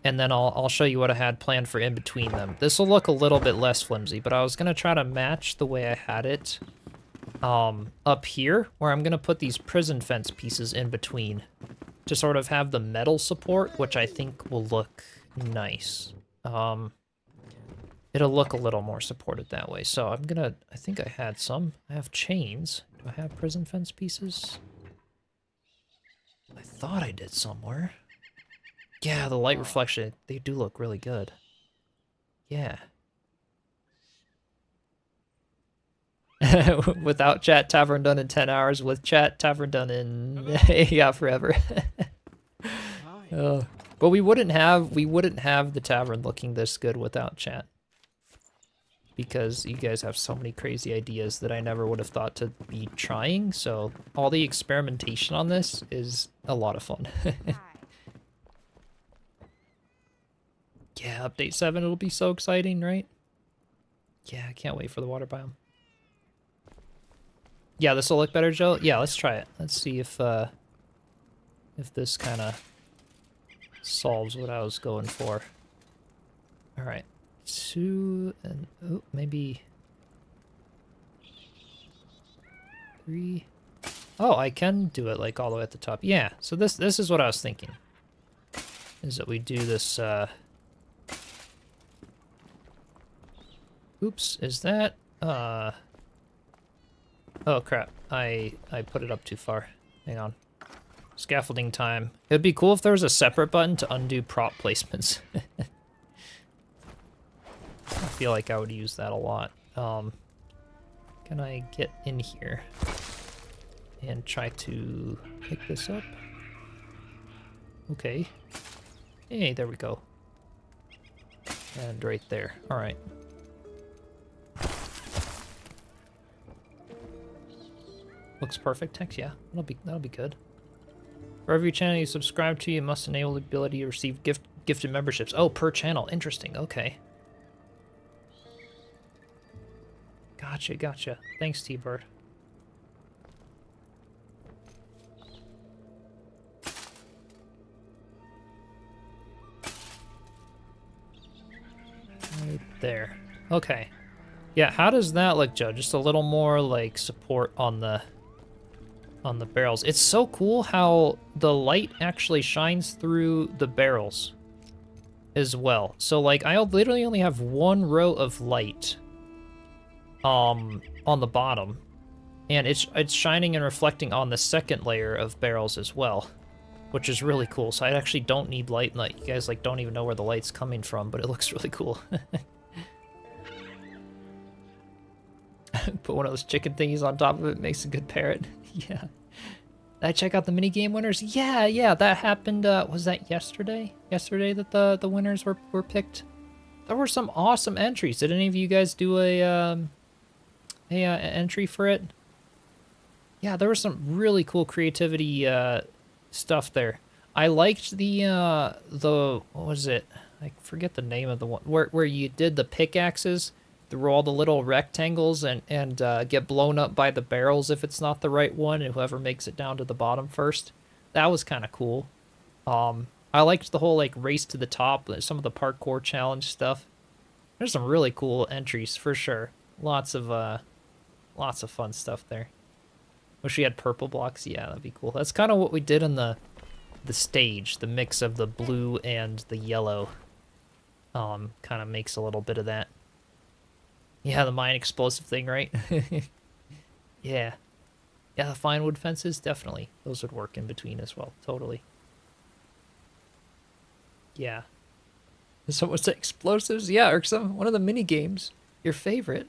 and then I'll show you what I had planned for in between them. This will look a little bit less flimsy, but I was gonna try to match the way I had it up here, where I'm gonna put these prison fence pieces in between to sort of have the metal support, which I think will look nice. It'll look a little more supported that way. So I think I had some. I have chains. Do I have prison fence pieces? I thought I did somewhere. Yeah, the light reflection, they do look really good. Yeah. Without chat, Tavern done in 10 hours. With chat, Tavern done in yeah, forever. But we wouldn't have the Tavern looking this good without chat. Because you guys have so many crazy ideas that I never would have thought to be trying, so all the experimentation on this is a lot of fun. Yeah, update 7, it'll be so exciting, right? Yeah, I can't wait for the water biome. Yeah, this will look better, Joe? Yeah, let's try it. Let's see if this kind of solves what I was going for. All right. 2 and oh, maybe 3. Oh, I can do it like all the way at the top. Yeah, so this is what I was thinking. Is that we do this oops, is that oh crap. I put it up too far. Hang on. Scaffolding time. It'd be cool if there was a separate button to undo prop placements. I feel like I would use that a lot. Can I get in here and try to pick this up? Okay. Hey, there we go. And right there. All right. Looks perfect. Heck yeah, that'll be good. For every channel you subscribe to, you must enable the ability to receive gifted memberships. Oh, per channel. Interesting. Okay. Gotcha, gotcha. Thanks, T-Bird. Right there. Okay. Yeah, how does that look, Joe? Just a little more, like, support on the barrels. It's so cool how the light actually shines through the barrels as well. So, like, I literally only have one row of light on the bottom, and it's shining and reflecting on the second layer of barrels as well, which is really cool. So I actually don't need light, like, you guys, like, don't even know where the light's coming from, but it looks really cool. Put one of those chicken thingies on top of it, makes a good parrot. Yeah. Did I check out the minigame winners? Yeah, that happened, was that yesterday? Yesterday that the winners were picked? There were some awesome entries. Did any of you guys do an entry for it? Yeah, there was some really cool creativity stuff there. I liked the what was it? I forget the name of the one where you did the pickaxes through all the little rectangles and get blown up by the barrels if it's not the right one, and whoever makes it down to the bottom first. That was kind of cool. I liked the whole, like, race to the top, some of the parkour challenge stuff. There's some really cool entries for sure. Lots of fun stuff there. Wish we had purple blocks. Yeah, that'd be cool. That's kind of what we did in the stage. The mix of the blue and the yellow kind of makes a little bit of that. Yeah, the mine explosive thing, right? Yeah. Yeah, the fine wood fences, definitely. Those would work in between as well. Totally. Yeah. So what's the explosives? Yeah, or one of the mini games. Your favorite.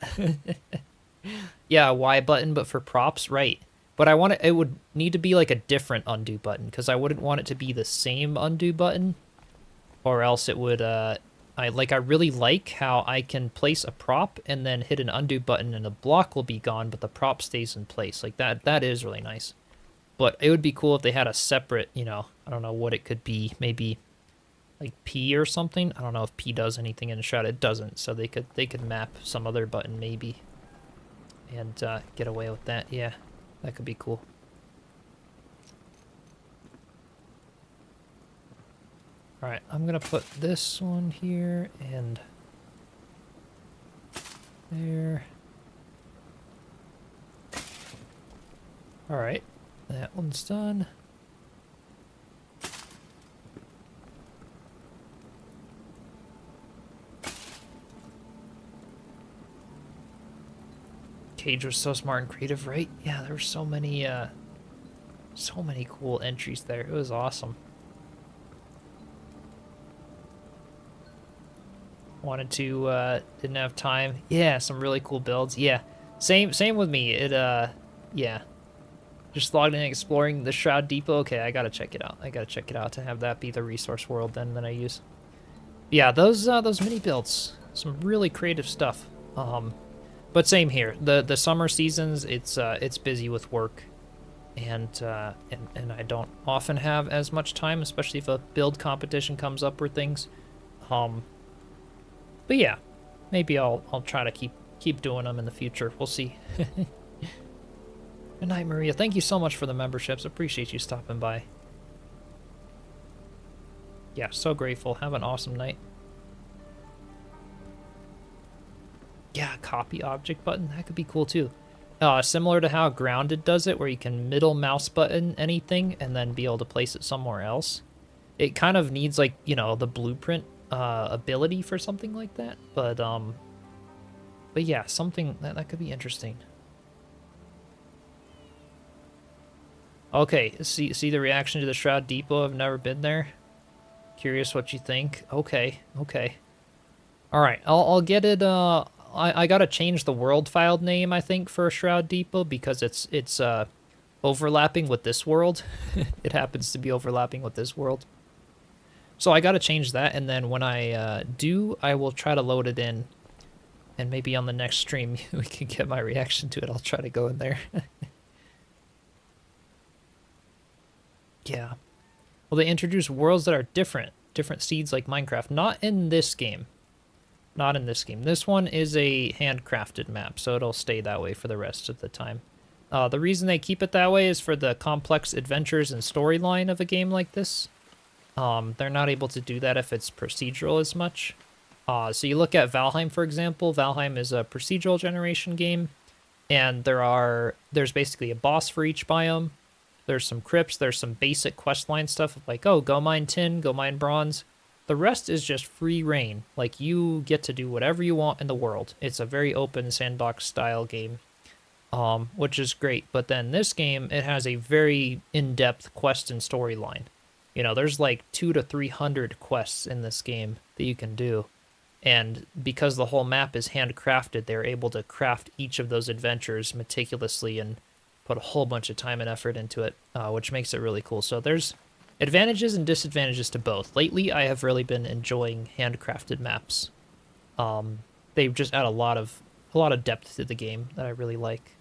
Yeah, Y button, but for props, right. But it would need to be like a different undo button, because I wouldn't want it to be the same undo button, or else it would, I really like how I can place a prop and then hit an undo button and the block will be gone, but the prop stays in place. Like, that is really nice. But it would be cool if they had a separate, I don't know what it could be, maybe like P or something. I don't know if P does anything in Shroud. It doesn't, so they could map some other button maybe and get away with that. Yeah, that could be cool. All right, I'm gonna put this one here and there. All right, that one's done. Cage was so smart and creative, right? Yeah, there were so many cool entries there. It was awesome. Wanted to, didn't have time. Yeah, some really cool builds. Yeah, same with me. It, yeah. Just logged in and exploring the Shroud Depot. Okay, I gotta check it out. I gotta check it out to have that be the resource world then that I use. Yeah, those mini builds, some really creative stuff. But same here. The summer seasons, it's busy with work, and I don't often have as much time, especially if a build competition comes up or things. But yeah, maybe I'll try to keep doing them in the future. We'll see. Good night, Maria. Thank you so much for the memberships. Appreciate you stopping by. Yeah, so grateful. Have an awesome night. Yeah, copy object button. That could be cool too. Similar to how Grounded does it, where you can middle mouse button anything and then be able to place it somewhere else. It kind of needs, like, the blueprint ability for something like that. But yeah, something that could be interesting. Okay, see the reaction to the Shroud Depot. I've never been there. Curious what you think. Okay. All right, I'll get it. I gotta change the world file name, I think, for Shroud Depot, because it's overlapping with this world. It happens to be overlapping with this world. So I gotta change that, and then when I do, I will try to load it in, and maybe on the next stream we can get my reaction to it. I'll try to go in there. Yeah. Well, they introduce worlds that are different seeds like Minecraft. Not in this game. Not in this game. This one is a handcrafted map, so it'll stay that way for the rest of the time. The reason they keep it that way is for the complex adventures and storyline of a game like this. They're not able to do that if it's procedural as much. So you look at Valheim, for example. Valheim is a procedural generation game, and there's basically a boss for each biome. There's some crypts, there's some basic questline stuff like, oh, go mine tin, go mine bronze. The rest is just free reign. Like, you get to do whatever you want in the world. It's a very open sandbox style game, which is great. But then this game, it has a very in-depth quest and storyline. You know, there's like 200 to 300 quests in this game that you can do. And because the whole map is handcrafted, they're able to craft each of those adventures meticulously and put a whole bunch of time and effort into it, which makes it really cool. So there's advantages and disadvantages to both. Lately, I have really been enjoying handcrafted maps. They just add a lot of depth to the game that I really like.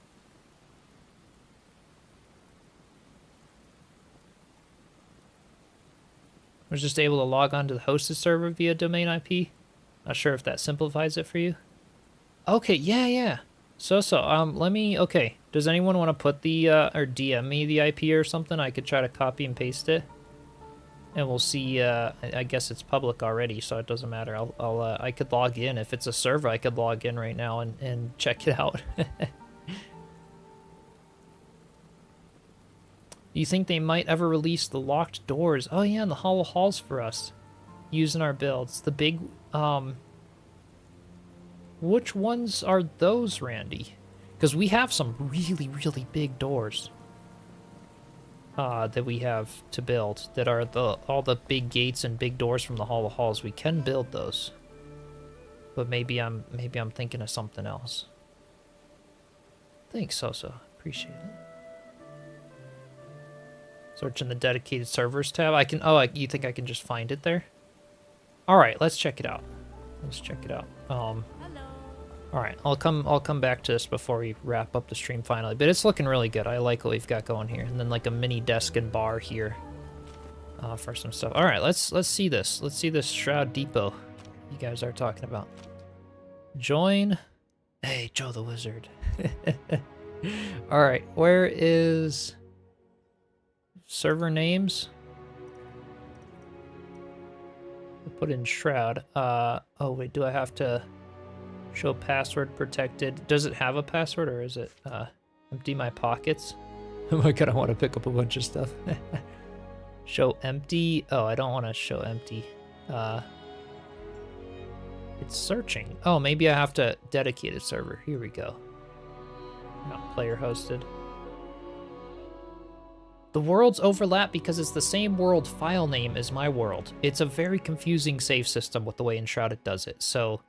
I was just able to log on to the hosted server via domain IP. Not sure if that simplifies it for you. Okay, yeah. So, let me, okay. Does anyone want to put the, or DM me the IP or something? I could try to copy and paste it. And we'll see, I guess it's public already, so it doesn't matter. I could log in. If it's a server, I could log in right now and check it out. You think they might ever release the locked doors? Oh yeah, and the hollow halls for us. Using our builds. The big, which ones are those, Randy? Because we have some really, really big doors that we have to build that are all the big gates and big doors from the hollow halls. We can build those, but maybe I'm thinking of something else. Thanks, Soso. Appreciate it. Search in the dedicated servers tab. I can. Oh, you think I can just find it there? All right, let's check it out. Hello. All right, I'll come back to this before we wrap up the stream finally. But it's looking really good. I like what we've got going here, and then like a mini desk and bar here for some stuff. All right, let's see this. Let's see this Shroud Depot you guys are talking about. Join. Hey, Joe the Wizard. All right, where is server names? I'll put in Shroud. Oh wait, do I have to show password protected? Does it have a password, or is it empty my pockets? Oh my god, I want to pick up a bunch of stuff. Show empty. Oh, I don't want to show empty. It's searching. Oh, maybe I have to dedicated server. Here we go. Not player hosted. The worlds overlap because it's the same world file name as my world. It's a very confusing save system with the way Enshrouded does it. So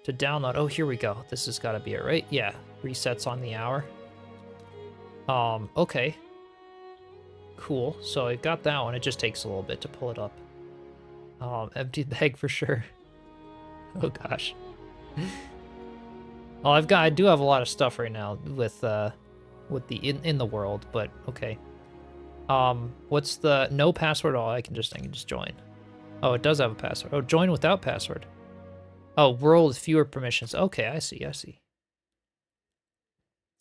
to download, oh, here we go. This has got to be it, right? Yeah, resets on the hour. Okay. Cool, so I got that one. It just takes a little bit to pull it up. Empty bag for sure. Oh gosh. Well, I do have a lot of stuff right now with the in the world, but okay. What's the no password? Oh, I can just join. Oh, it does have a password. Oh, join without password. Oh, world with fewer permissions. Okay, I see.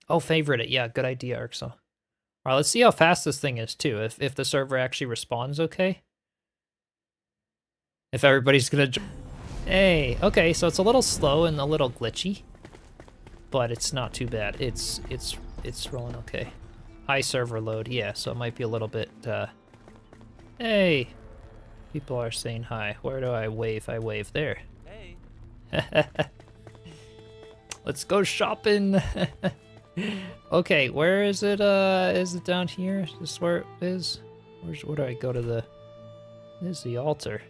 Oh, favorite it. Yeah, good idea, Urxo. All right, let's see how fast this thing is too. If the server actually responds, okay. If everybody's gonna. Hey, okay, so it's a little slow and a little glitchy, but it's not too bad. It's rolling okay. High server load, yeah, so it might be a little bit, Hey! People are saying hi. Where do I wave? I wave there. Hey! Let's go shopping! Okay, where is it? Is it down here? Is this where it is? Where do I go to the... There's the altar.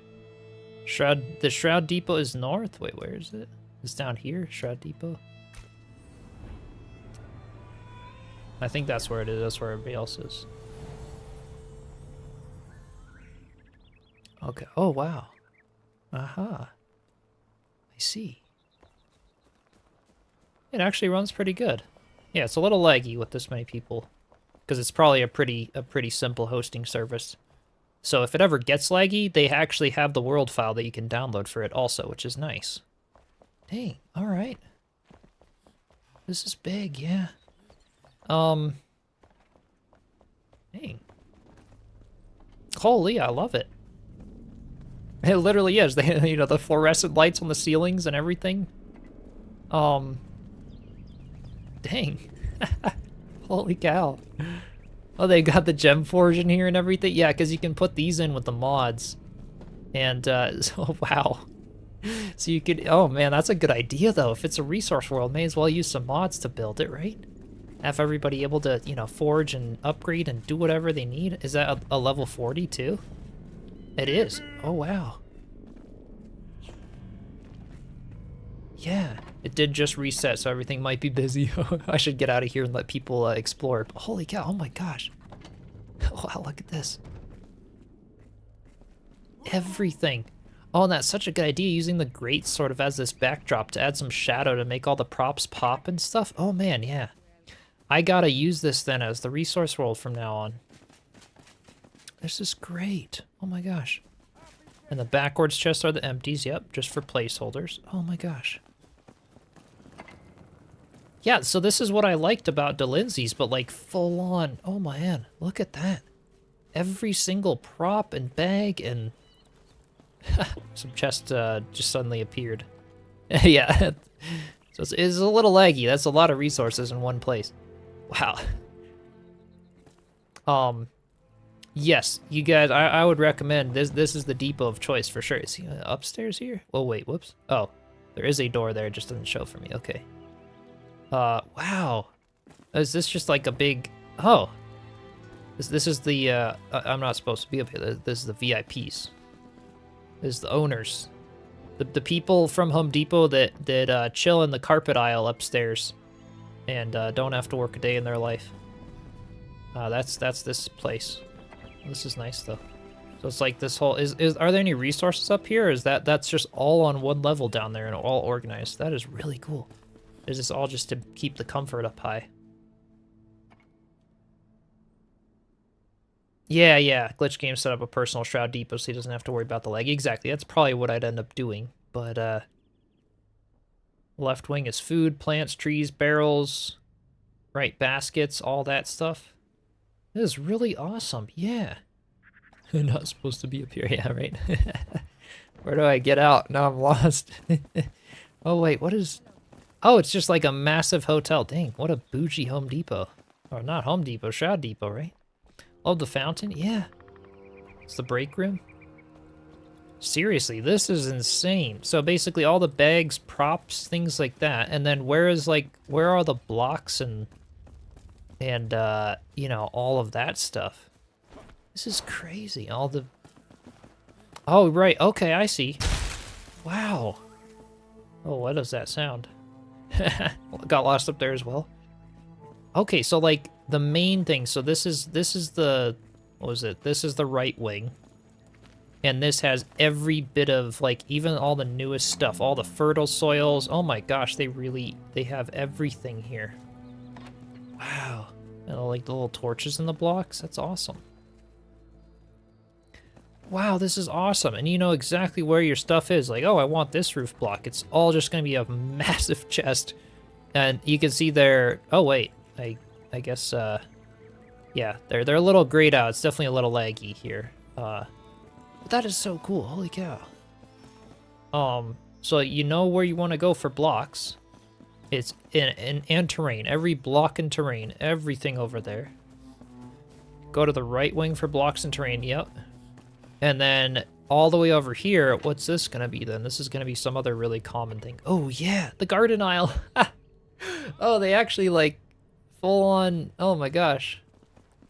The Shroud Depot is north? Wait, where is it? It's down here? Shroud Depot? I think that's where it is. That's where everybody else is. Okay. Oh, wow. Aha. I see. It actually runs pretty good. Yeah, it's a little laggy with this many people because it's probably a pretty simple hosting service. So if it ever gets laggy, they actually have the world file that you can download for it also, which is nice. Dang, all right. This is big, yeah. Dang. Holy, I love it. It literally is. They, you know, the fluorescent lights on the ceilings and everything. Dang. Holy cow. Oh, they got the gem forge in here and everything? Yeah, because you can put these in with the mods. And, so, wow. So you could, oh man, that's a good idea though. If it's a resource world, may as well use some mods to build it, right? Have everybody able to, you know, forge and upgrade and do whatever they need. Is that a level 40 too? It is. Oh, wow. Yeah, it did just reset, so everything might be busy. I should get out of here and let people explore. Holy cow, oh my gosh. Wow, look at this. Everything. Oh, and that's such a good idea, using the grate sort of as this backdrop to add some shadow to make all the props pop and stuff. Oh man, yeah. I gotta use this then as the resource world from now on. This is great. Oh my gosh. And the backwards chests are the empties, yep, just for placeholders. Oh my gosh. Yeah, so this is what I liked about DeLindsay's, but like full on. Oh man, look at that. Every single prop and bag and some chest just suddenly appeared. Yeah, so it's a little laggy. That's a lot of resources in one place. Wow. Yes, you guys, I would recommend this. This is the depot of choice for sure. Is he upstairs here? Oh wait, whoops. Oh, there is a door there. It just doesn't show for me. Okay. Wow. Is this just like a big? Oh, this is the. I'm not supposed to be up here. This is the VIPs. This is the owners, the people from Home Depot that chill in the carpet aisle upstairs, and don't have to work a day in their life. That's this place. This is nice though. So it's like this whole are there any resources up here? Or is that's just all on one level down there and all organized? That is really cool. Is this all just to keep the comfort up high? Yeah. Glitch Game set up a personal Shroud depot so he doesn't have to worry about the lag. Exactly. That's probably what I'd end up doing. But left wing is food, plants, trees, barrels, right, baskets, all that stuff. This is really awesome. Yeah. Not supposed to be up here. Yeah, right. Where do I get out? Now I'm lost. Oh, wait, what is... Oh, it's just like a massive hotel. Dang, what a bougie Home Depot. Or not Home Depot, Shroud Depot, right? Oh, the fountain? Yeah. It's the break room. Seriously, this is insane. So basically all the bags, props, things like that. And then where are the blocks and you know, all of that stuff. This is crazy. All the... Oh, right. Okay, I see. Wow. Oh, what does that sound? Got lost up there as well. Okay, so like the main thing. So this is the... What was it? This is the right wing. And this has every bit of, like, even all the newest stuff. All the fertile soils. Oh my gosh, they have everything here. Wow. And like the little torches in the blocks. That's awesome. Wow, this is awesome. And you know exactly where your stuff is. Like, oh, I want this roof block. It's all just going to be a massive chest. And you can see there... Oh, wait. I guess, yeah, they're a little grayed out. It's definitely a little laggy here. But that is so cool. Holy cow. So you know where you want to go for blocks. It's in terrain. Every block and terrain. Everything over there. Go to the right wing for blocks and terrain. Yep. And then all the way over here, what's this going to be then? This is going to be some other really common thing. Oh, yeah. The garden aisle. Oh, they actually like full on. Oh, my gosh.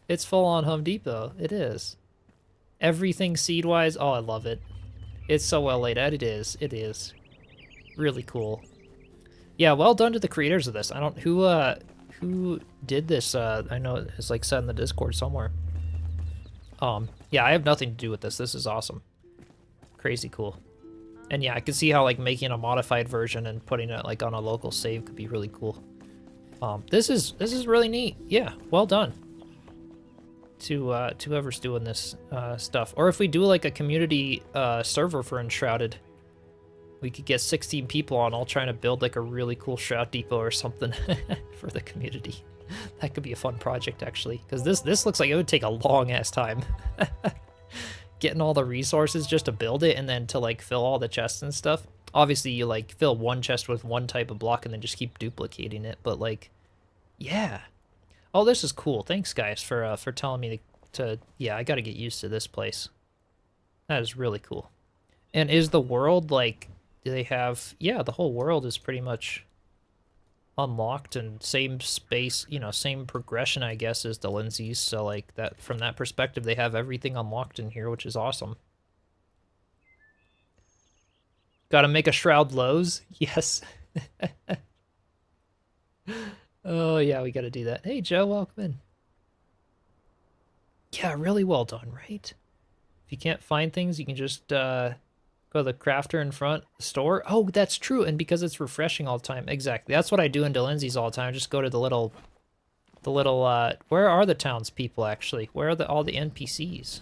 It's full on Home Depot. It is. Everything seed-wise. Oh, I love it. It's so well laid out. It is. It is. Really cool. Yeah, well done to the creators of this. I don't... Who did this? I know it's like said in the Discord somewhere. Yeah, I have nothing to do with this. This is awesome. Crazy cool. And yeah, I can see how like making a modified version and putting it like on a local save could be really cool. This is really neat. Yeah, well done. to whoever's doing this stuff. Or if we do like a community server for Enshrouded, we could get 16 people on all trying to build like a really cool Shroud depot or something for the community. That could be a fun project actually, because this looks like it would take a long ass time. Getting all the resources just to build it and then to like fill all the chests and stuff. Obviously you like fill one chest with one type of block and then just keep duplicating it, but like, yeah. Oh, this is cool. Thanks guys for telling me to yeah, I gotta get used to this place. That is really cool. And is the world like, do they have, yeah, the whole world is pretty much unlocked and same space, you know, same progression, I guess, as the Lindsays. So, like, that from that perspective, they have everything unlocked in here, which is awesome. Gotta make a Shroud Lowe's? Yes. Oh, yeah, we gotta do that. Hey, Joe, welcome in. Yeah, really well done, right? If you can't find things, you can just, go to the crafter in front, the store. Oh, that's true, and because it's refreshing all the time. Exactly. That's what I do in Lindsay's all the time. I just go to the little, where are the townspeople, actually? Where are all the NPCs?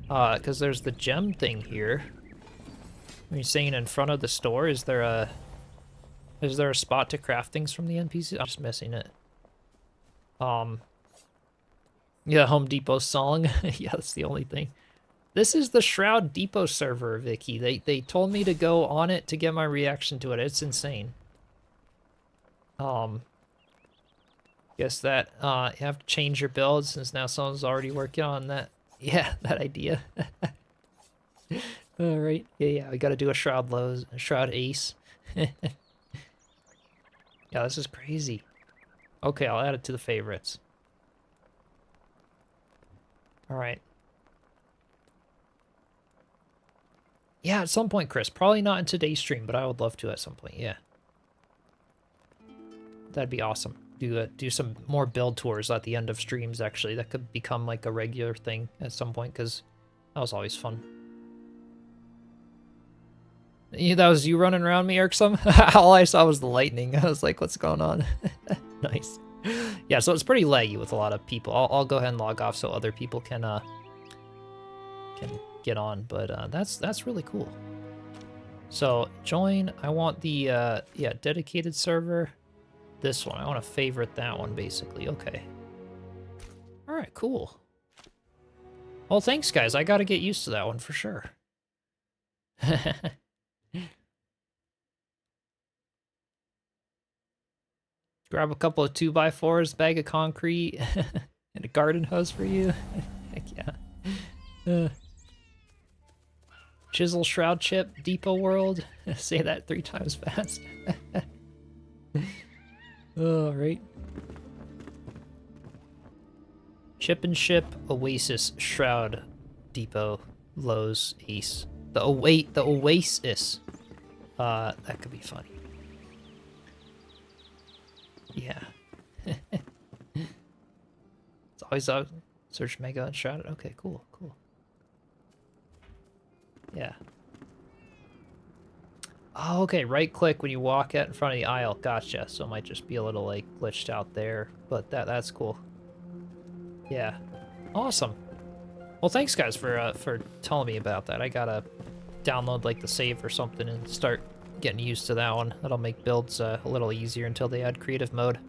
Because there's the gem thing here. Are you saying in front of the store? Is there a spot to craft things from the NPCs? I'm just missing it. Yeah, Home Depot song. Yeah, that's the only thing. This is the Shroud Depot server, Vicky. They told me to go on it to get my reaction to it. It's insane. Guess that you have to change your build since now someone's already working on that. Yeah, that idea. All right. Yeah, we got to do a Shroud Lowe's, a Shroud Ace. Yeah, this is crazy. Okay, I'll add it to the favorites. All right. Yeah, at some point, Chris. Probably not in today's stream, but I would love to at some point, yeah. That'd be awesome. Do some more build tours at the end of streams, actually. That could become like a regular thing at some point, because that was always fun. Yeah, that was you running around me, Irksome? All I saw was the lightning. I was like, what's going on? Nice. Yeah, so it's pretty laggy with a lot of people. I'll go ahead and log off so other people can get on, but that's really cool. So join, I want the yeah, dedicated server. This one, I want to favorite that one basically. Okay. All right, cool. Well, thanks guys. I got to get used to that one for sure. Grab a couple of 2x4s, bag of concrete, and a garden hose for you. Heck yeah. Chiselchip, Depot World. Say that 3 times fast. All right. Chip and Ship, Oasis, Shroud, Depot, Lowe's, Ace. The Oasis. That could be funny. Yeah. It's always out. Search Mega Enshrouded. Okay, cool. Yeah. Oh, okay, right click when you walk out in front of the aisle. Gotcha. So it might just be a little like glitched out there, but that's cool. Yeah. Awesome. Well, thanks guys for telling me about that. I gotta download like the save or something and start getting used to that one. That'll make builds a little easier until they add creative mode.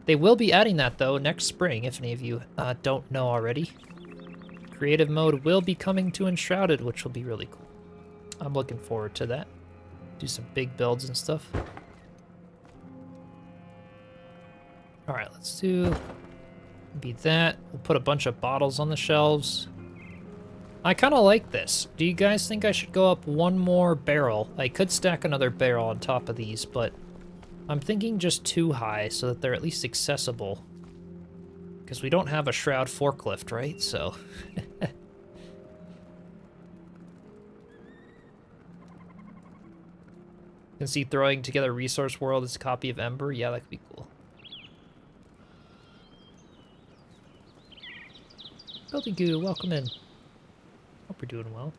They will be adding that though next spring, if any of you don't know already. Creative mode will be coming to Enshrouded, which will be really cool. I'm looking forward to that. Do some big builds and stuff. All right, let's do be that. We'll put a bunch of bottles on the shelves. I kind of like this. Do you guys think I should go up one more barrel? I could stack another barrel on top of these, but I'm thinking just 2 high so that they're at least accessible. Because we don't have a Shroud forklift, right? So... You can see throwing together Resource World as a copy of Ember. Yeah, that could be cool. Building Goo, welcome in. Hope you're doing well.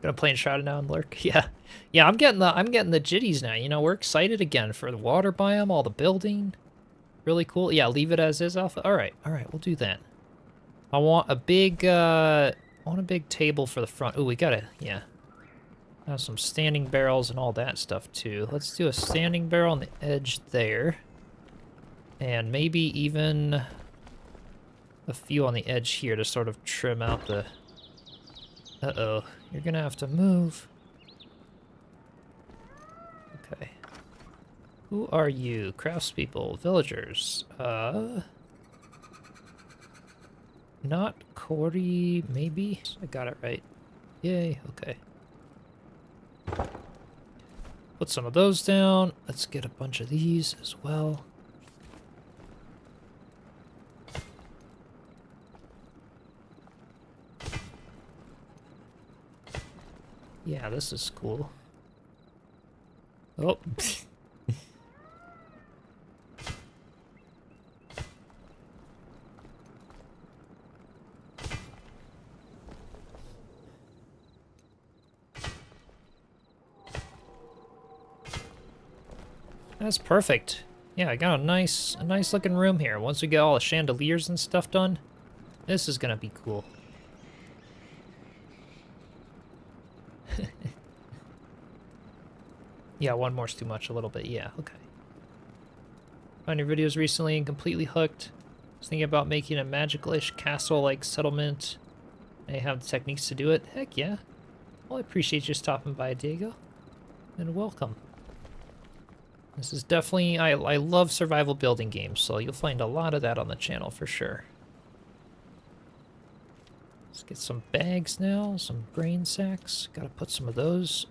Gonna play Enshrouded now and lurk. Yeah, I'm getting the jitties now. You know, we're excited again for the water biome, all the building. really cool. Yeah, leave it as is, Alpha. All right, we'll do that. I want a big table for the front. Oh, we gotta, yeah. Have some standing barrels and all that stuff too. Let's do a standing barrel on the edge there. And maybe even a few on the edge here to sort of trim out the... Uh-oh, you're gonna have to move. Okay. Who are you? Craftspeople, villagers. Not Corey, maybe? I got it right. Yay, okay. Put some of those down. Let's get a bunch of these as well. Yeah, this is cool. Oh. That's perfect. Yeah, I got a nice looking room here. Once we get all the chandeliers and stuff done, this is gonna be cool. Yeah, one more's too much a little bit. Yeah, okay. Found your videos recently and completely hooked. Was thinking about making a magical-ish castle-like settlement. I have the techniques to do it. Heck yeah. Well, I appreciate you stopping by, Diego. And welcome. This is definitely, I love survival building games, so you'll find a lot of that on the channel for sure. Let's get some bags now, some grain sacks. Gotta put some of those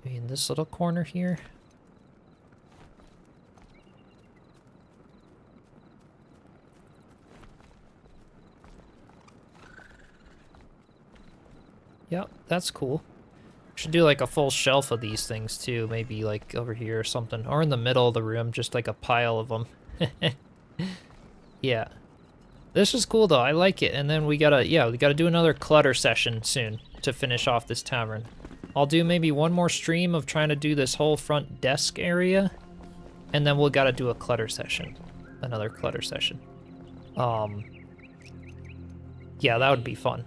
in this little corner here. Yep, that's cool. Should do like a full shelf of these things too, maybe like over here or something, or in the middle of the room, just like a pile of them. Yeah, this is cool though. I like it. And then we gotta do another clutter session soon to finish off this tavern. I'll do maybe one more stream of trying to do this whole front desk area, and then we'll gotta do a clutter session, another clutter session. Yeah, that would be fun.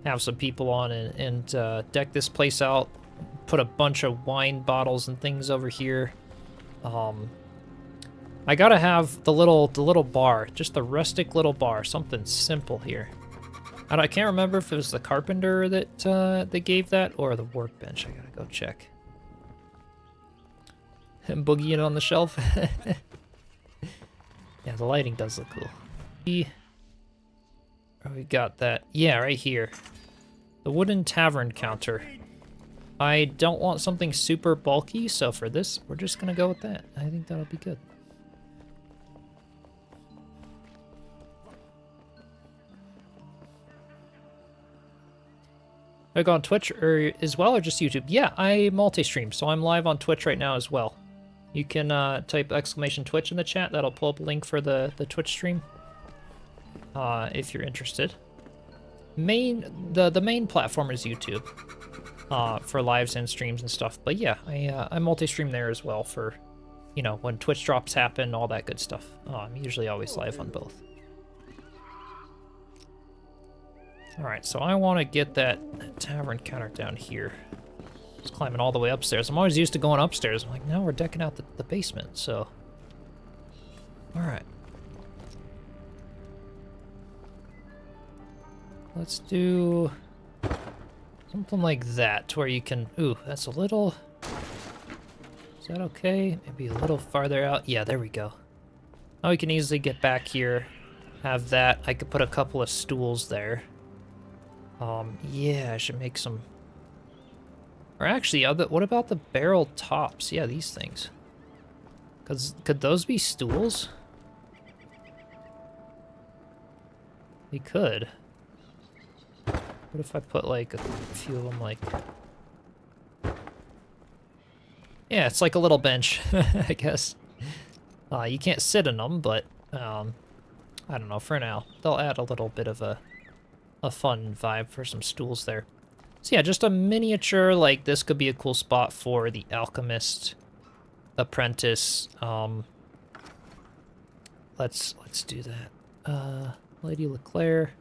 Have some people on and deck this place out. Put a bunch of wine bottles and things over here. I gotta have the little bar, just the rustic little bar, something simple here. And I can't remember if it was the carpenter that gave that or the workbench. I gotta go check. And boogieing on the shelf. Yeah, the lighting does look cool. Oh, we got that. Yeah, right here. The wooden tavern counter. I don't want something super bulky, so for this, we're just gonna go with that. I think that'll be good. I go on Twitch as well, or just YouTube? Yeah, I multi-stream, so I'm live on Twitch right now as well. You can type !Twitch in the chat. That'll pull up a link for the Twitch stream. If you're interested. The main platform is YouTube for lives and streams and stuff. But yeah, I multi-stream there as well for, you know, when Twitch drops happen, all that good stuff. I'm usually always live on both. All right, so I want to get that tavern counter down here. Just climbing all the way upstairs. I'm always used to going upstairs. I'm like, no, we're decking out the basement, so. All right. Let's do something like that, to where you can, ooh, that's a little, is that okay? Maybe a little farther out. Yeah, there we go. Now we can easily get back here, have that. I could put a couple of stools there. Yeah, I should make some, or actually, what about the barrel tops? Yeah, these things. Could those be stools? We could. What if I put like a few of them like... Yeah, it's like a little bench, I guess. You can't sit in them, but I don't know, for now. They'll add a little bit of a fun vibe for some stools there. So yeah, just a miniature, like this could be a cool spot for the alchemist apprentice. let's do that. Lady Leclerc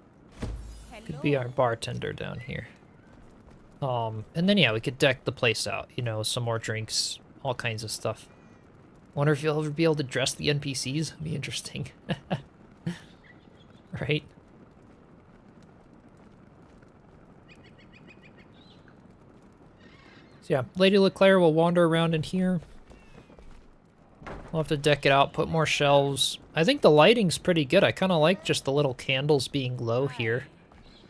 could be our bartender down here. And then yeah, we could deck the place out. You know, some more drinks, all kinds of stuff. Wonder if you'll ever be able to dress the NPCs. It'd be interesting. Right? So yeah, Lady Leclerc will wander around in here. We'll have to deck it out, put more shelves. I think the lighting's pretty good. I kind of like just the little candles being low here.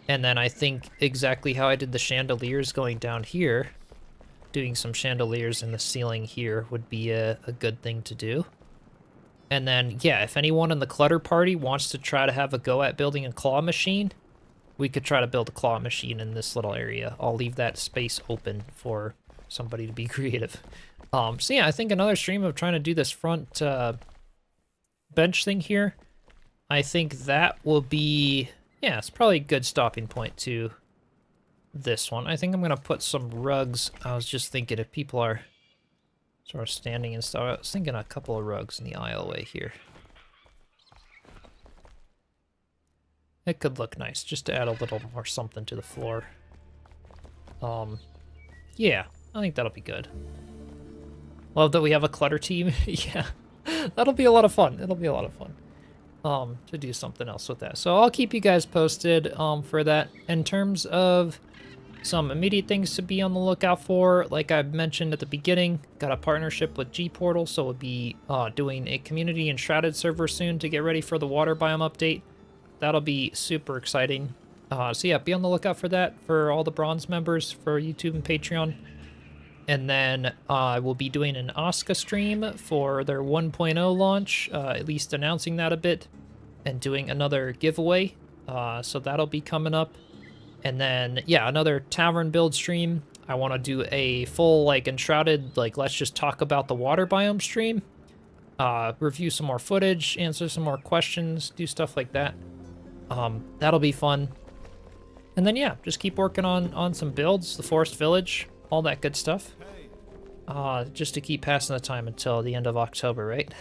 And then I think exactly how I did the chandeliers going down here, doing some chandeliers in the ceiling here would be a good thing to do. And then, yeah, if anyone in the clutter party wants to try to have a go at building a claw machine, we could try to build a claw machine in this little area. I'll leave that space open for somebody to be creative. So yeah, I think another stream of trying to do this front bench thing here, I think that will be, yeah, it's probably a good stopping point to this one. I think I'm going to put some rugs. I was just thinking if people are sort of standing and stuff, I was thinking a couple of rugs in the aisleway here. It could look nice, just to add a little more something to the floor. Yeah, I think that'll be good. Love that we have a clutter team. Yeah, that'll be a lot of fun. It'll be a lot of fun to do something else with that. So I'll keep you guys posted for that. In terms of some immediate things to be on the lookout for, like I mentioned at the beginning, got a partnership with G-Portal, so we'll be doing a community Enshrouded server soon to get ready for the water biome update. That'll be super exciting. So yeah, be on the lookout for that for all the bronze members for YouTube and Patreon. And then I will be doing an Asuka stream for their 1.0 launch, at least announcing that a bit, and doing another giveaway. So that'll be coming up. And then, yeah, another Tavern build stream. I want to do a full, like, Enshrouded, like, let's just talk about the water biome stream. Review some more footage, answer some more questions, do stuff like that. That'll be fun. And then, yeah, just keep working on some builds, the Forest Village, all that good stuff. Just to keep passing the time until the end of October, right?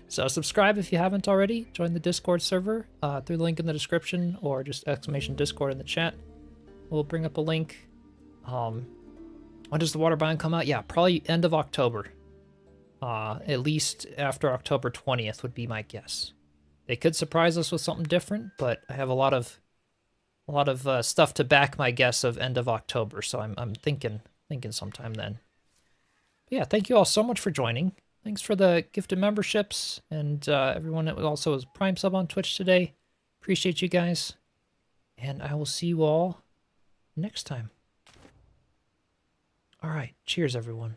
So subscribe if you haven't already. Join the Discord server through the link in the description, or just exclamation Discord in the chat. We'll bring up a link. When does the water biome come out? Yeah, probably end of October. At least after October 20th would be my guess. They could surprise us with something different, but I have a lot of stuff to back my guess of end of October, so I'm thinking sometime then. But yeah, thank you all so much for joining. Thanks for the gifted memberships, and everyone that also was Prime sub on Twitch today. Appreciate you guys, and I will see you all next time. All right, cheers, everyone.